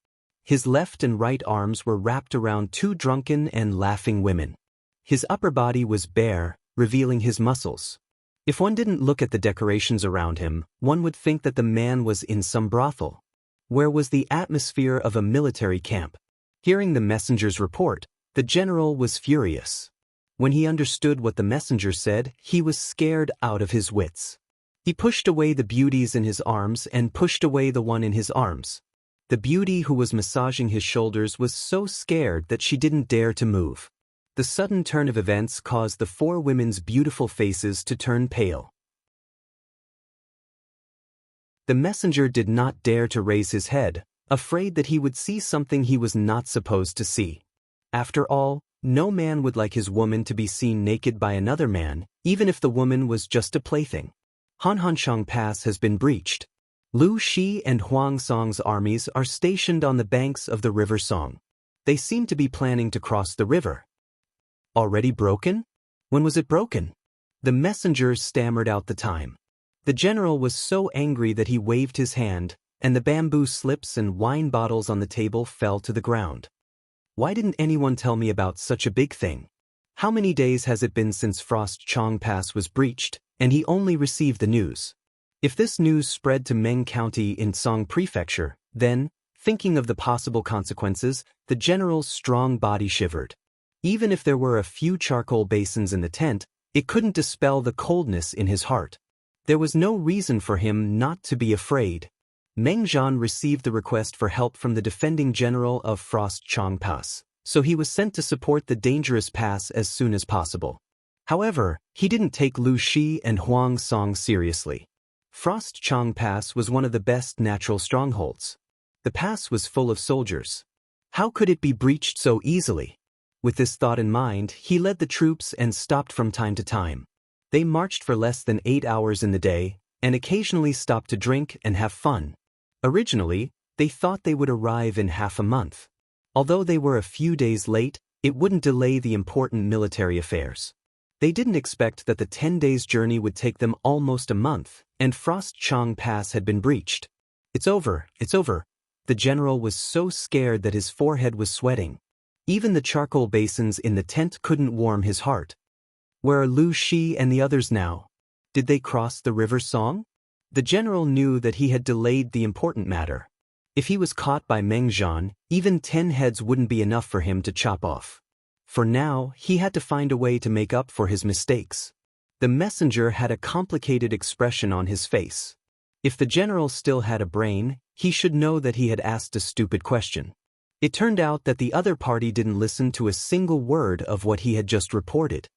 His left and right arms were wrapped around two drunken and laughing women. His upper body was bare, revealing his muscles. If one didn't look at the decorations around him, one would think that the man was in some brothel. Where was the atmosphere of a military camp? Hearing the messenger's report, the general was furious. When he understood what the messenger said, he was scared out of his wits. He pushed away the beauties in his arms and pushed away the one in his arms. The beauty who was massaging his shoulders was so scared that she didn't dare to move. The sudden turn of events caused the four women's beautiful faces to turn pale. The messenger did not dare to raise his head, afraid that he would see something he was not supposed to see. After all, no man would like his woman to be seen naked by another man, even if the woman was just a plaything. Hanchang Pass has been breached. Lu Shi and Huang Song's armies are stationed on the banks of the River Song. They seem to be planning to cross the river. Already broken? When was it broken? The messenger stammered out the time. The general was so angry that he waved his hand, and the bamboo slips and wine bottles on the table fell to the ground. Why didn't anyone tell me about such a big thing? How many days has it been since Frost Chong Pass was breached, and he only received the news? If this news spread to Meng County in Song Prefecture, then, thinking of the possible consequences, the general's strong body shivered. Even if there were a few charcoal basins in the tent, it couldn't dispel the coldness in his heart. There was no reason for him not to be afraid. Meng Zhan received the request for help from the defending general of Frost Chong Pass, so he was sent to support the dangerous pass as soon as possible. However, he didn't take Lu Shi and Huang Song seriously. Frost Chong Pass was one of the best natural strongholds. The pass was full of soldiers. How could it be breached so easily? With this thought in mind, he led the troops and stopped from time to time. They marched for less than 8 hours in the day, and occasionally stopped to drink and have fun. Originally, they thought they would arrive in half a month. Although they were a few days late, it wouldn't delay the important military affairs. They didn't expect that the 10 days journey would take them almost a month, and Frost Chong Pass had been breached. It's over, it's over. The general was so scared that his forehead was sweating. Even the charcoal basins in the tent couldn't warm his heart. Where are Lu Shi and the others now? Did they cross the River Song? The general knew that he had delayed the important matter. If he was caught by Meng Zhan, even 10 heads wouldn't be enough for him to chop off. For now, he had to find a way to make up for his mistakes. The messenger had a complicated expression on his face. If the general still had a brain, he should know that he had asked a stupid question. It turned out that the other party didn't listen to a single word of what he had just reported.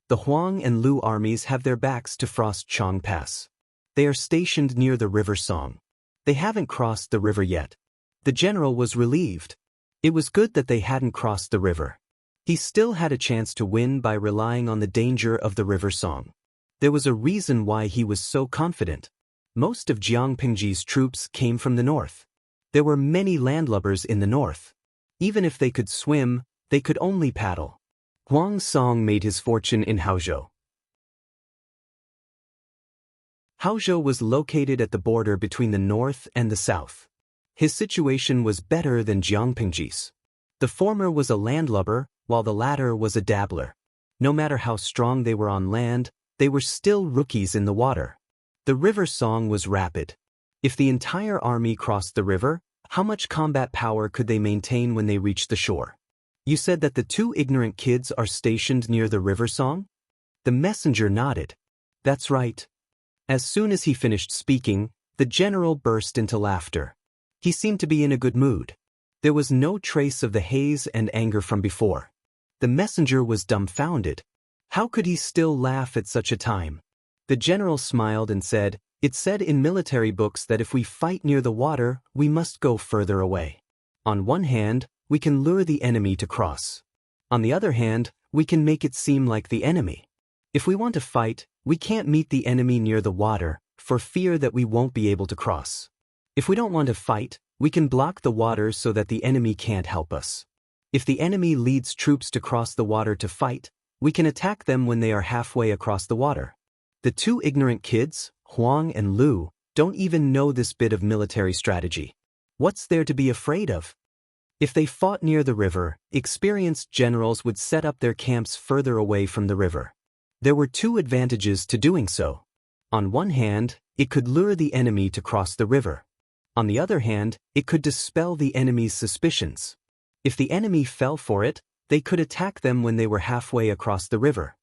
The Huang and Lu armies have their backs to Frost Chong Pass. They are stationed near the River Song. They haven't crossed the river yet. The general was relieved. It was good that they hadn't crossed the river. He still had a chance to win by relying on the danger of the River Song. There was a reason why he was so confident. Most of Jiang Pingji's troops came from the north. There were many landlubbers in the north. Even if they could swim, They could only paddle. Huang Song made his fortune in Haozhou. Haozhou was located at the border between the north and the south. His situation was better than Jiang Pingji's. The former was a landlubber, while the latter was a dabbler. No matter how strong they were on land, they were still rookies in the water. The river song was rapid. If the entire army crossed the river, how much combat power could they maintain when they reached the shore? You said that the two ignorant kids are stationed near the river song? The messenger nodded. That's right. As soon as he finished speaking, the general burst into laughter. He seemed to be in a good mood. There was no trace of the haze and anger from before. The messenger was dumbfounded. How could he still laugh at such a time? The general smiled and said, "It's said in military books that if we fight near the water, we must go further away. On one hand, we can lure the enemy to cross. On the other hand, we can make it seem like the enemy. If we want to fight, we can't meet the enemy near the water, for fear that we won't be able to cross. If we don't want to fight, we can block the water so that the enemy can't help us. If the enemy leads troops to cross the water to fight, we can attack them when they are halfway across the water." The two ignorant kids, Huang and Lu, don't even know this bit of military strategy. What's there to be afraid of? If they fought near the river, experienced generals would set up their camps further away from the river. There were two advantages to doing so. On one hand, it could lure the enemy to cross the river. On the other hand, it could dispel the enemy's suspicions. If the enemy fell for it, they could attack them when they were halfway across the river.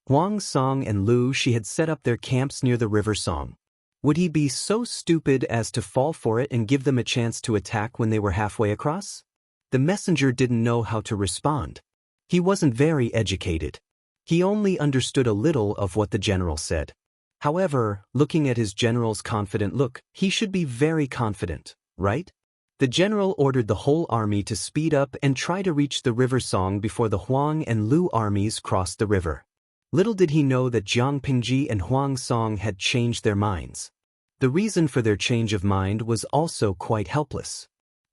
Huang Song and Lu Shi had set up their camps near the river song. Would he be so stupid as to fall for it and give them a chance to attack when they were halfway across? The messenger didn't know how to respond. He wasn't very educated. He only understood a little of what the general said. However, looking at his general's confident look, he should be very confident, right? The general ordered the whole army to speed up and try to reach the river song before the Huang and Lu armies crossed the river. Little did he know that Jiang Pingji and Huang Song had changed their minds. The reason for their change of mind was also quite helpless.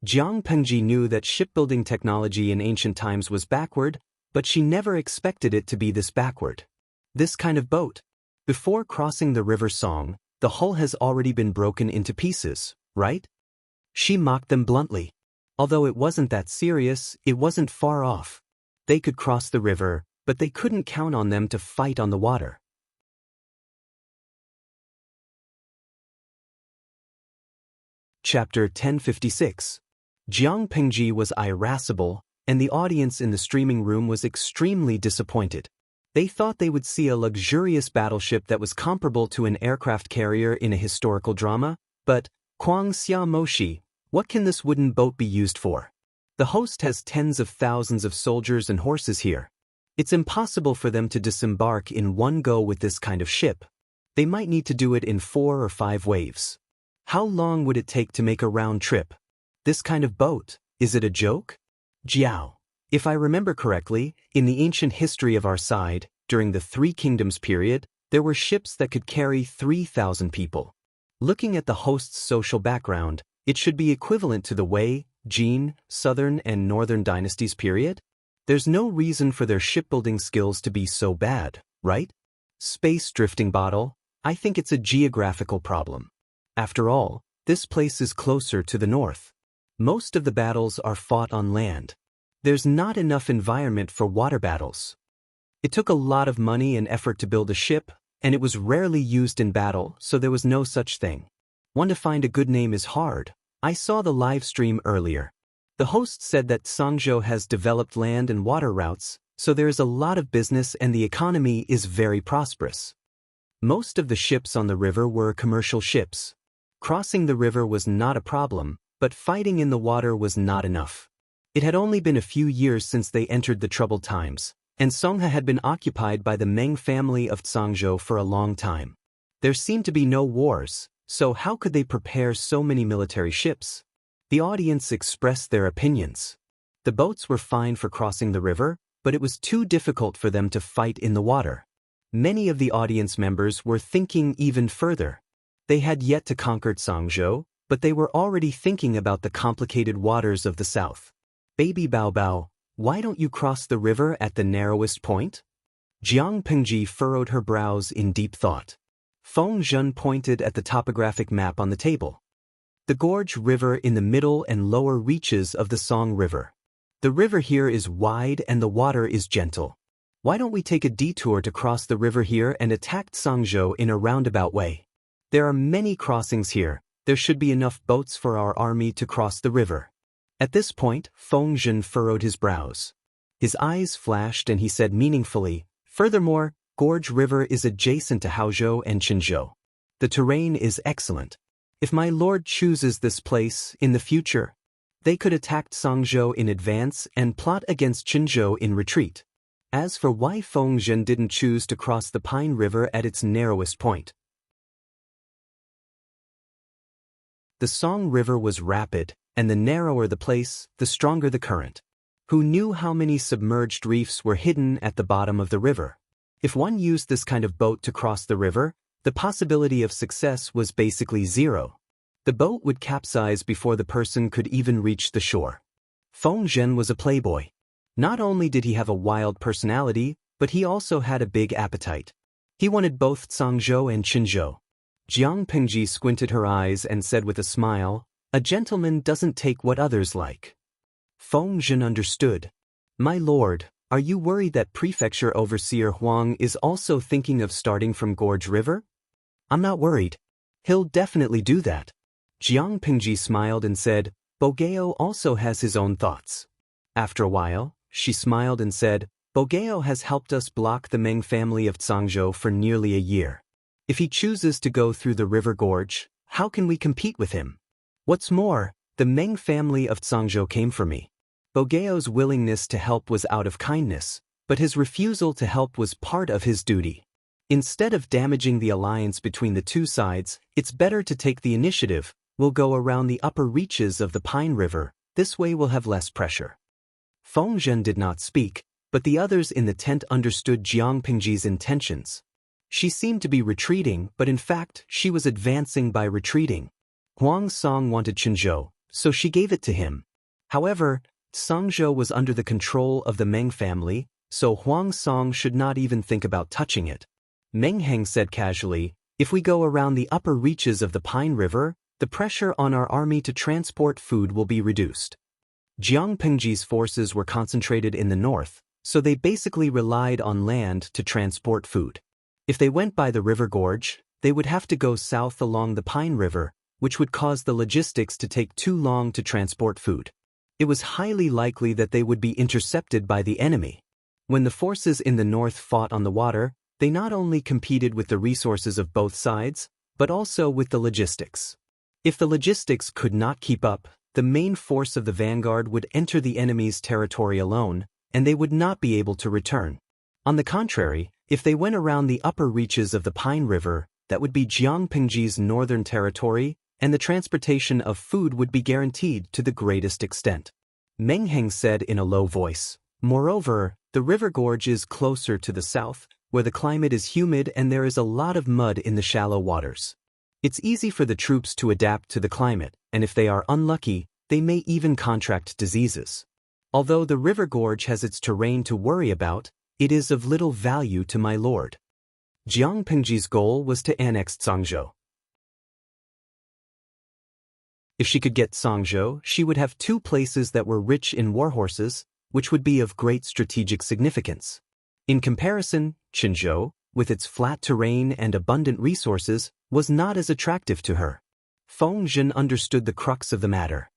Jiang Pingji knew that shipbuilding technology in ancient times was backward, but she never expected it to be this backward. This kind of boat. Before crossing the river song, the hull has already been broken into pieces, right? She mocked them bluntly. Although it wasn't that serious, it wasn't far off. They could cross the river, but they couldn't count on them to fight on the water. Chapter 1056. Jiang Pingji was irascible, and the audience in the streaming room was extremely disappointed. They thought they would see a luxurious battleship that was comparable to an aircraft carrier in a historical drama, but, Kuang Xia Moshi, what can this wooden boat be used for? The host has tens of thousands of soldiers and horses here. It's impossible for them to disembark in one go with this kind of ship. They might need to do it in 4 or 5 waves. How long would it take to make a round trip? This kind of boat, is it a joke? Jiao. If I remember correctly, in the ancient history of our side, during the Three Kingdoms period, there were ships that could carry 3,000 people. Looking at the host's social background, it should be equivalent to the Wei, Jin, Southern and Northern dynasties period. There's no reason for their shipbuilding skills to be so bad, right? Space drifting bottle, I think it's a geographical problem. After all, this place is closer to the north. Most of the battles are fought on land. There's not enough environment for water battles. It took a lot of money and effort to build a ship, and it was rarely used in battle, so there was no such thing. One to find a good name is hard. I saw the live stream earlier. The host said that Sangzhou has developed land and water routes, so there is a lot of business and the economy is very prosperous. Most of the ships on the river were commercial ships. Crossing the river was not a problem, but fighting in the water was not enough. It had only been a few years since they entered the troubled times, and Songha had been occupied by the Meng family of Zhangzhou for a long time. There seemed to be no wars, so how could they prepare so many military ships? The audience expressed their opinions. The boats were fine for crossing the river, but it was too difficult for them to fight in the water. Many of the audience members were thinking even further. They had yet to conquer Zhangzhou, but they were already thinking about the complicated waters of the south. Baby Bao Bao, Why don't you cross the river at the narrowest point? Jiang Pengji furrowed her brows in deep thought. Feng Zhen pointed at the topographic map on the table. The gorge river in the middle and lower reaches of the Song River. The river here is wide and the water is gentle. Why don't we take a detour to cross the river here and attack Sangzhou in a roundabout way? There are many crossings here. There should be enough boats for our army to cross the river. At this point, Feng Zhen furrowed his brows. His eyes flashed and he said meaningfully, "Furthermore, Gorge River is adjacent to Haozhou and Qinzhou. The terrain is excellent. If my lord chooses this place in the future, they could attack Sangzhou in advance and plot against Qinzhou in retreat." As for why Feng Zhen didn't choose to cross the Pine River at its narrowest point. The Song River was rapid, and the narrower the place, the stronger the current. Who knew how many submerged reefs were hidden at the bottom of the river? If one used this kind of boat to cross the river, the possibility of success was basically zero. The boat would capsize before the person could even reach the shore. Feng Zhen was a playboy. Not only did he have a wild personality, but he also had a big appetite. He wanted both Sangzhou and Qinzhou. Jiang Pengji squinted her eyes and said with a smile, "A gentleman doesn't take what others like." Feng Zhen understood. "My lord, are you worried that Prefecture Overseer Huang is also thinking of starting from Gorge River?" "I'm not worried. He'll definitely do that." Jiang Pengji smiled and said, "Bogeo also has his own thoughts." After a while, she smiled and said, "Bogeo has helped us block the Meng family of Zhangzhou for nearly a year. If he chooses to go through the river gorge, how can we compete with him? What's more, the Meng family of Zhangzhou came for me. Bogeo's willingness to help was out of kindness, but his refusal to help was part of his duty. Instead of damaging the alliance between the two sides, it's better to take the initiative. We'll go around the upper reaches of the Pine River. This way we'll have less pressure." Feng Zhen did not speak, but the others in the tent understood Jiang Pengji's intentions. She seemed to be retreating, but in fact, she was advancing by retreating. Huang Song wanted Qinzhou, so she gave it to him. However, Sangzhou was under the control of the Meng family, so Huang Song should not even think about touching it. Meng Heng said casually, "If we go around the upper reaches of the Pine River, the pressure on our army to transport food will be reduced." Jiang Pengji's forces were concentrated in the north, so they basically relied on land to transport food. If they went by the river gorge, they would have to go south along the Pine River, which would cause the logistics to take too long to transport food. It was highly likely that they would be intercepted by the enemy. When the forces in the north fought on the water, they not only competed with the resources of both sides, but also with the logistics. If the logistics could not keep up, the main force of the vanguard would enter the enemy's territory alone, and they would not be able to return. On the contrary, if they went around the upper reaches of the Pine River, that would be Jiang Pengji's northern territory, and the transportation of food would be guaranteed to the greatest extent. Meng Heng said in a low voice, "Moreover, the river gorge is closer to the south, where the climate is humid and there is a lot of mud in the shallow waters. It's easy for the troops to adapt to the climate, and if they are unlucky, they may even contract diseases. Although the river gorge has its terrain to worry about, it is of little value to my lord." Jiang Pengji's goal was to annex Zhangzhou. If she could get Sangzhou, she would have two places that were rich in warhorses, which would be of great strategic significance. In comparison, Qinzhou, with its flat terrain and abundant resources, was not as attractive to her. Feng Zhen understood the crux of the matter.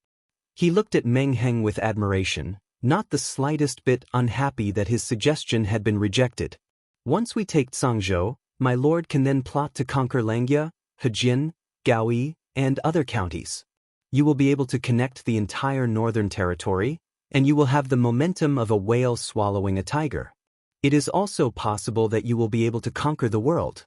He looked at Meng Heng with admiration, not the slightest bit unhappy that his suggestion had been rejected. "Once we take Sangzhou, my lord can then plot to conquer Langjia, Hejin, Gaoyi, and other counties. You will be able to connect the entire northern territory, and you will have the momentum of a whale swallowing a tiger. It is also possible that you will be able to conquer the world."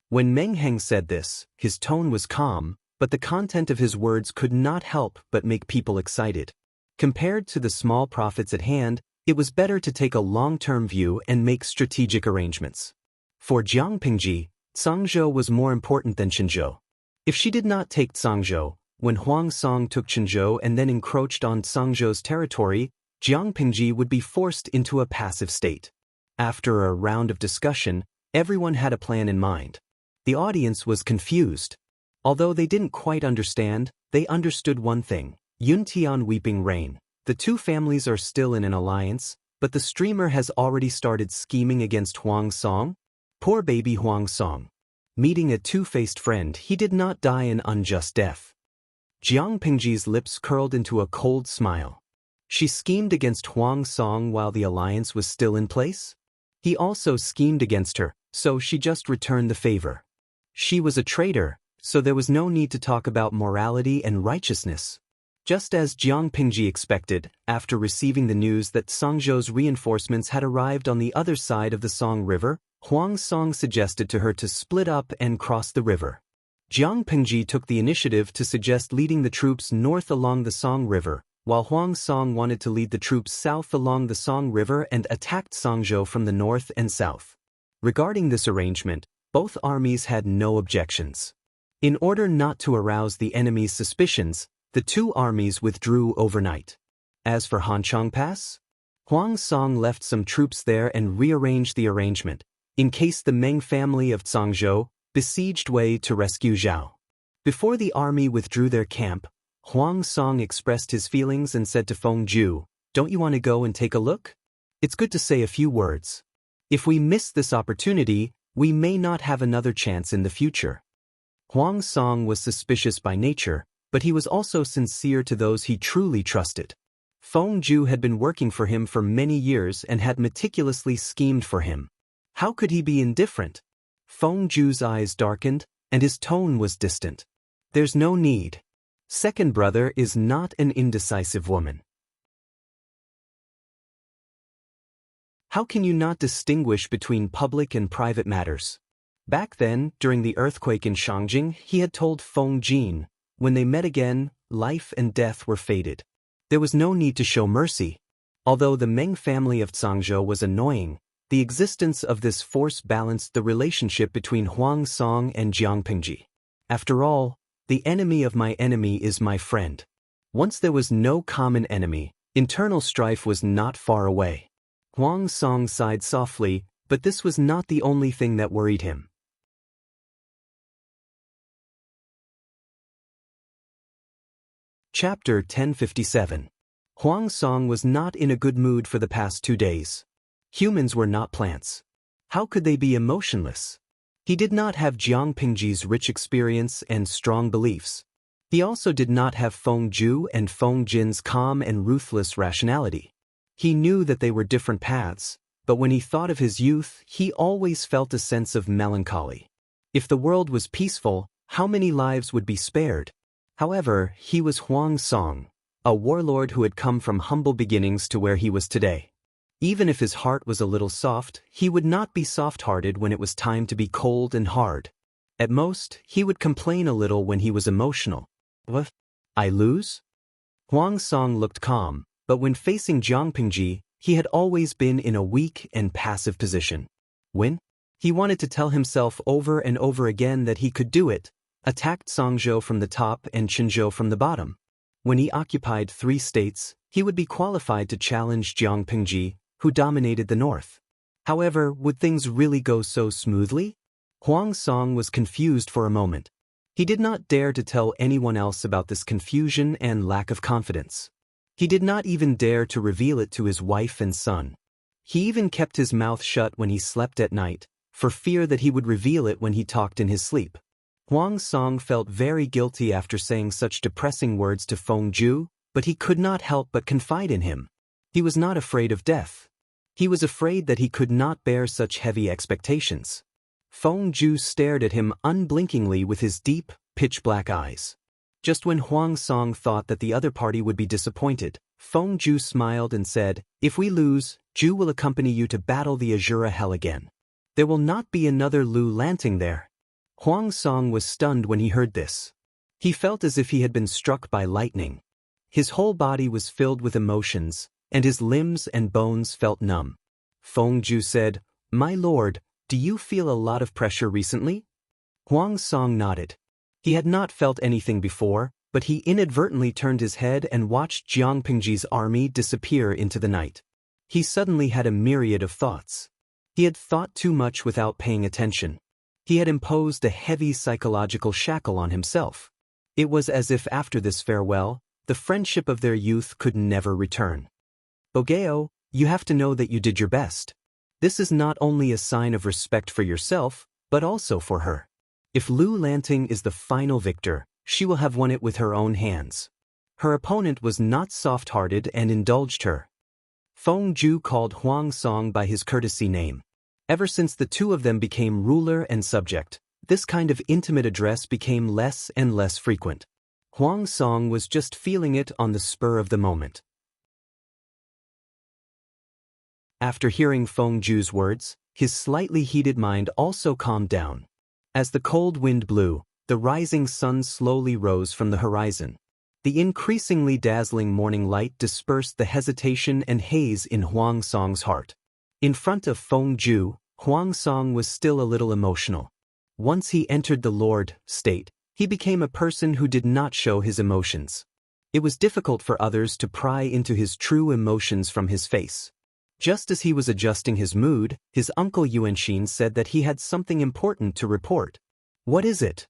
When Meng Heng said this, his tone was calm, but the content of his words could not help but make people excited. Compared to the small profits at hand, it was better to take a long-term view and make strategic arrangements. For Jiang Pengji, Zhangzhou was more important than Qinzhou. If she did not take Zhangzhou, when Huang Song took Qinzhou and then encroached on Zhangzhou's territory, Jiang Pingji would be forced into a passive state. After a round of discussion, everyone had a plan in mind. The audience was confused. Although they didn't quite understand, they understood one thing: Yuntian weeping rain. The two families are still in an alliance, but the streamer has already started scheming against Huang Song. Poor baby Huang Song. Meeting a two-faced friend, he did not die an unjust death. Jiang Pingji's lips curled into a cold smile. She schemed against Huang Song while the alliance was still in place? He also schemed against her, so she just returned the favor. She was a traitor, so there was no need to talk about morality and righteousness. Just as Jiang Pingji expected, after receiving the news that Songzhou's reinforcements had arrived on the other side of the Song River, Huang Song suggested to her to split up and cross the river. Jiang Pingji took the initiative to suggest leading the troops north along the Song River, while Huang Song wanted to lead the troops south along the Song River and attacked Songzhou from the north and south. Regarding this arrangement, both armies had no objections. In order not to arouse the enemy's suspicions, the two armies withdrew overnight. As for Hanchang Pass, Huang Song left some troops there and rearranged the arrangement, in case the Meng family of Songzhou besieged Wei to rescue Zhao. Before the army withdrew their camp, Huang Song expressed his feelings and said to Feng Ju, "Don't you want to go and take a look? It's good to say a few words. If we miss this opportunity, we may not have another chance in the future." Huang Song was suspicious by nature, but he was also sincere to those he truly trusted. Feng Ju had been working for him for many years and had meticulously schemed for him. How could he be indifferent? Feng Ju's eyes darkened, and his tone was distant. "There's no need. Second brother is not an indecisive woman. How can you not distinguish between public and private matters?" Back then, during the earthquake in Shangjing, he had told Feng Jin, when they met again, life and death were fated. There was no need to show mercy. Although the Meng family of Songzhou was annoying, the existence of this force balanced the relationship between Huang Song and Jiang Pingji. After all, the enemy of my enemy is my friend. Once there was no common enemy, internal strife was not far away. Huang Song sighed softly, but this was not the only thing that worried him. Chapter 1057. Huang Song was not in a good mood for the past 2 days. Humans were not plants. How could they be emotionless? He did not have Jiang Pingji's rich experience and strong beliefs. He also did not have Feng Ju and Feng Jin's calm and ruthless rationality. He knew that they were different paths, but when he thought of his youth, he always felt a sense of melancholy. If the world was peaceful, how many lives would be spared? However, he was Huang Song, a warlord who had come from humble beginnings to where he was today. Even if his heart was a little soft, he would not be soft-hearted when it was time to be cold and hard. At most, he would complain a little when he was emotional. "What? I lose?" Huang Song looked calm, but when facing Jiang Pingji, he had always been in a weak and passive position. When? He wanted to tell himself over and over again that he could do it, attacked Songzhou from the top and Qinzhou from the bottom. When he occupied 3 states, he would be qualified to challenge Jiang Pingji, who dominated the north. However, would things really go so smoothly? Huang Song was confused for a moment. He did not dare to tell anyone else about this confusion and lack of confidence. He did not even dare to reveal it to his wife and son. He even kept his mouth shut when he slept at night, for fear that he would reveal it when he talked in his sleep. Huang Song felt very guilty after saying such depressing words to Feng Ju, but he could not help but confide in him. He was not afraid of death. He was afraid that he could not bear such heavy expectations. Feng Ju stared at him unblinkingly with his deep, pitch-black eyes. Just when Huang Song thought that the other party would be disappointed, Feng Ju smiled and said, "If we lose, Ju will accompany you to battle the Azura Hell again. There will not be another Lu Lanting there." Huang Song was stunned when he heard this. He felt as if he had been struck by lightning. His whole body was filled with emotions, and his limbs and bones felt numb. Feng Ju said, "My lord, do you feel a lot of pressure recently?" Huang Song nodded. He had not felt anything before, but he inadvertently turned his head and watched Jiang Pingji's army disappear into the night. He suddenly had a myriad of thoughts. He had thought too much without paying attention. He had imposed a heavy psychological shackle on himself. It was as if after this farewell, the friendship of their youth could never return. Bogeo, you have to know that you did your best. This is not only a sign of respect for yourself, but also for her. If Lu Lanting is the final victor, she will have won it with her own hands. Her opponent was not soft-hearted and indulged her. Feng Ju called Huang Song by his courtesy name. Ever since the two of them became ruler and subject, this kind of intimate address became less and less frequent. Huang Song was just feeling it on the spur of the moment. After hearing Feng Ju's words, his slightly heated mind also calmed down. As the cold wind blew, the rising sun slowly rose from the horizon. The increasingly dazzling morning light dispersed the hesitation and haze in Huang Song's heart. In front of Feng Ju, Huang Song was still a little emotional. Once he entered the Lord state, he became a person who did not show his emotions. It was difficult for others to pry into his true emotions from his face. Just as he was adjusting his mood, his uncle Yuanxin said that he had something important to report. What is it?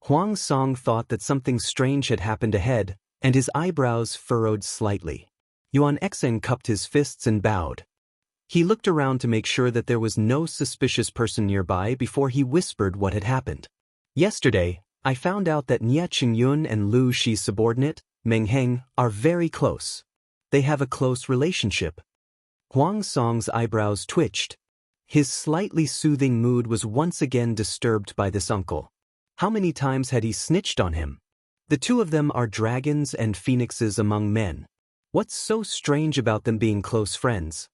Huang Song thought that something strange had happened ahead, and his eyebrows furrowed slightly. Yuan Xen cupped his fists and bowed. He looked around to make sure that there was no suspicious person nearby before he whispered what had happened. Yesterday, I found out that Nie Qingyun and Lu Shi's subordinate, Meng Heng, are very close. They have a close relationship. Huang Song's eyebrows twitched. His slightly soothing mood was once again disturbed by this uncle. How many times had he snitched on him? The two of them are dragons and phoenixes among men. What's so strange about them being close friends?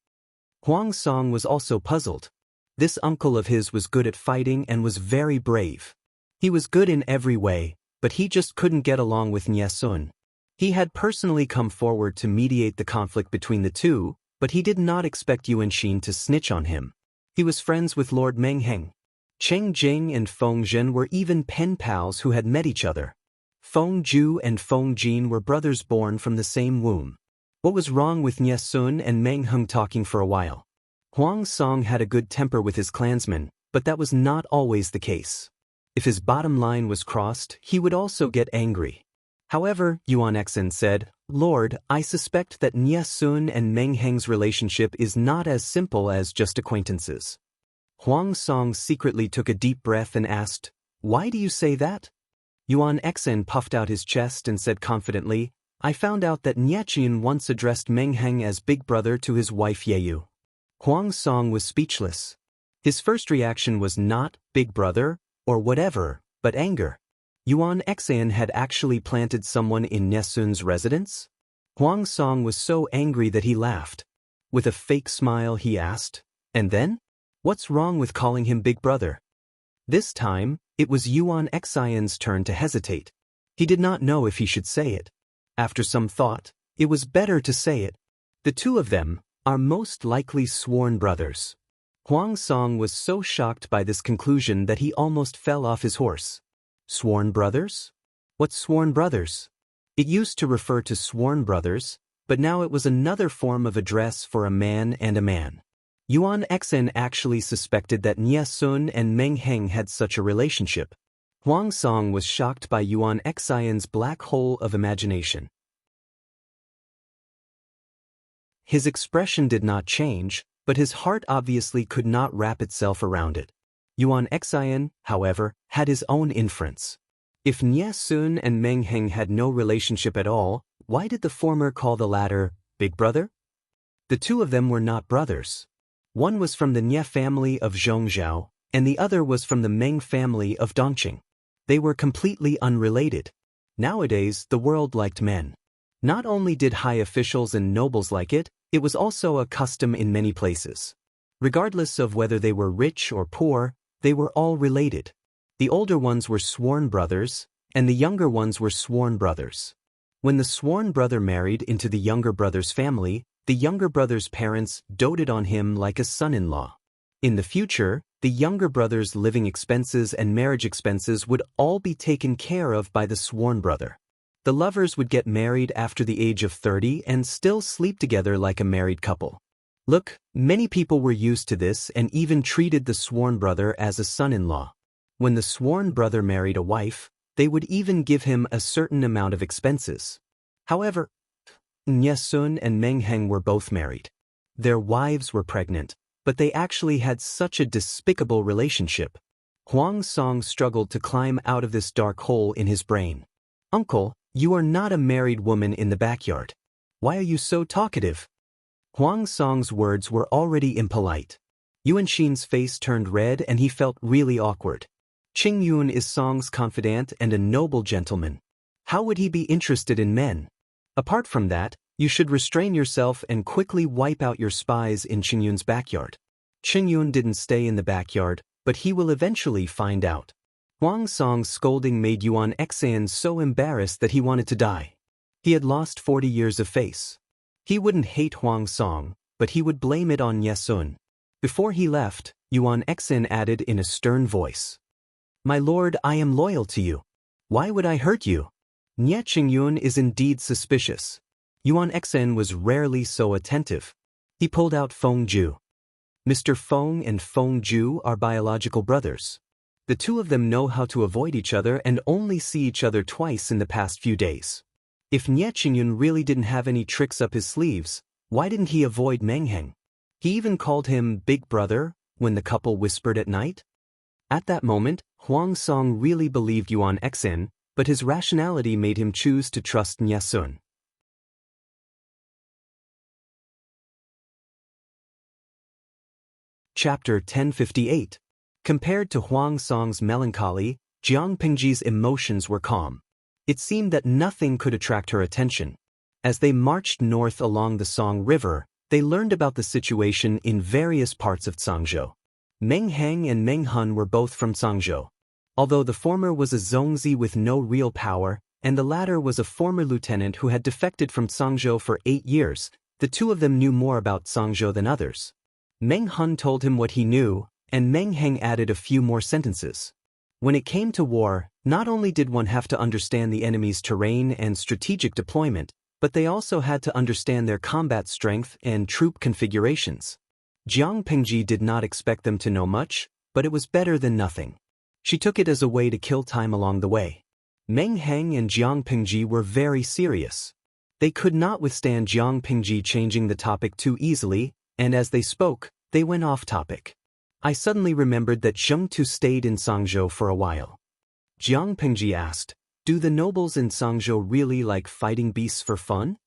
Huang Song was also puzzled. This uncle of his was good at fighting and was very brave. He was good in every way, but he just couldn't get along with Nie Sun. He had personally come forward to mediate the conflict between the two, but he did not expect Yuanxin to snitch on him. He was friends with Lord Meng Heng. Cheng Jing and Feng Zhen were even pen pals who had met each other. Feng Ju and Feng Jin were brothers born from the same womb. What was wrong with Nie Sun and Meng Heng talking for a while? Huang Song had a good temper with his clansmen, but that was not always the case. If his bottom line was crossed, he would also get angry. However, Yuan Xen said, Lord, I suspect that Nie Sun and Meng Heng's relationship is not as simple as just acquaintances. Huang Song secretly took a deep breath and asked, Why do you say that? Yuan Xen puffed out his chest and said confidently, I found out that Nie Qin once addressed Meng Heng as big brother to his wife Yeyu. Huang Song was speechless. His first reaction was not big brother or whatever, but anger. Yuan Xen had actually planted someone in Nie Sun's residence? Huang Song was so angry that he laughed. With a fake smile he asked, And then? What's wrong with calling him big brother? This time, it was Yuan Xen's turn to hesitate. He did not know if he should say it. After some thought, it was better to say it. The two of them are most likely sworn brothers. Huang Song was so shocked by this conclusion that he almost fell off his horse. Sworn brothers? What's sworn brothers? It used to refer to sworn brothers, but now it was another form of address for a man and a man. Yuan Xen actually suspected that Nie Sun and Meng Heng had such a relationship. Huang Song was shocked by Yuan Xen's black hole of imagination. His expression did not change, but his heart obviously could not wrap itself around it. Yuan Xen, however, had his own inference. If Nie Sun and Meng Heng had no relationship at all, why did the former call the latter big brother? The two of them were not brothers. One was from the Nie family of Zhongzhou, and the other was from the Meng family of Dongqing. They were completely unrelated. Nowadays, the world liked men. Not only did high officials and nobles like it, it was also a custom in many places. Regardless of whether they were rich or poor, they were all related. The older ones were sworn brothers, and the younger ones were sworn brothers. When the sworn brother married into the younger brother's family, the younger brother's parents doted on him like a son-in-law. In the future, the younger brother's living expenses and marriage expenses would all be taken care of by the sworn brother. The lovers would get married after the age of 30 and still sleep together like a married couple. Look, many people were used to this and even treated the sworn brother as a son-in-law. When the sworn brother married a wife, they would even give him a certain amount of expenses. However, Xianxia and Meng Heng were both married. Their wives were pregnant, but they actually had such a despicable relationship. Huang Song struggled to climb out of this dark hole in his brain. "Uncle, you are not a married woman in the backyard. Why are you so talkative?" Huang Song's words were already impolite. Yuanxin's face turned red and he felt really awkward. Qingyun is Song's confidant and a noble gentleman. How would he be interested in men? Apart from that, you should restrain yourself and quickly wipe out your spies in Qingyun's backyard. Qingyun didn't stay in the backyard, but he will eventually find out. Huang Song's scolding made Yuan Xian so embarrassed that he wanted to die. He had lost 40 years of face. He wouldn't hate Huang Song, but he would blame it on Xianxia. Before he left, Yuan Xian added in a stern voice, "My lord, I am loyal to you. Why would I hurt you?" Nie Qingyun is indeed suspicious. Yuan Xian was rarely so attentive. He pulled out Feng Ju. Mr. Feng and Feng Ju are biological brothers. The two of them know how to avoid each other and only see each other twice in the past few days. If Nie Qingyun really didn't have any tricks up his sleeves, why didn't he avoid Meng Heng? He even called him Big Brother when the couple whispered at night. At that moment, Huang Song really believed Yuan Xian, but his rationality made him choose to trust Xianxia. Chapter 1058. Compared to Huang Song's melancholy, Jiang Pingji's emotions were calm. It seemed that nothing could attract her attention. As they marched north along the Song River, they learned about the situation in various parts of Cangzhou. Meng Heng and Meng Hun were both from Cangzhou. Although the former was a Zongzi with no real power, and the latter was a former lieutenant who had defected from Cangzhou for 8 years, the two of them knew more about Cangzhou than others. Meng Hun told him what he knew, and Meng Heng added a few more sentences. When it came to war, not only did one have to understand the enemy's terrain and strategic deployment, but they also had to understand their combat strength and troop configurations. Jiang Pingji did not expect them to know much, but it was better than nothing. She took it as a way to kill time along the way. Meng Heng and Jiang Pingji were very serious. They could not withstand Jiang Pingji changing the topic too easily, and as they spoke, they went off topic. I suddenly remembered that Zheng Tu stayed in Cangzhou for a while. Jiang Pingji asked, "Do the nobles in Cangzhou really like fighting beasts for fun?"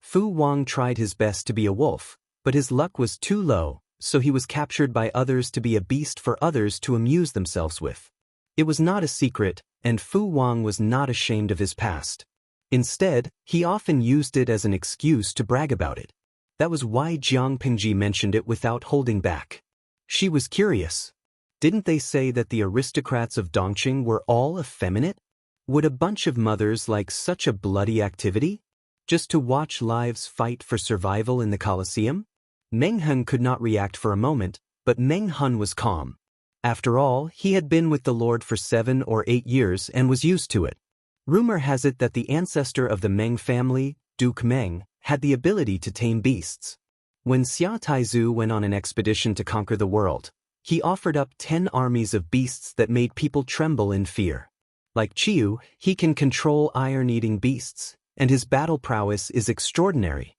Fu Wang tried his best to be a wolf, but his luck was too low, so he was captured by others to be a beast for others to amuse themselves with. It was not a secret, and Fu Wang was not ashamed of his past. Instead, he often used it as an excuse to brag about it. That was why Jiang Pingji mentioned it without holding back. She was curious. Didn't they say that the aristocrats of Dongqing were all effeminate? Would a bunch of mothers like such a bloody activity? Just to watch lives fight for survival in the Colosseum? Meng Heng could not react for a moment, but Meng Hun was calm. After all, he had been with the Lord for 7 or 8 years and was used to it. Rumor has it that the ancestor of the Meng family, Duke Meng, had the ability to tame beasts. When Xia Taizu went on an expedition to conquer the world, he offered up 10 armies of beasts that made people tremble in fear. Like Chiu, he can control iron-eating beasts, and his battle prowess is extraordinary.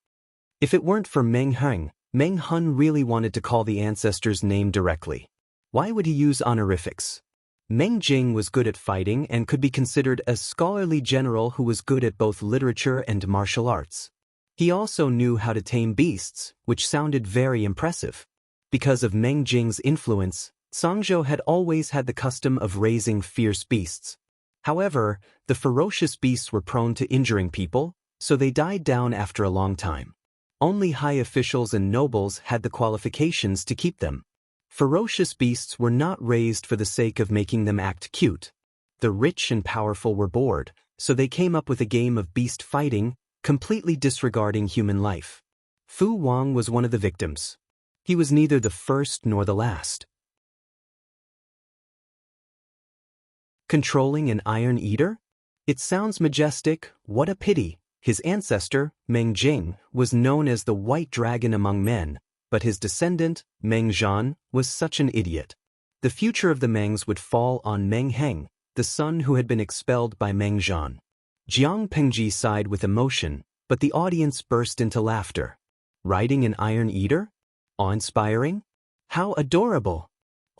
If it weren't for Meng Heng, Meng Hun really wanted to call the ancestor's name directly. Why would he use honorifics? Meng Jing was good at fighting and could be considered a scholarly general who was good at both literature and martial arts. He also knew how to tame beasts, which sounded very impressive. Because of Meng Jing's influence, Cangzhou had always had the custom of raising fierce beasts. However, the ferocious beasts were prone to injuring people, so they died down after a long time. Only high officials and nobles had the qualifications to keep them. Ferocious beasts were not raised for the sake of making them act cute. The rich and powerful were bored, so they came up with a game of beast fighting, completely disregarding human life. Fu Wang was one of the victims. He was neither the first nor the last. Controlling an iron eater? It sounds majestic, what a pity. His ancestor, Meng Jing, was known as the White Dragon among men, but his descendant, Meng Zhan, was such an idiot. The future of the Mengs would fall on Meng Heng, the son who had been expelled by Meng Zhan. Jiang Pengji sighed with emotion, but the audience burst into laughter. Riding an iron eater? Awe-inspiring? How adorable!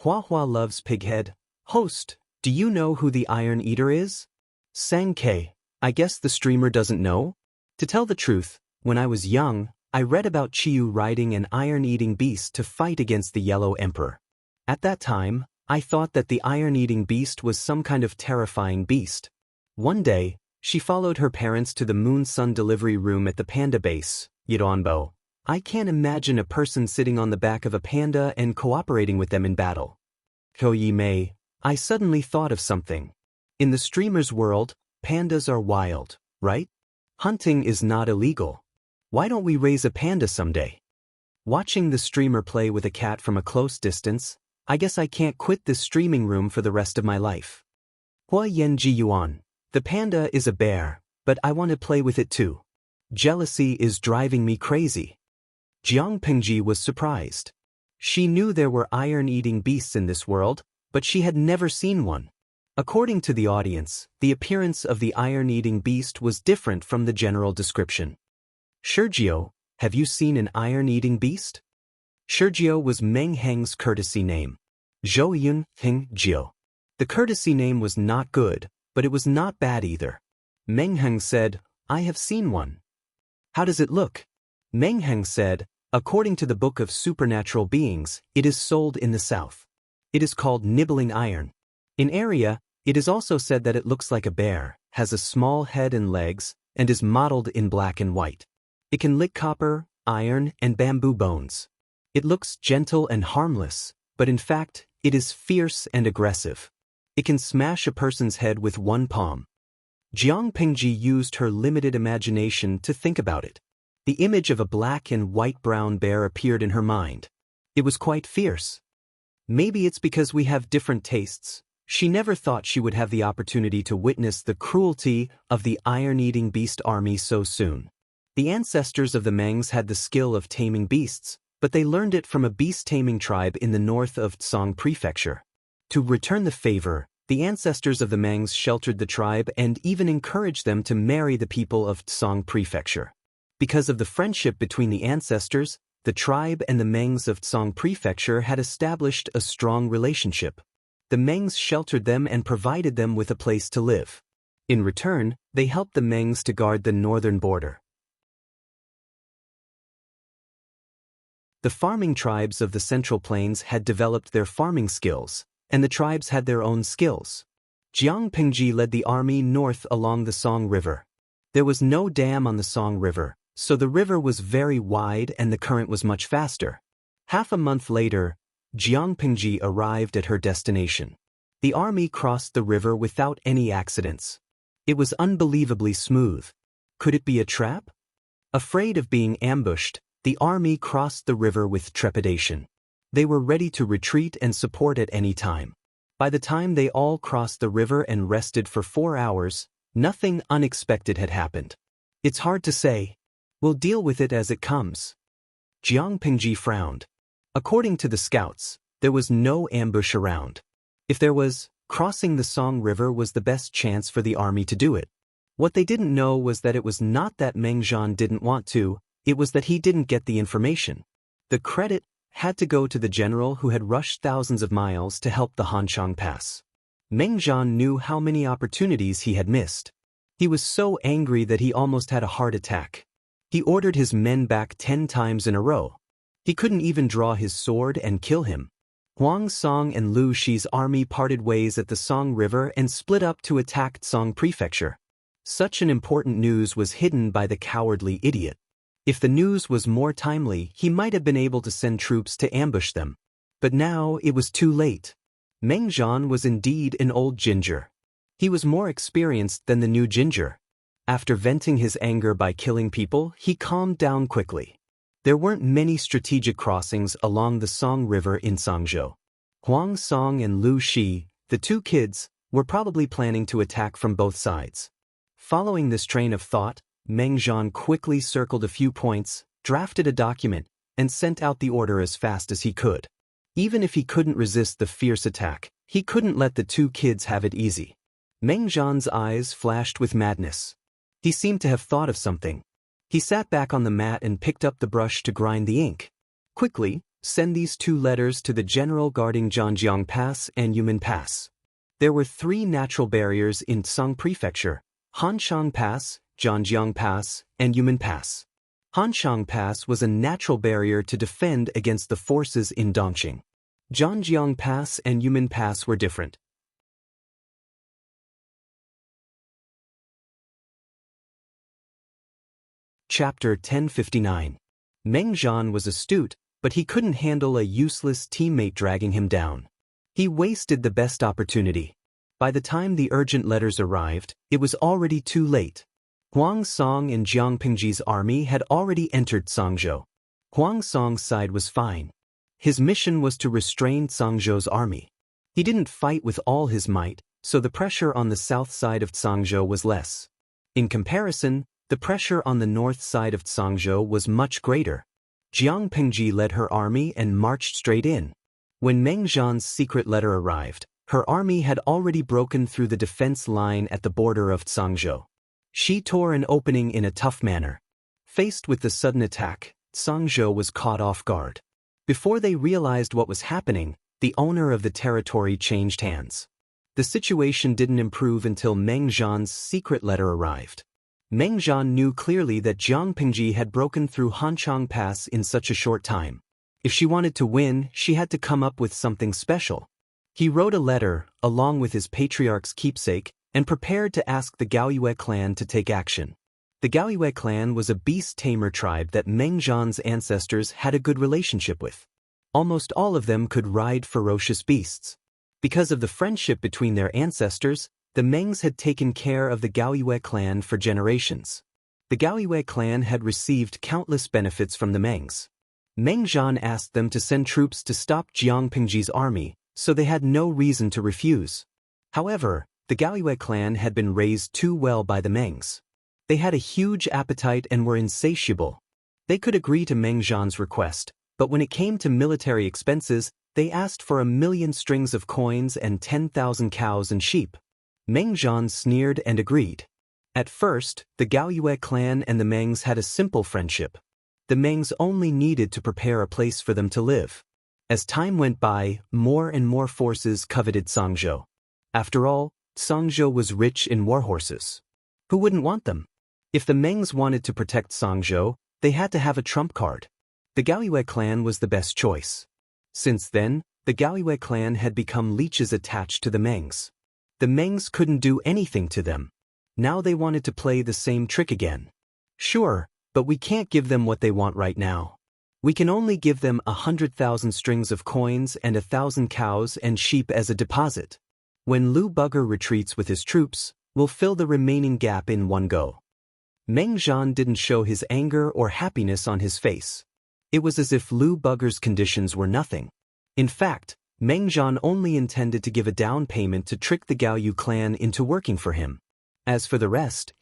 Hua Hua loves Pighead. Host, do you know who the iron eater is? Sang Ke, I guess the streamer doesn't know? To tell the truth, when I was young, I read about Qiyu riding an iron-eating beast to fight against the Yellow Emperor. At that time, I thought that the iron-eating beast was some kind of terrifying beast. One day, she followed her parents to the Moon-Sun delivery room at the panda base, Yiduanbo. I can't imagine a person sitting on the back of a panda and cooperating with them in battle. Yi Mei, I suddenly thought of something. In the streamer's world, pandas are wild, right? Hunting is not illegal. Why don't we raise a panda someday? Watching the streamer play with a cat from a close distance, I guess I can't quit this streaming room for the rest of my life. Hua Yan Ji Yuan, the panda is a bear, but I want to play with it too. Jealousy is driving me crazy. Jiang Pengji was surprised. She knew there were iron-eating beasts in this world, but she had never seen one. According to the audience, the appearance of the iron-eating beast was different from the general description. Shurjio, have you seen an iron-eating beast? Shurjio was Meng Heng's courtesy name. Zhou Heng Jiu. The courtesy name was not good, but it was not bad either. Meng Heng said, I have seen one. How does it look? Meng Heng said, according to the Book of Supernatural Beings, it is sold in the south. It is called nibbling iron. In area, it is also said that it looks like a bear, has a small head and legs, and is mottled in black and white. It can lick copper, iron, and bamboo bones. It looks gentle and harmless, but in fact, it is fierce and aggressive. It can smash a person's head with one palm. Jiang Pengji used her limited imagination to think about it. The image of a black and white-brown bear appeared in her mind. It was quite fierce. Maybe it's because we have different tastes. She never thought she would have the opportunity to witness the cruelty of the iron-eating beast army so soon. The ancestors of the Mengs had the skill of taming beasts, but they learned it from a beast-taming tribe in the north of Tsang Prefecture. To return the favor, the ancestors of the Mengs sheltered the tribe and even encouraged them to marry the people of Tsang Prefecture. Because of the friendship between the ancestors, the tribe and the Mengs of Tsang Prefecture had established a strong relationship. The Mengs sheltered them and provided them with a place to live. In return, they helped the Mengs to guard the northern border. The farming tribes of the Central Plains had developed their farming skills, and the tribes had their own skills. Jiang Pengji led the army north along the Song River. There was no dam on the Song River, so the river was very wide and the current was much faster. Half a month later, Jiang Pengji arrived at her destination. The army crossed the river without any accidents. It was unbelievably smooth. Could it be a trap? Afraid of being ambushed, the army crossed the river with trepidation. They were ready to retreat and support at any time. By the time they all crossed the river and rested for 4 hours, nothing unexpected had happened. It's hard to say. We'll deal with it as it comes. Jiang Pengji frowned. According to the scouts, there was no ambush around. If there was, crossing the Song River was the best chance for the army to do it. What they didn't know was that it was not that Meng Zhan didn't want to, it was that he didn't get the information. The credit had to go to the general who had rushed thousands of miles to help the Hanchang Pass. Meng Zhan knew how many opportunities he had missed. He was so angry that he almost had a heart attack. He ordered his men back 10 times in a row. He couldn't even draw his sword and kill him. Huang Song and Lu Shi's army parted ways at the Song River and split up to attack Tsang Prefecture. Such an important news was hidden by the cowardly idiot. If the news was more timely, he might have been able to send troops to ambush them. But now it was too late. Meng Zhan was indeed an old ginger. He was more experienced than the new ginger. After venting his anger by killing people, he calmed down quickly. There weren't many strategic crossings along the Song River in Sangzhou. Huang Song and Lu Shi, the two kids, were probably planning to attack from both sides. Following this train of thought, Meng Zhan quickly circled a few points, drafted a document, and sent out the order as fast as he could. Even if he couldn't resist the fierce attack, he couldn't let the two kids have it easy. Meng Zhan's eyes flashed with madness. He seemed to have thought of something. He sat back on the mat and picked up the brush to grind the ink. Quickly, send these 2 letters to the general guarding Zhangjiang Pass and Yumen Pass. There were 3 natural barriers in Tsang Prefecture: Hanshang Pass, Zhangjiang Pass, and Yumen Pass. Hanshang Pass was a natural barrier to defend against the forces in Dongqing. Zhangjiang Pass and Yumen Pass were different. Chapter 1059. Meng Zhan was astute, but he couldn't handle a useless teammate dragging him down. He wasted the best opportunity. By the time the urgent letters arrived, it was already too late. Huang Song and Jiang Pingji's army had already entered Sangzhou. Huang Song's side was fine. His mission was to restrain Sangzhou's army. He didn't fight with all his might, so the pressure on the south side of Sangzhou was less. In comparison, the pressure on the north side of Sangzhou was much greater. Jiang Pingji led her army and marched straight in. When Meng Zhan's secret letter arrived, her army had already broken through the defense line at the border of Sangzhou. She tore an opening in a tough manner. Faced with the sudden attack, Sangzhou was caught off guard. Before they realized what was happening, the owner of the territory changed hands. The situation didn't improve until Meng Zhan's secret letter arrived. Meng Zhan knew clearly that Jiang Pingji had broken through Hanshang Pass in such a short time. If she wanted to win, she had to come up with something special. He wrote a letter, along with his patriarch's keepsake, and prepared to ask the Gaoyue clan to take action. The Gaoyue clan was a beast-tamer tribe that Meng Zhan's ancestors had a good relationship with. Almost all of them could ride ferocious beasts. Because of the friendship between their ancestors, the Mengs had taken care of the Gaoyue clan for generations. The Gaoyue clan had received countless benefits from the Mengs. Meng Zhan asked them to send troops to stop Jiang Pingji's army, so they had no reason to refuse. However, the Gaoyue clan had been raised too well by the Mengs. They had a huge appetite and were insatiable. They could agree to Meng Zhan's request, but when it came to military expenses, they asked for 1,000,000 strings of coins and 10,000 cows and sheep. Meng Zhan sneered and agreed. At first, the Gaoyue clan and the Mengs had a simple friendship. The Mengs only needed to prepare a place for them to live. As time went by, more and more forces coveted Sangzhou. After all, Sangzhou was rich in warhorses. Who wouldn't want them? If the Mengs wanted to protect Sangzhou, they had to have a trump card. The Gaoyue clan was the best choice. Since then, the Gaoyue clan had become leeches attached to the Mengs. The Mengs couldn't do anything to them. Now they wanted to play the same trick again. Sure, but we can't give them what they want right now. We can only give them 100,000 strings of coins and 1,000 cows and sheep as a deposit. When Lu Bugger retreats with his troops, we'll fill the remaining gap in one go. Meng Zhan didn't show his anger or happiness on his face. It was as if Lu Bugger's conditions were nothing. In fact, Meng Zhan only intended to give a down payment to trick the Gaoyu clan into working for him. As for the rest,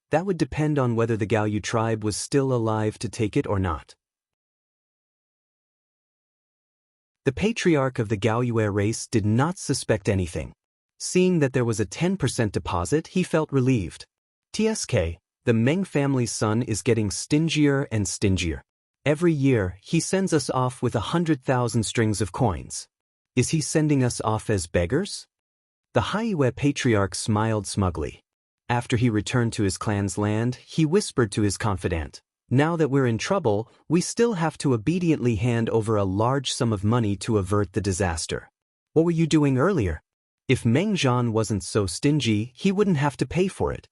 that would depend on whether the Gaoyu tribe was still alive to take it or not. The patriarch of the Gaoyue race did not suspect anything. Seeing that there was a 10% deposit, he felt relieved. TSK, the Meng family's son is getting stingier and stingier. Every year, he sends us off with 100,000 strings of coins. Is he sending us off as beggars? The Haiyue patriarch smiled smugly. After he returned to his clan's land, he whispered to his confidant, "Now that we're in trouble, we still have to obediently hand over a large sum of money to avert the disaster. What were you doing earlier?" If Meng Zhan wasn't so stingy, he wouldn't have to pay for it.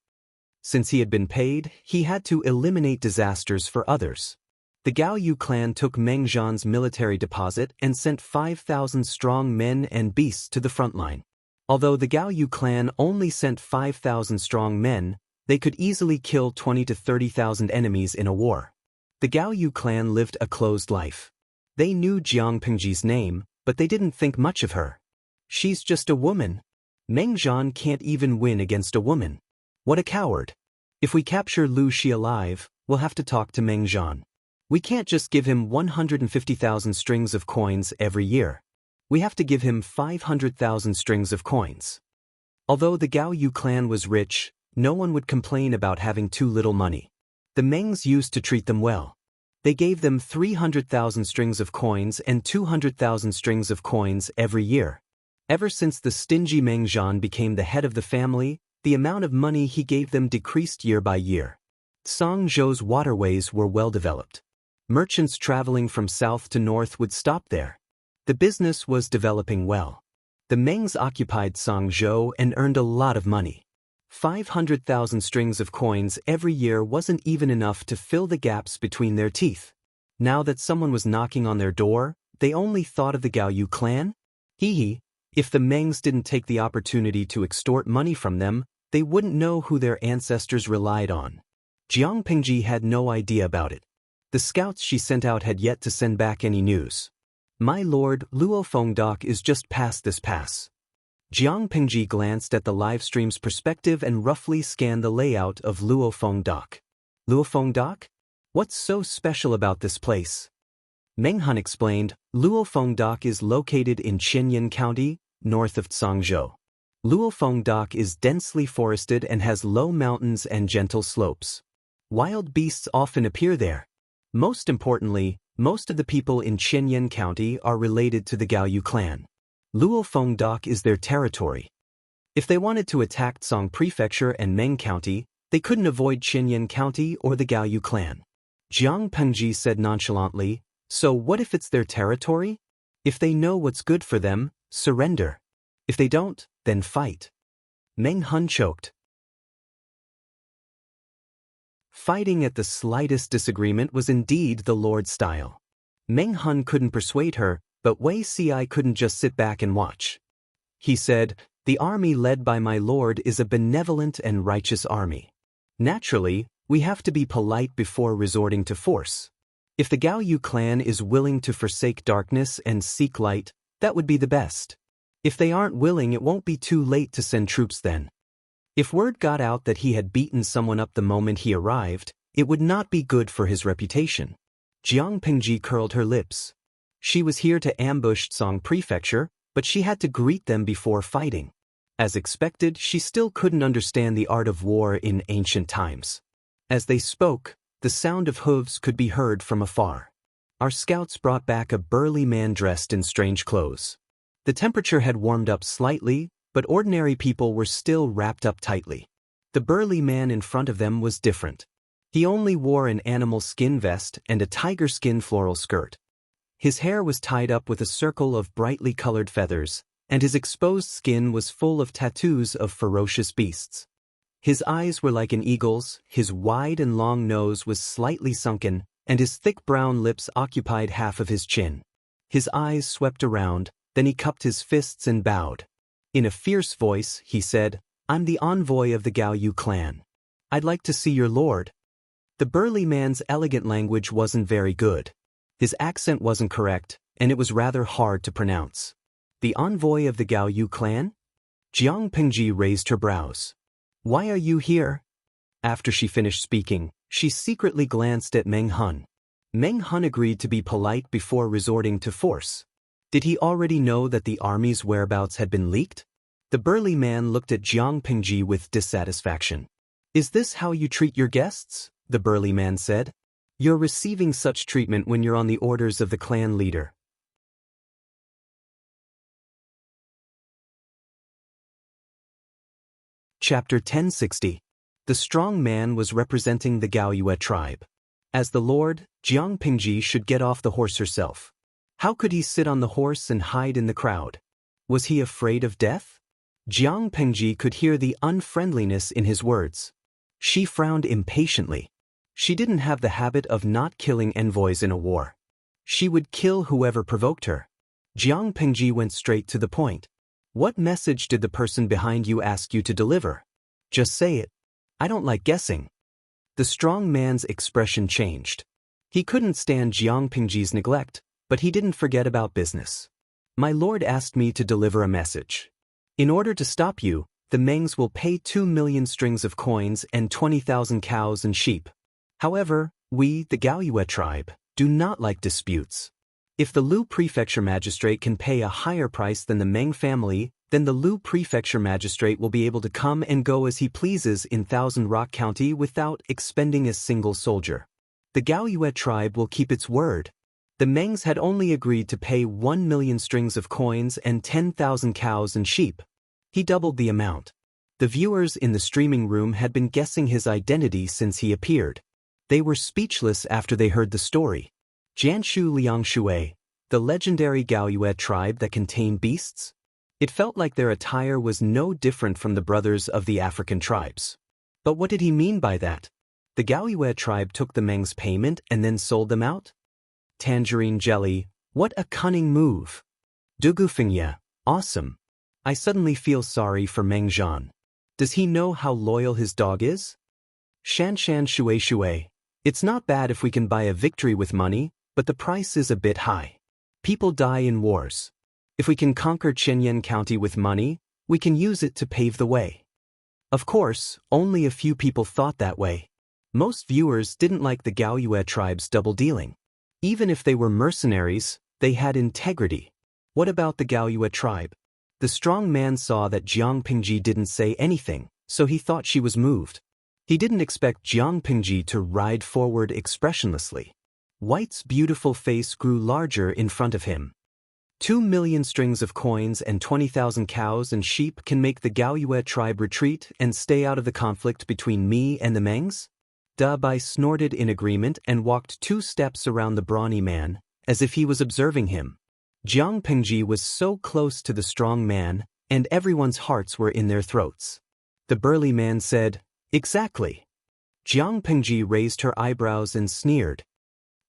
Since he had been paid, he had to eliminate disasters for others. The Gaoyu clan took Meng Zhan's military deposit and sent 5,000 strong men and beasts to the front line. Although the Gaoyu clan only sent 5,000 strong men, they could easily kill 20 to 30,000 enemies in a war. The Gaoyu clan lived a closed life. They knew Jiang Pingji's name, but they didn't think much of her. She's just a woman. Meng Zhan can't even win against a woman. What a coward. If we capture Lu Shi alive, we'll have to talk to Meng Zhan. We can't just give him 150,000 strings of coins every year. We have to give him 500,000 strings of coins. Although the Gao Yu clan was rich, no one would complain about having too little money. The Mengs used to treat them well. They gave them 300,000 strings of coins and 200,000 strings of coins every year. Ever since the stingy Meng Zhan became the head of the family, the amount of money he gave them decreased year by year. Songzhou's waterways were well developed. Merchants traveling from south to north would stop there. The business was developing well. The Mengs occupied Songzhou and earned a lot of money. 500,000 strings of coins every year wasn't even enough to fill the gaps between their teeth. Now that someone was knocking on their door, they only thought of the Gao Yu clan? If the Mengs didn't take the opportunity to extort money from them, they wouldn't know who their ancestors relied on. Jiang Pingji had no idea about it. The scouts she sent out had yet to send back any news. My lord, Luofeng Dock is just past this pass. Jiang Pingji glanced at the livestream's perspective and roughly scanned the layout of Luofeng Dock. Luofeng Dock? What's so special about this place? Meng Han explained, Luofeng Dock is located in Qianyan County, north of Songzhou. Luofeng Dock is densely forested and has low mountains and gentle slopes. Wild beasts often appear there. Most importantly, most of the people in Qianyan County are related to the Gao Yu clan. Luofeng Dock is their territory. If they wanted to attack Song Prefecture and Meng County, they couldn't avoid Qianyan County or the Gao Yu clan. Jiang Pengji said nonchalantly, so what if it's their territory? If they know what's good for them, surrender. If they don't, then fight. Meng Han choked. Fighting at the slightest disagreement was indeed the Lord's style. Meng Han couldn't persuade her, but Wei Ci couldn't just sit back and watch. He said, the army led by my lord is a benevolent and righteous army. Naturally, we have to be polite before resorting to force. If the Gao Yu clan is willing to forsake darkness and seek light, that would be the best. If they aren't willing, it won't be too late to send troops then. If word got out that he had beaten someone up the moment he arrived, it would not be good for his reputation. Jiang Pingji curled her lips. She was here to ambush Song Prefecture, but she had to greet them before fighting. As expected, she still couldn't understand the art of war in ancient times. As they spoke, the sound of hooves could be heard from afar. Our scouts brought back a burly man dressed in strange clothes. The temperature had warmed up slightly, but ordinary people were still wrapped up tightly. The burly man in front of them was different. He only wore an animal skin vest and a tiger skin floral skirt. His hair was tied up with a circle of brightly colored feathers, and his exposed skin was full of tattoos of ferocious beasts. His eyes were like an eagle's, his wide and long nose was slightly sunken, and his thick brown lips occupied half of his chin. His eyes swept around, then he cupped his fists and bowed. In a fierce voice, he said, I'm the envoy of the Gao Yu clan. I'd like to see your lord. The burly man's elegant language wasn't very good. His accent wasn't correct, and it was rather hard to pronounce. The envoy of the Gao Yu clan? Jiang Pingji raised her brows. Why are you here? After she finished speaking, she secretly glanced at Meng Han. Meng Han agreed to be polite before resorting to force. Did he already know that the army's whereabouts had been leaked? The burly man looked at Jiang Pingji with dissatisfaction. Is this how you treat your guests? The burly man said. You're receiving such treatment when you're on the orders of the clan leader. Chapter 1060. The strong man was representing the Gao Yue tribe. As the lord, Jiang Pingji should get off the horse herself. How could he sit on the horse and hide in the crowd? Was he afraid of death? Jiang Pingji could hear the unfriendliness in his words. She frowned impatiently. She didn't have the habit of not killing envoys in a war. She would kill whoever provoked her. Jiang Pingji went straight to the point. What message did the person behind you ask you to deliver? Just say it. I don't like guessing. The strong man's expression changed. He couldn't stand Jiang Pingji's neglect, but he didn't forget about business. My lord asked me to deliver a message. In order to stop you, the Mengs will pay 2 million strings of coins and 20,000 cows and sheep. However, we, the Gaoyue tribe, do not like disputes. If the Lu Prefecture Magistrate can pay a higher price than the Meng family, then the Lu Prefecture Magistrate will be able to come and go as he pleases in Thousand Rock County without expending a single soldier. The Gaoyue tribe will keep its word. The Mengs had only agreed to pay 1 million strings of coins and 10,000 cows and sheep. He doubled the amount. The viewers in the streaming room had been guessing his identity since he appeared. They were speechless after they heard the story. Jianshu Liangshui, the legendary Gaoyue tribe that can tame beasts? It felt like their attire was no different from the brothers of the African tribes. But what did he mean by that? The Gaoyue tribe took the Meng's payment and then sold them out? Tangerine jelly, what a cunning move. Dugufengye, awesome. I suddenly feel sorry for Meng Zhan. Does he know how loyal his dog is? Shanshan Shui Shui, it's not bad if we can buy a victory with money, but the price is a bit high. People die in wars. If we can conquer Qianyan County with money, we can use it to pave the way. Of course, only a few people thought that way. Most viewers didn't like the Gaoyue tribe's double dealing. Even if they were mercenaries, they had integrity. What about the Gaoyue tribe? The strong man saw that Jiang Pingji didn't say anything, so he thought she was moved. He didn't expect Jiang Pingji to ride forward expressionlessly. White's beautiful face grew larger in front of him. 2 million strings of coins and 20,000 cows and sheep can make the Gaoyue tribe retreat and stay out of the conflict between me and the Mengs? Dabai snorted in agreement and walked 2 steps around the brawny man, as if he was observing him. Jiang Pingji was so close to the strong man, and everyone's hearts were in their throats. The burly man said, "Exactly." Jiang Pingji raised her eyebrows and sneered.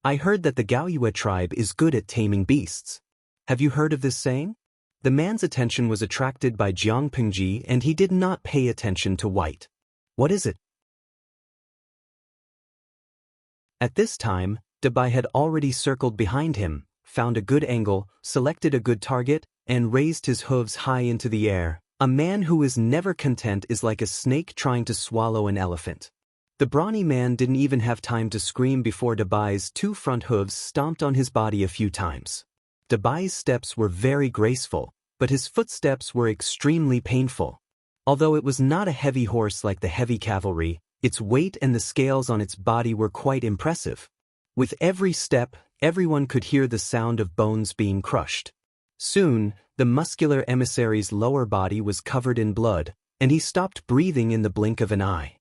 "I heard that the Gaoyue tribe is good at taming beasts. Have you heard of this saying?" The man's attention was attracted by Jiang Pingji and he did not pay attention to White. "What is it?" At this time, Dabai had already circled behind him, found a good angle, selected a good target, and raised his hooves high into the air. A man who is never content is like a snake trying to swallow an elephant. The brawny man didn't even have time to scream before Dabai's 2 front hooves stomped on his body a few times. Dabai's steps were very graceful, but his footsteps were extremely painful. Although it was not a heavy horse like the heavy cavalry, its weight and the scales on its body were quite impressive. With every step, everyone could hear the sound of bones being crushed. Soon, the muscular emissary's lower body was covered in blood, and he stopped breathing in the blink of an eye.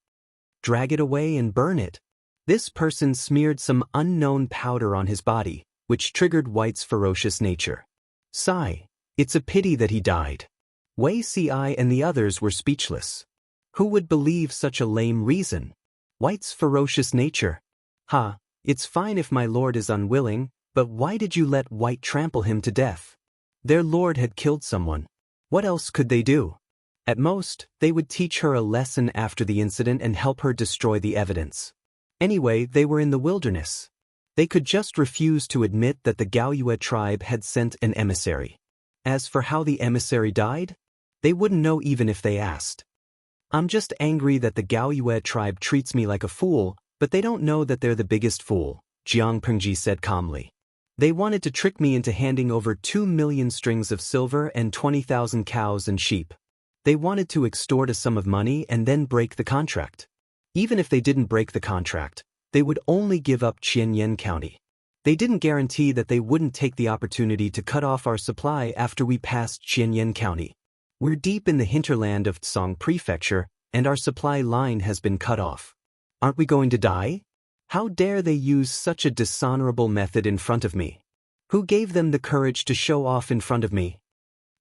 "Drag it away and burn it." This person smeared some unknown powder on his body, which triggered White's ferocious nature. Sigh, it's a pity that he died. Wei Ci and the others were speechless. Who would believe such a lame reason? White's ferocious nature. Ha, it's fine if my lord is unwilling, but why did you let White trample him to death? Their lord had killed someone. What else could they do? At most, they would teach her a lesson after the incident and help her destroy the evidence. Anyway, they were in the wilderness. They could just refuse to admit that the Gaoyue tribe had sent an emissary. As for how the emissary died, they wouldn't know even if they asked. "I'm just angry that the Gaoyue tribe treats me like a fool, but they don't know that they're the biggest fool," Jiang Pengji said calmly. "They wanted to trick me into handing over 2 million strings of silver and 20,000 cows and sheep. They wanted to extort a sum of money and then break the contract. Even if they didn't break the contract, they would only give up Qianyan County. They didn't guarantee that they wouldn't take the opportunity to cut off our supply after we passed Qianyan County. We're deep in the hinterland of Tsang Prefecture, and our supply line has been cut off. Aren't we going to die? How dare they use such a dishonorable method in front of me? Who gave them the courage to show off in front of me?"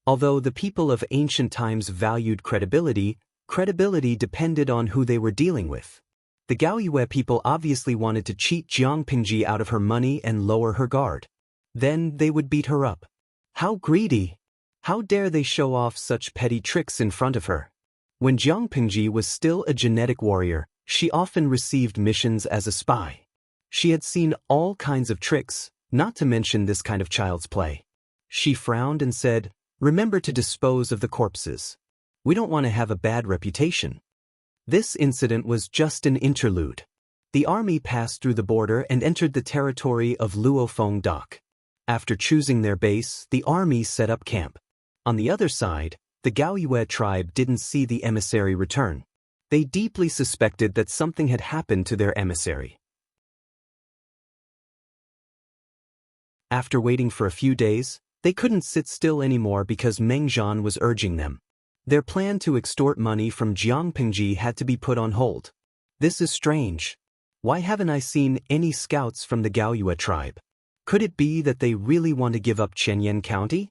Although the people of ancient times valued credibility, credibility depended on who they were dealing with. The Gaoyue people obviously wanted to cheat Jiang Pingji out of her money and lower her guard. Then they would beat her up. How greedy! How dare they show off such petty tricks in front of her? When Jiang Pingji was still a genetic warrior, she often received missions as a spy. She had seen all kinds of tricks, not to mention this kind of child's play. She frowned and said, "Remember to dispose of the corpses." We don't want to have a bad reputation. This incident was just an interlude. The army passed through the border and entered the territory of Luofeng Dock. After choosing their base, the army set up camp. On the other side, the Gaoyue tribe didn't see the emissary return. They deeply suspected that something had happened to their emissary. After waiting for a few days, they couldn't sit still anymore because Meng Zhan was urging them. Their plan to extort money from Jiang Pingji had to be put on hold. This is strange. Why haven't I seen any scouts from the Gaoyue tribe? Could it be that they really want to give up Chenyan County?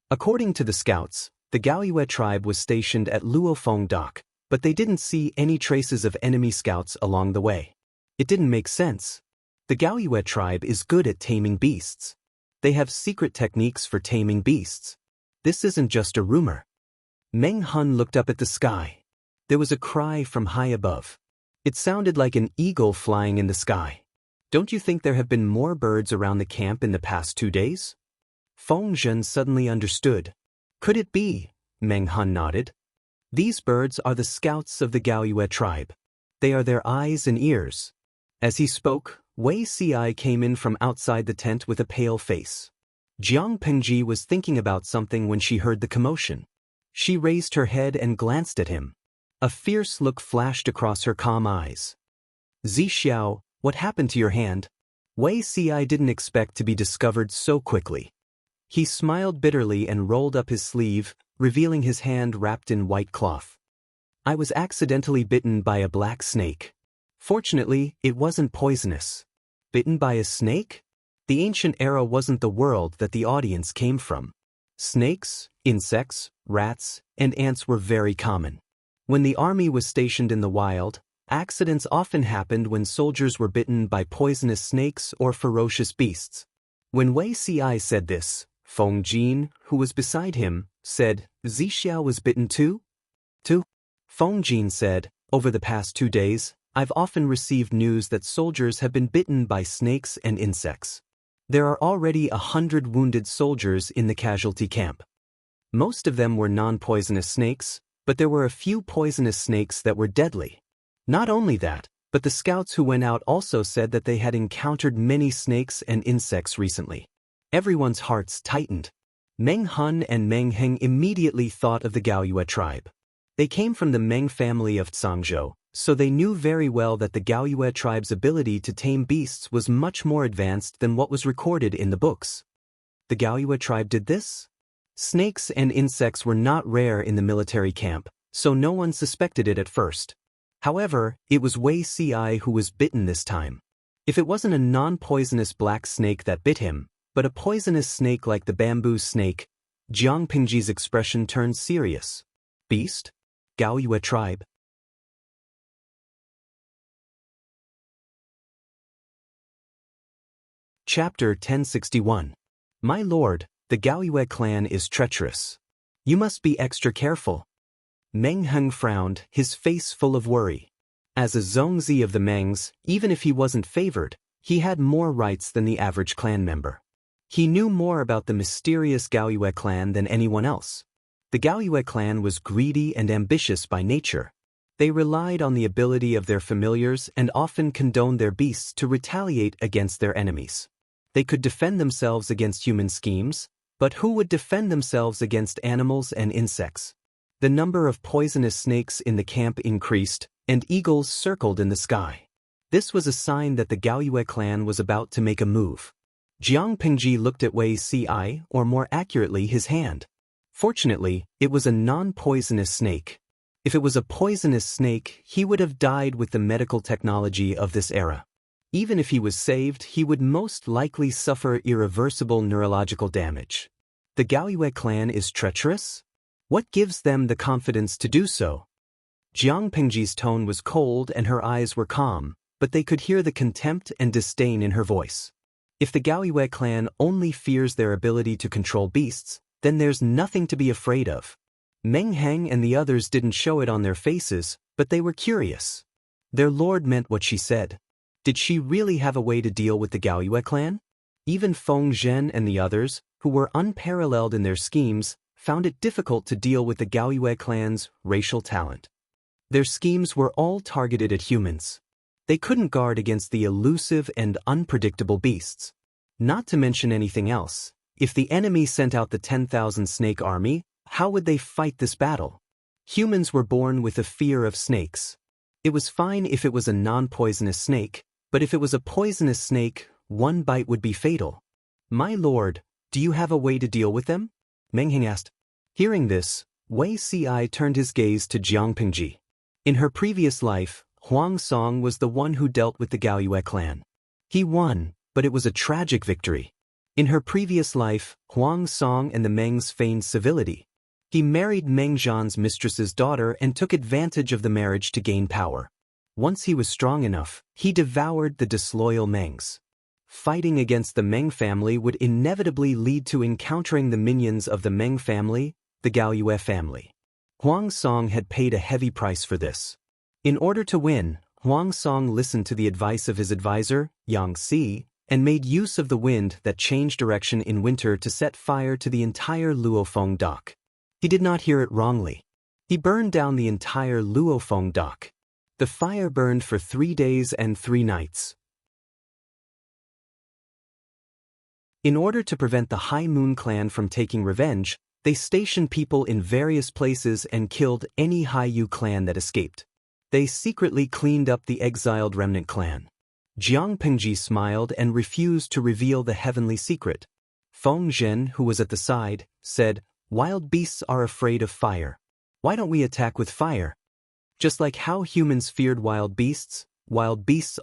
According to the scouts, the Gaoyue tribe was stationed at Luofeng Dock, but they didn't see any traces of enemy scouts along the way. It didn't make sense. The Gaoyue tribe is good at taming beasts. They have secret techniques for taming beasts. This isn't just a rumor. Meng Hun looked up at the sky. There was a cry from high above. It sounded like an eagle flying in the sky. Don't you think there have been more birds around the camp in the past 2 days? Feng Zhen suddenly understood. Could it be? Meng Hun nodded. These birds are the scouts of the Gaoyue tribe. They are their eyes and ears. As he spoke, Wei Ci came in from outside the tent with a pale face. Jiang Pengji was thinking about something when she heard the commotion. She raised her head and glanced at him. A fierce look flashed across her calm eyes. Zixiao, what happened to your hand? Wei Ci didn't expect to be discovered so quickly. He smiled bitterly and rolled up his sleeve, revealing his hand wrapped in white cloth. I was accidentally bitten by a black snake. Fortunately, it wasn't poisonous. Bitten by a snake? The ancient era wasn't the world that the audience came from. Snakes, insects, rats, and ants were very common. When the army was stationed in the wild, accidents often happened when soldiers were bitten by poisonous snakes or ferocious beasts. When Wei Ci said this, Feng Jin, who was beside him, said, Zixiao was bitten too? Feng Jin said, over the past 2 days, I've often received news that soldiers have been bitten by snakes and insects. There are already 100 wounded soldiers in the casualty camp. Most of them were non-poisonous snakes, but there were a few poisonous snakes that were deadly. Not only that, but the scouts who went out also said that they had encountered many snakes and insects recently. Everyone's hearts tightened. Meng Hun and Meng Heng immediately thought of the Gaoyue tribe. They came from the Meng family of Zhangzhou, so they knew very well that the Gaoyue tribe's ability to tame beasts was much more advanced than what was recorded in the books. The Gaoyue tribe did this? Snakes and insects were not rare in the military camp, so no one suspected it at first. However, it was Wei Ci who was bitten this time. If it wasn't a non-poisonous black snake that bit him, but a poisonous snake like the bamboo snake, Jiang Pingji's expression turned serious. Beast? Gaoyue tribe? Chapter 1061. My lord, the Gaoyue clan is treacherous. You must be extra careful. Meng Heng frowned, his face full of worry. As a Zongzi of the Mengs, even if he wasn't favored, he had more rights than the average clan member. He knew more about the mysterious Gaoyue clan than anyone else. The Gaoyue clan was greedy and ambitious by nature. They relied on the ability of their familiars and often condoned their beasts to retaliate against their enemies. They could defend themselves against human schemes, but who would defend themselves against animals and insects? The number of poisonous snakes in the camp increased, and eagles circled in the sky. This was a sign that the Gaoyue clan was about to make a move. Jiang Pingji looked at Wei Ci, or more accurately his hand. Fortunately, it was a non-poisonous snake. If it was a poisonous snake, he would have died with the medical technology of this era. Even if he was saved, he would most likely suffer irreversible neurological damage. The Gaoyue clan is treacherous? What gives them the confidence to do so? Jiang Pingji's tone was cold and her eyes were calm, but they could hear the contempt and disdain in her voice. If the Gaoyue clan only fears their ability to control beasts, then there's nothing to be afraid of. Meng Heng and the others didn't show it on their faces, but they were curious. Their lord meant what she said. Did she really have a way to deal with the Gaoyue clan? Even Feng Zhen and the others, who were unparalleled in their schemes, found it difficult to deal with the Gaoyue clan's racial talent. Their schemes were all targeted at humans. They couldn't guard against the elusive and unpredictable beasts. Not to mention anything else, if the enemy sent out the 10,000 snake army, how would they fight this battle? Humans were born with a fear of snakes. It was fine if it was a non-poisonous snake, but if it was a poisonous snake, one bite would be fatal. My lord, do you have a way to deal with them? Meng Heng asked. Hearing this, Wei Ci turned his gaze to Jiang Pingji. In her previous life, Huang Song was the one who dealt with the Gaoyue clan. He won, but it was a tragic victory. In her previous life, Huang Song and the Mengs feigned civility. He married Meng Zhan's mistress's daughter and took advantage of the marriage to gain power. Once he was strong enough, he devoured the disloyal Mengs. Fighting against the Meng family would inevitably lead to encountering the minions of the Meng family, the Gaoyue family. Huang Song had paid a heavy price for this. In order to win, Huang Song listened to the advice of his advisor, Yang Si, and made use of the wind that changed direction in winter to set fire to the entire Luofeng dock. He did not hear it wrongly. He burned down the entire Luofeng dock. The fire burned for 3 days and 3 nights. In order to prevent the High Moon clan from taking revenge, they stationed people in various places and killed any Haiyu clan that escaped. They secretly cleaned up the exiled remnant clan. Jiang Pingji smiled and refused to reveal the heavenly secret. Feng Zhen, who was at the side, said, "Wild beasts are afraid of fire. Why don't we attack with fire?" Just like how humans feared wild beasts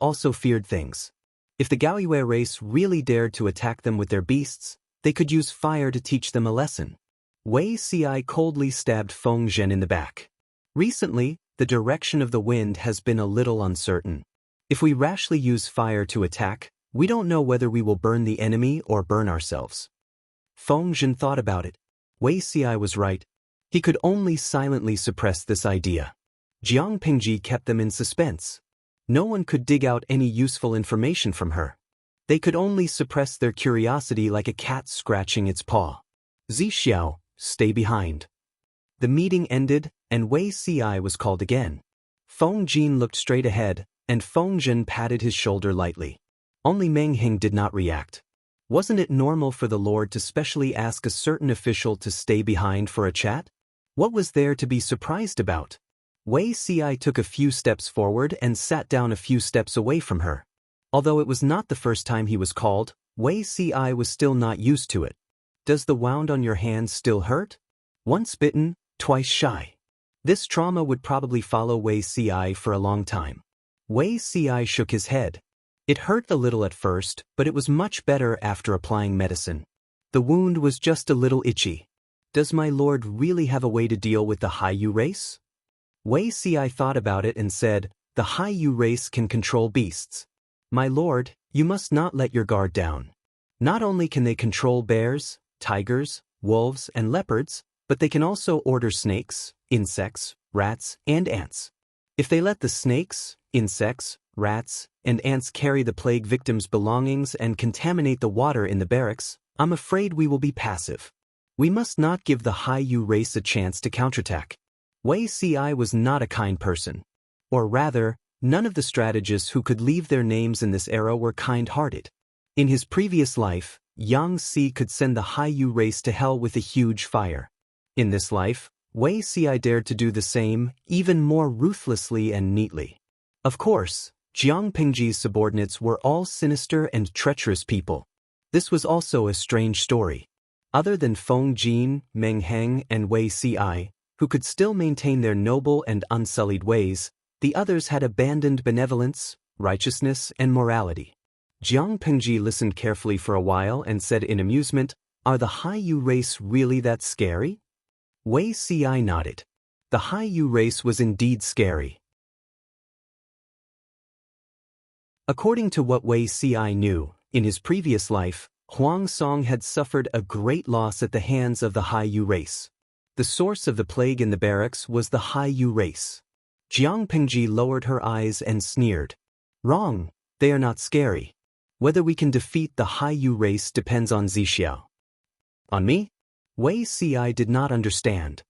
also feared things. If the Gaoyue race really dared to attack them with their beasts, they could use fire to teach them a lesson. Wei Ci coldly stabbed Feng Zhen in the back. Recently, the direction of the wind has been a little uncertain. If we rashly use fire to attack, we don't know whether we will burn the enemy or burn ourselves. Feng Zhen thought about it. Wei Ci was right. He could only silently suppress this idea. Jiang Pingji kept them in suspense. No one could dig out any useful information from her. They could only suppress their curiosity like a cat scratching its paw. Zixiao, stay behind. The meeting ended, and Wei Ci was called again. Feng Jin looked straight ahead, and Feng Zhen patted his shoulder lightly. Only Meng Heng did not react. Wasn't it normal for the Lord to specially ask a certain official to stay behind for a chat? What was there to be surprised about? Wei Ci took a few steps forward and sat down a few steps away from her. Although it was not the first time he was called, Wei Ci was still not used to it. Does the wound on your hand still hurt? Once bitten, twice shy. This trauma would probably follow Wei Ci for a long time. Wei Ci shook his head. It hurt a little at first, but it was much better after applying medicine. The wound was just a little itchy. Does my lord really have a way to deal with the Haiyu race? Wei Ci thought about it and said, the Haiyu race can control beasts. My lord, you must not let your guard down. Not only can they control bears, tigers, wolves, and leopards, but they can also order snakes, insects, rats, and ants. If they let the snakes, insects, rats, and ants carry the plague victims' belongings and contaminate the water in the barracks, I'm afraid we will be passive. We must not give the Haiyu race a chance to counterattack. Wei Ci was not a kind person. Or rather, none of the strategists who could leave their names in this era were kind-hearted. In his previous life, Yang Si could send the Haiyu race to hell with a huge fire. In this life, Wei Ci dared to do the same, even more ruthlessly and neatly. Of course, Jiang Pingji's subordinates were all sinister and treacherous people. This was also a strange story. Other than Feng Jin, Meng Heng, and Wei Ci, who could still maintain their noble and unsullied ways, the others had abandoned benevolence, righteousness, and morality. Jiang Pingji listened carefully for a while and said in amusement, "Are the Haiyu race really that scary?" Wei Ci nodded. The Haiyu race was indeed scary. According to what Wei Ci knew, in his previous life, Huang Song had suffered a great loss at the hands of the Haiyu race. The source of the plague in the barracks was the Haiyu race. Jiang Pingji lowered her eyes and sneered. Wrong, they are not scary. Whether we can defeat the Haiyu race depends on Zixiao. On me? Wei Ci did not understand.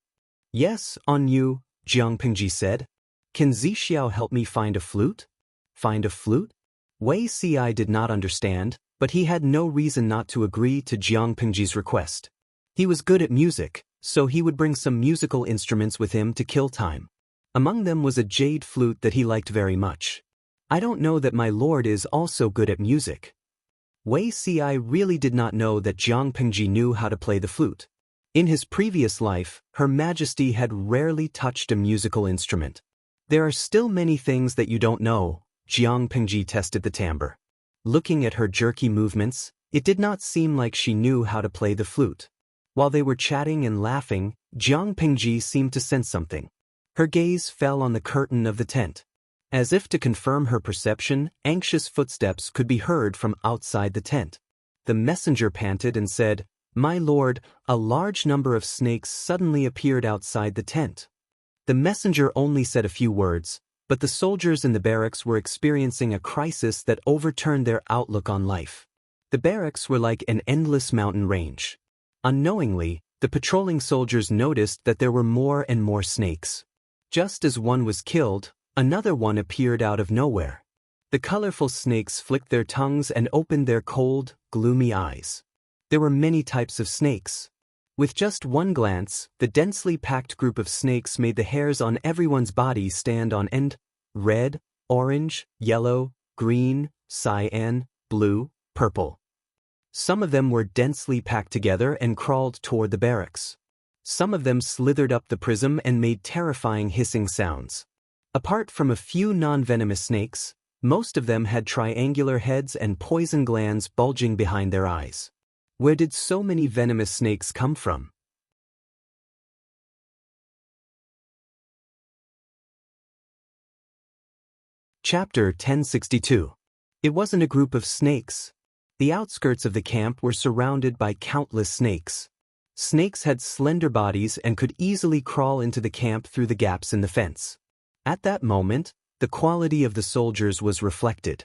Yes, on you, Jiang Pingji said. Can Zixiao help me find a flute? Find a flute? Wei Ci did not understand, but he had no reason not to agree to Jiang Pingji's request. He was good at music, so he would bring some musical instruments with him to kill time. Among them was a jade flute that he liked very much. I don't know that my lord is also good at music. Wei Ci really did not know that Jiang Pingji knew how to play the flute. In his previous life, Her Majesty had rarely touched a musical instrument. There are still many things that you don't know, Jiang Pingji tested the timbre. Looking at her jerky movements, it did not seem like she knew how to play the flute. While they were chatting and laughing, Jiang Pingji seemed to sense something. Her gaze fell on the curtain of the tent. As if to confirm her perception, anxious footsteps could be heard from outside the tent. The messenger panted and said, "My lord, a large number of snakes suddenly appeared outside the tent." The messenger only said a few words, but the soldiers in the barracks were experiencing a crisis that overturned their outlook on life. The barracks were like an endless mountain range. Unknowingly, the patrolling soldiers noticed that there were more and more snakes. Just as one was killed, another one appeared out of nowhere. The colorful snakes flicked their tongues and opened their cold, gloomy eyes. There were many types of snakes. With just one glance, the densely packed group of snakes made the hairs on everyone's body stand on end: red, orange, yellow, green, cyan, blue, purple. Some of them were densely packed together and crawled toward the barracks. Some of them slithered up the prism and made terrifying hissing sounds. Apart from a few non-venomous snakes, most of them had triangular heads and poison glands bulging behind their eyes. Where did so many venomous snakes come from? Chapter 1062. It wasn't a group of snakes. The outskirts of the camp were surrounded by countless snakes. Snakes had slender bodies and could easily crawl into the camp through the gaps in the fence. At that moment, the quality of the soldiers was reflected.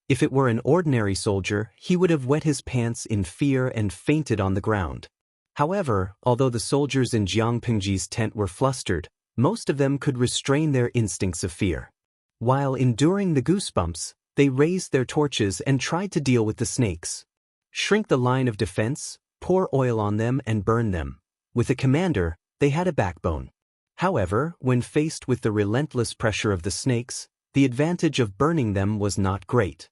If it were an ordinary soldier, he would have wet his pants in fear and fainted on the ground. However, although the soldiers in Jiang Pingji's tent were flustered, most of them could restrain their instincts of fear. While enduring the goosebumps, they raised their torches and tried to deal with the snakes. Shrink the line of defense, pour oil on them and burn them. With a commander, they had a backbone. However, when faced with the relentless pressure of the snakes, the advantage of burning them was not great.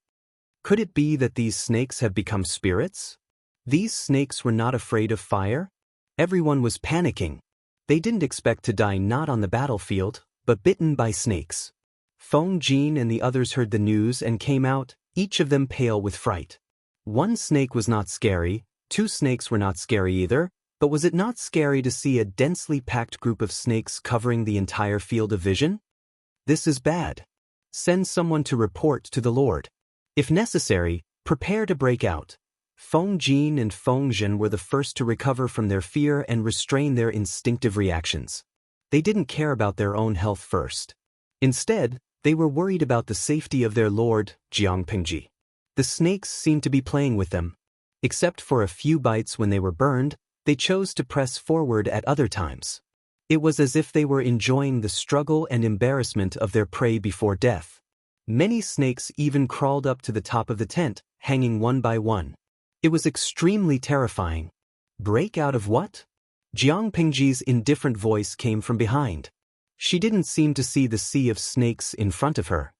Could it be that these snakes have become spirits? These snakes were not afraid of fire? Everyone was panicking. They didn't expect to die not on the battlefield, but bitten by snakes. Feng Jin and the others heard the news and came out, each of them pale with fright. One snake was not scary, two snakes were not scary either, but was it not scary to see a densely packed group of snakes covering the entire field of vision? This is bad. Send someone to report to the Lord. If necessary, prepare to break out. Feng Jin and Feng Zhen were the first to recover from their fear and restrain their instinctive reactions. They didn't care about their own health first. Instead, they were worried about the safety of their lord, Jiang Pingji. The snakes seemed to be playing with them. Except for a few bites when they were burned, they chose to press forward at other times. It was as if they were enjoying the struggle and embarrassment of their prey before death. Many snakes even crawled up to the top of the tent, hanging one by one. It was extremely terrifying. Break out of what? Jiang Pingji's indifferent voice came from behind. She didn't seem to see the sea of snakes in front of her.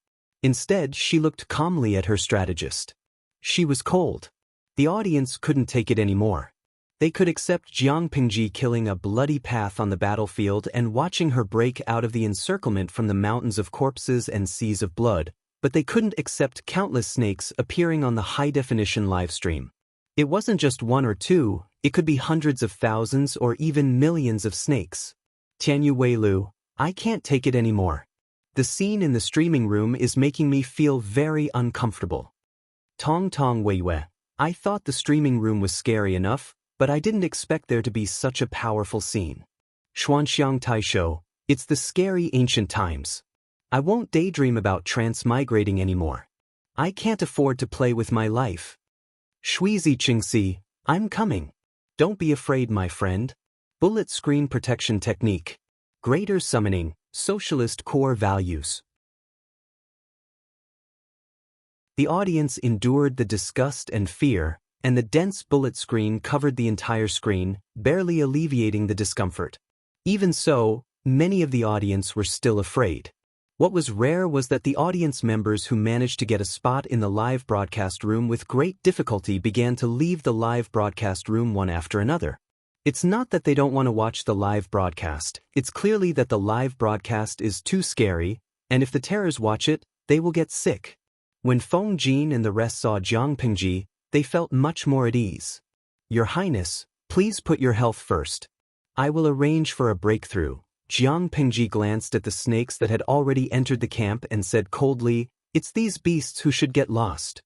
Instead, she looked calmly at her strategist. She was cold. The audience couldn't take it anymore. They could accept Jiang Pingji killing a bloody path on the battlefield and watching her break out of the encirclement from the mountains of corpses and seas of blood, but they couldn't accept countless snakes appearing on the high-definition livestream. It wasn't just one or two, it could be hundreds of thousands or even millions of snakes. Tianyu Weilu, I can't take it anymore. The scene in the streaming room is making me feel very uncomfortable. Tong Tong Weiwei, I thought the streaming room was scary enough, but I didn't expect there to be such a powerful scene. Xuanxiang Taisho, it's the scary ancient times. I won't daydream about transmigrating anymore. I can't afford to play with my life. Shuizi Qingxi, I'm coming. Don't be afraid, my friend. Bullet Screen Protection Technique. Greater Summoning, Socialist Core Values. The audience endured the disgust and fear, and the dense bullet screen covered the entire screen, barely alleviating the discomfort. Even so, many of the audience were still afraid. What was rare was that the audience members who managed to get a spot in the live broadcast room with great difficulty began to leave the live broadcast room one after another. It's not that they don't want to watch the live broadcast, it's clearly that the live broadcast is too scary, and if the terrors watch it, they will get sick. When Feng Jin and the rest saw Jiang Pingji, they felt much more at ease. Your Highness, please put your health first. I will arrange for a breakthrough. Jiang Pingji glanced at the snakes that had already entered the camp and said coldly, "It's these beasts who should get lost."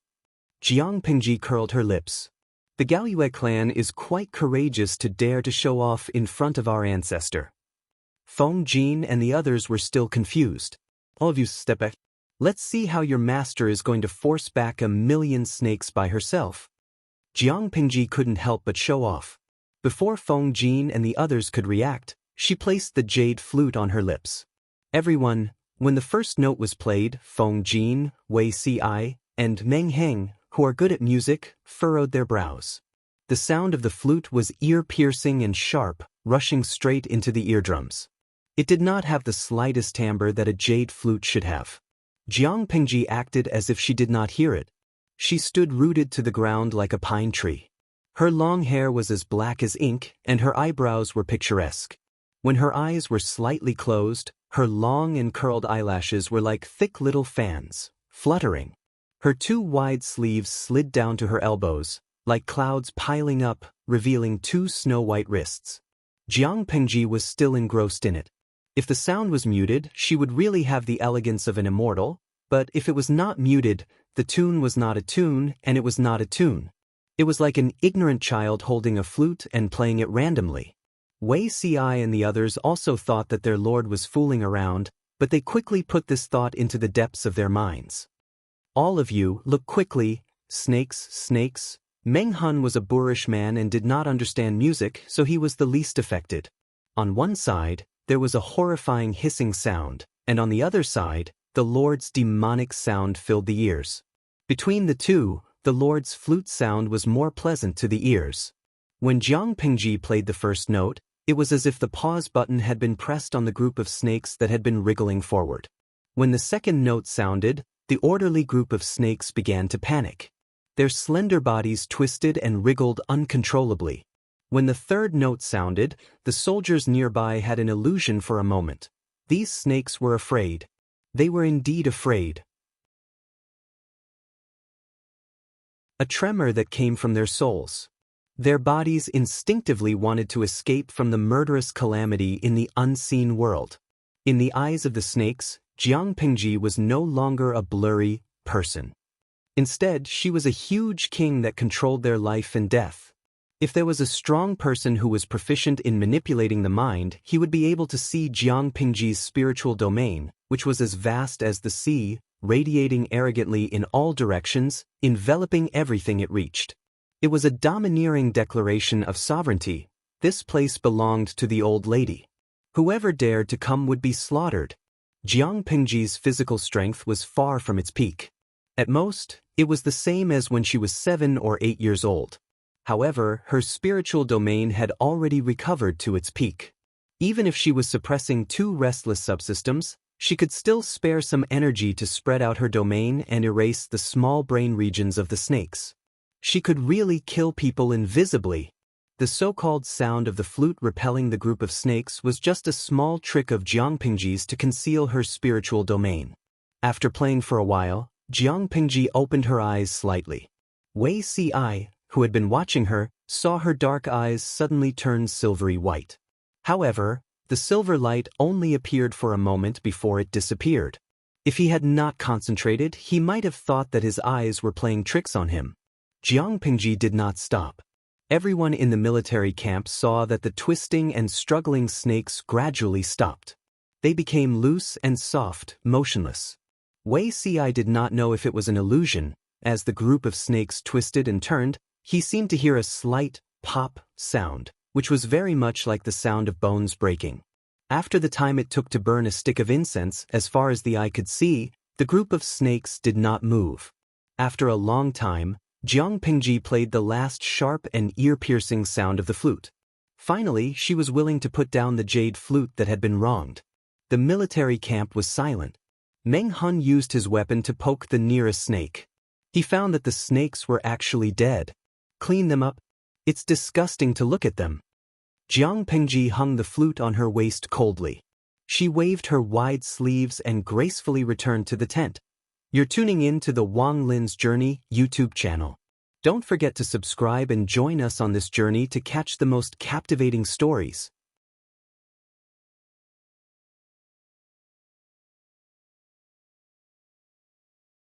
Jiang Pingji curled her lips. The Gaoyue clan is quite courageous to dare to show off in front of our ancestor. Feng Jin and the others were still confused. All of you step back. Let's see how your master is going to force back 1,000,000 snakes by herself. Jiang Pingji couldn't help but show off. Before Feng Jin and the others could react, she placed the jade flute on her lips. Everyone, when the first note was played, Feng Jin, Wei Si, and Meng Heng, who are good at music, furrowed their brows. The sound of the flute was ear-piercing and sharp, rushing straight into the eardrums. It did not have the slightest timbre that a jade flute should have. Jiang Pingji acted as if she did not hear it. She stood rooted to the ground like a pine tree. Her long hair was as black as ink, and her eyebrows were picturesque. When her eyes were slightly closed, her long and curled eyelashes were like thick little fans, fluttering. Her 2 wide sleeves slid down to her elbows, like clouds piling up, revealing 2 snow-white wrists. Jiang Pingji was still engrossed in it. If the sound was muted, she would really have the elegance of an immortal, but if it was not muted, the tune was not a tune, and it was not a tune. It was like an ignorant child holding a flute and playing it randomly. Wei Si and the others also thought that their lord was fooling around, but they quickly put this thought into the depths of their minds. All of you, look quickly. Snakes, snakes. Meng Hun was a boorish man and did not understand music, so he was the least affected. On one side, there was a horrifying hissing sound, and on the other side, the Lord's demonic sound filled the ears. Between the two, the Lord's flute sound was more pleasant to the ears. When Jiang Pingji played the first note, it was as if the pause button had been pressed on the group of snakes that had been wriggling forward. When the second note sounded, the orderly group of snakes began to panic. Their slender bodies twisted and wriggled uncontrollably. When the third note sounded, the soldiers nearby had an illusion for a moment. These snakes were afraid. They were indeed afraid. A tremor that came from their souls. Their bodies instinctively wanted to escape from the murderous calamity in the unseen world. In the eyes of the snakes, Jiang Pingji was no longer a blurry person. Instead, she was a huge king that controlled their life and death. If there was a strong person who was proficient in manipulating the mind, he would be able to see Jiang Pingji's spiritual domain, which was as vast as the sea, radiating arrogantly in all directions, enveloping everything it reached. It was a domineering declaration of sovereignty. This place belonged to the old lady. Whoever dared to come would be slaughtered. Jiang Pingji's physical strength was far from its peak. At most, it was the same as when she was 7 or 8 years old. However, her spiritual domain had already recovered to its peak. Even if she was suppressing 2 restless subsystems, she could still spare some energy to spread out her domain and erase the small brain regions of the snakes. She could really kill people invisibly. The so-called sound of the flute repelling the group of snakes was just a small trick of Jiang Pingji's to conceal her spiritual domain. After playing for a while, Jiang Pingji opened her eyes slightly. Wei Si, who had been watching her, saw her dark eyes suddenly turn silvery white. However, the silver light only appeared for a moment before it disappeared. If he had not concentrated, he might have thought that his eyes were playing tricks on him. Jiang Pingji did not stop. Everyone in the military camp saw that the twisting and struggling snakes gradually stopped. They became loose and soft, motionless. Wei Si did not know if it was an illusion. As the group of snakes twisted and turned, he seemed to hear a slight pop sound, which was very much like the sound of bones breaking. After the time it took to burn a stick of incense, as far as the eye could see, the group of snakes did not move. After a long time, Jiang Pingji played the last sharp and ear-piercing sound of the flute. Finally, she was willing to put down the jade flute that had been wronged. The military camp was silent. Meng Hun used his weapon to poke the nearest snake. He found that the snakes were actually dead. Clean them up. It's disgusting to look at them. Jiang Pingji hung the flute on her waist coldly. She waved her wide sleeves and gracefully returned to the tent. You're tuning in to the Wang Lin's Journey YouTube channel. Don't forget to subscribe and join us on this journey to catch the most captivating stories.